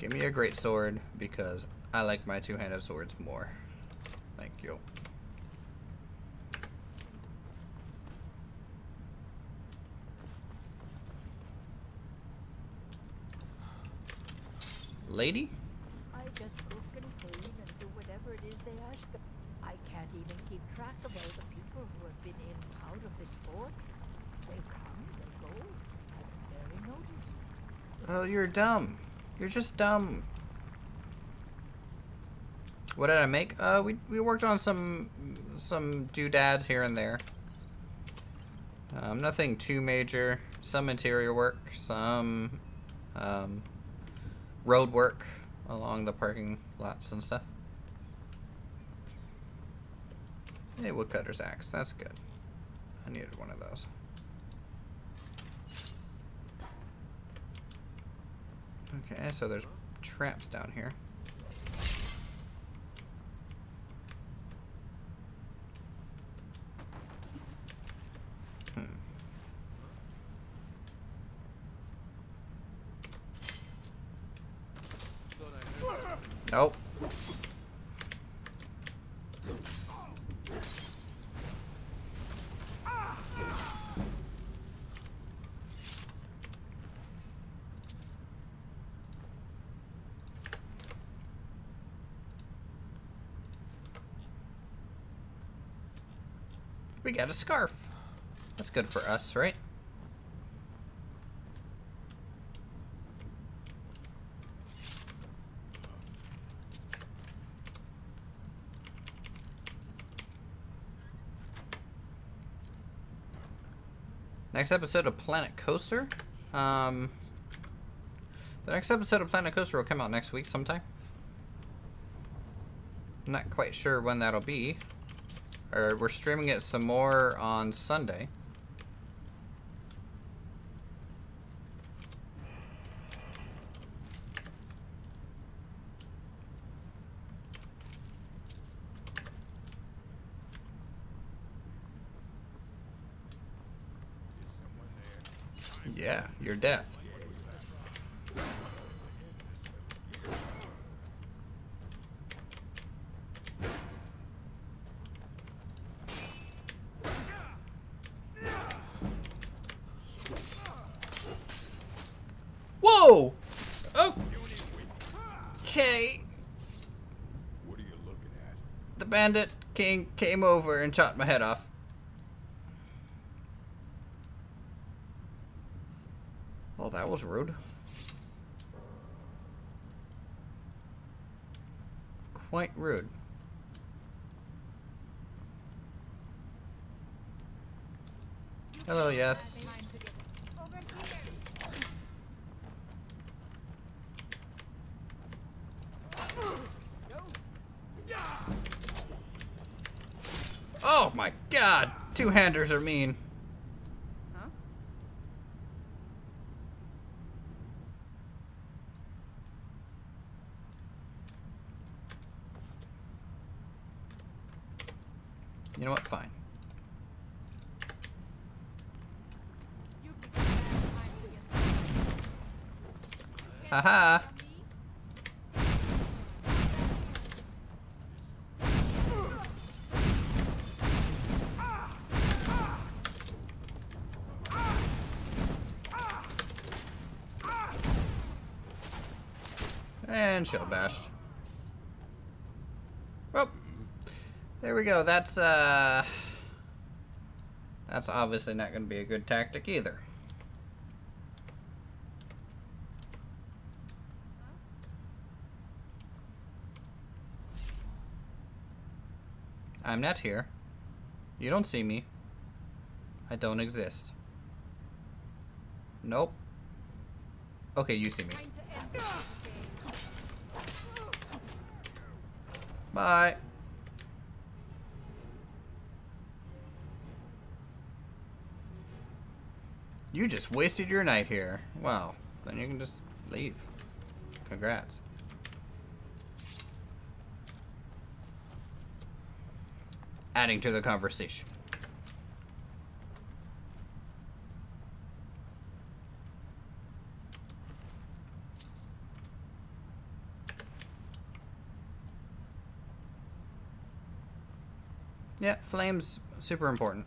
Give me a great sword because I like my two-handed swords more. Thank you. Lady? I just cook and clean and do whatever it is they ask of. I can't even keep track of all the people who have been in and out of this fort. They come, they go. I barely notice. Oh, you're dumb. You're just dumb. What did I make? We worked on some doodads here and there. Nothing too major. Some interior work, some road work along the parking lots and stuff. Hey, woodcutter's axe. That's good. I needed one of those. Okay, so there's traps down here. Nope. We got a scarf. That's good for us, right? Next episode of Planet Coaster. The next episode of Planet Coaster will come out next week sometime. I'm not quite sure when that'll be. Or we're streaming it some more on Sunday. Yeah, you're deaf. Whoa! Okay. What are you looking at? The Bandit King came over and chopped my head off. Oh, that was rude. Quite rude. Hello, yes. Oh my god! Two-handers are mean. Huh? You know what? Fine. Haha! And shield bashed. Well, there we go. That's obviously not going to be a good tactic either. I'm not here. You don't see me. I don't exist. Nope. Okay, you see me. Bye. You just wasted your night here. Wow. Then you can just leave. Congrats. Adding to the conversation. Yeah, flames, super important.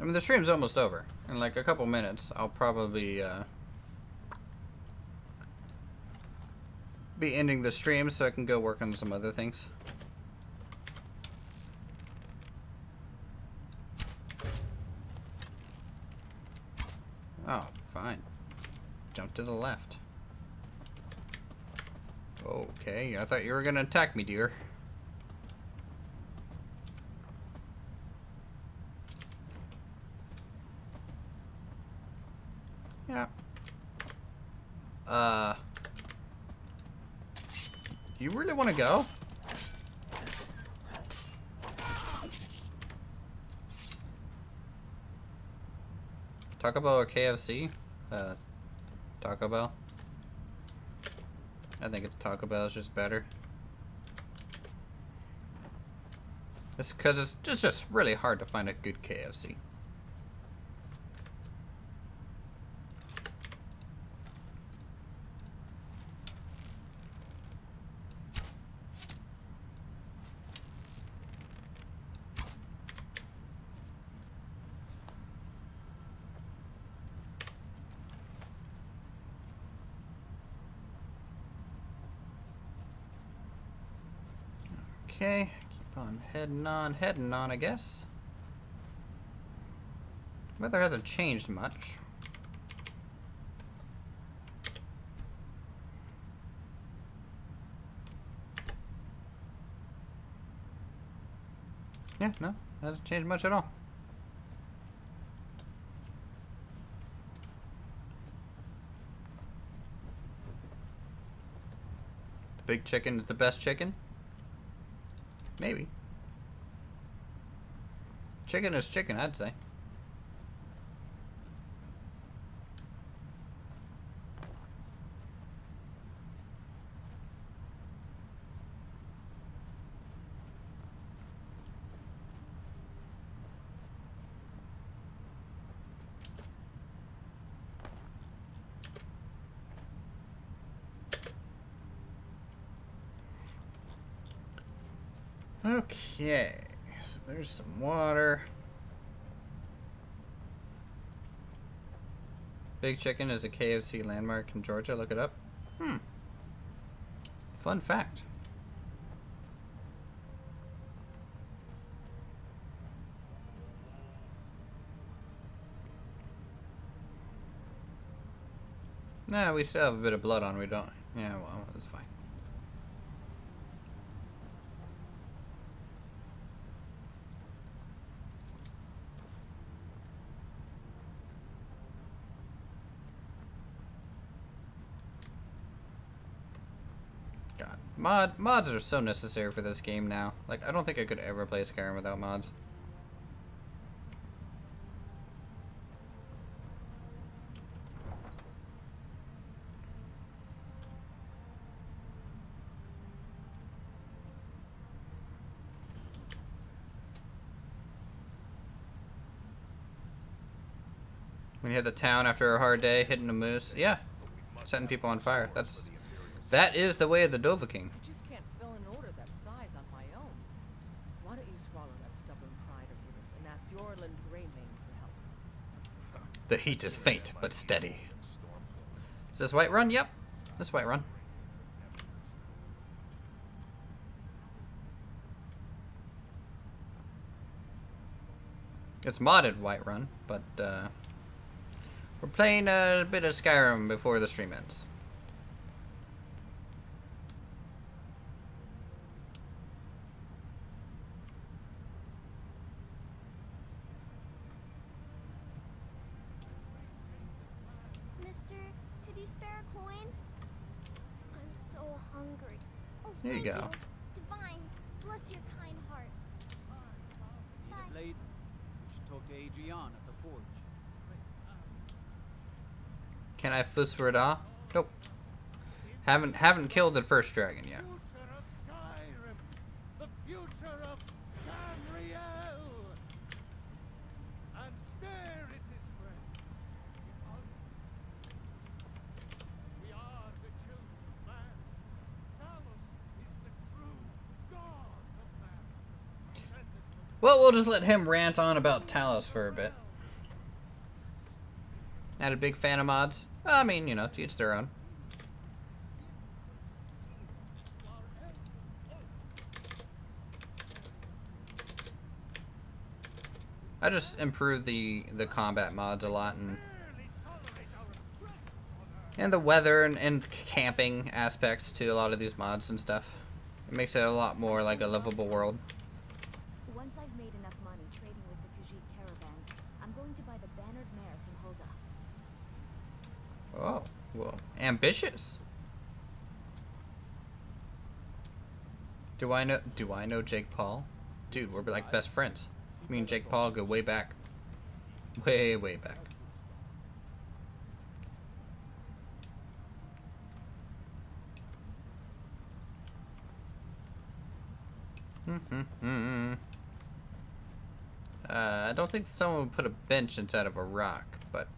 I mean, the stream's almost over. In like a couple minutes, I'll probably be ending the stream so I can go work on some other things. Oh, fine. Jump to the left. Okay, I thought you were gonna attack me, dear. Yeah. You really want to go? Taco Bell or KFC? Taco Bell. I think it's Taco Bell is just better. It's because it's just really hard to find a good KFC. Okay, keep on heading on, I guess. Weather hasn't changed much. Yeah, no, hasn't changed much at all. The big chicken is the best chicken? Maybe. Chicken is chicken, I'd say. Okay, so there's some water. Big Chicken is a KFC landmark in Georgia. Look it up. Fun fact. Nah, we still have a bit of blood on, we don't. Yeah, well, that's fine. Mods are so necessary for this game now. Like, I don't think I could ever play Skyrim without mods. When you hit the town after a hard day, hitting a moose. Yeah, setting people on fire. That is the way of the Dovahking. I just can't fill an order that size on my own. Why don't you swallow that stubborn pride of yours and ask Yorland Greymane for help? The heat is faint but steady. Is this Whiterun? Yep, this is Whiterun. It's modded Whiterun, but we're playing a bit of Skyrim before the stream ends. There you go. Divines, bless your kind heart. Need a blade? We should talk to Adrian at the forge. Can I fuss for it all? Nope. Haven't killed the first dragon yet. The future of Well, we'll just let him rant on about Talos for a bit. Not a big fan of mods. I mean, you know, to each their own. I just improved the combat mods a lot, and the weather and camping aspects to a lot of these mods and stuff. It makes it a lot more like a livable world. Once I've made enough money trading with the Khajiit caravans, I'm going to buy the bannered mare from Hulda. Oh, well, ambitious. Do I know Jake Paul? Dude, we're like best friends. Me and Jake Paul go way back. Way, way back. I don't think someone would put a bench inside of a rock, but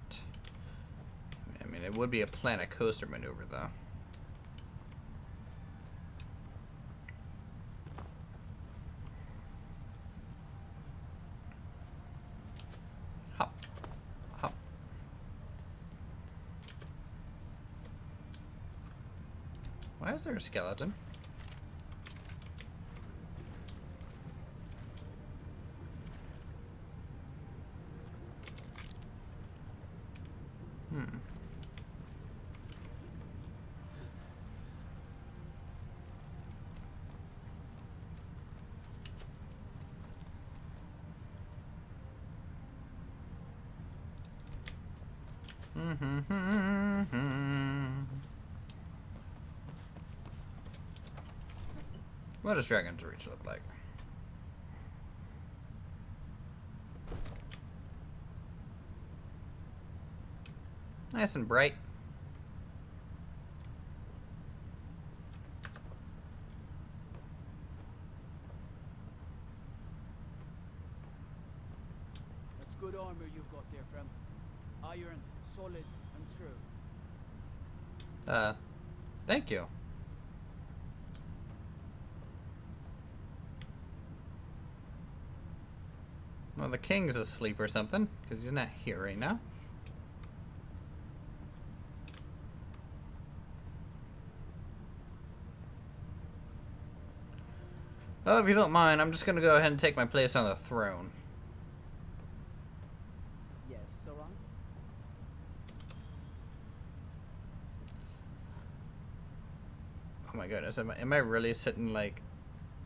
I mean, it would be a Planet Coaster maneuver, though. Hop, hop. Why is there a skeleton? What does Dragon's Reach look like? Nice and bright. That's good armor you've got there, friend. Iron, solid, and true. Thank you. Well, the king's asleep or something, because he's not here right now. Well, if you don't mind, I'm just going to go ahead and take my place on the throne. Yes, Sauron? Oh my goodness, am I really sitting like...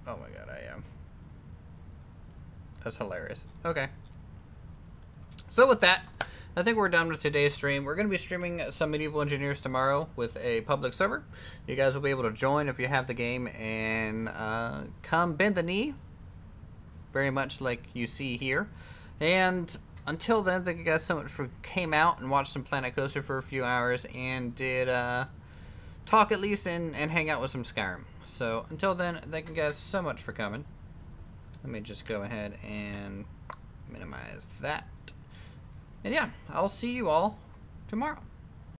Oh my god, I am. That's hilarious. Okay. So with that, I think we're done with today's stream. We're going to be streaming some Medieval Engineers tomorrow with a public server. You guys will be able to join if you have the game and come bend the knee. Very much like you see here. And until then, thank you guys so much for came out and watched some Planet Coaster for a few hours and did talk at least and hang out with some Skyrim. So until then, thank you guys so much for coming. Let me just go ahead and minimize that. And yeah, I'll see you all tomorrow.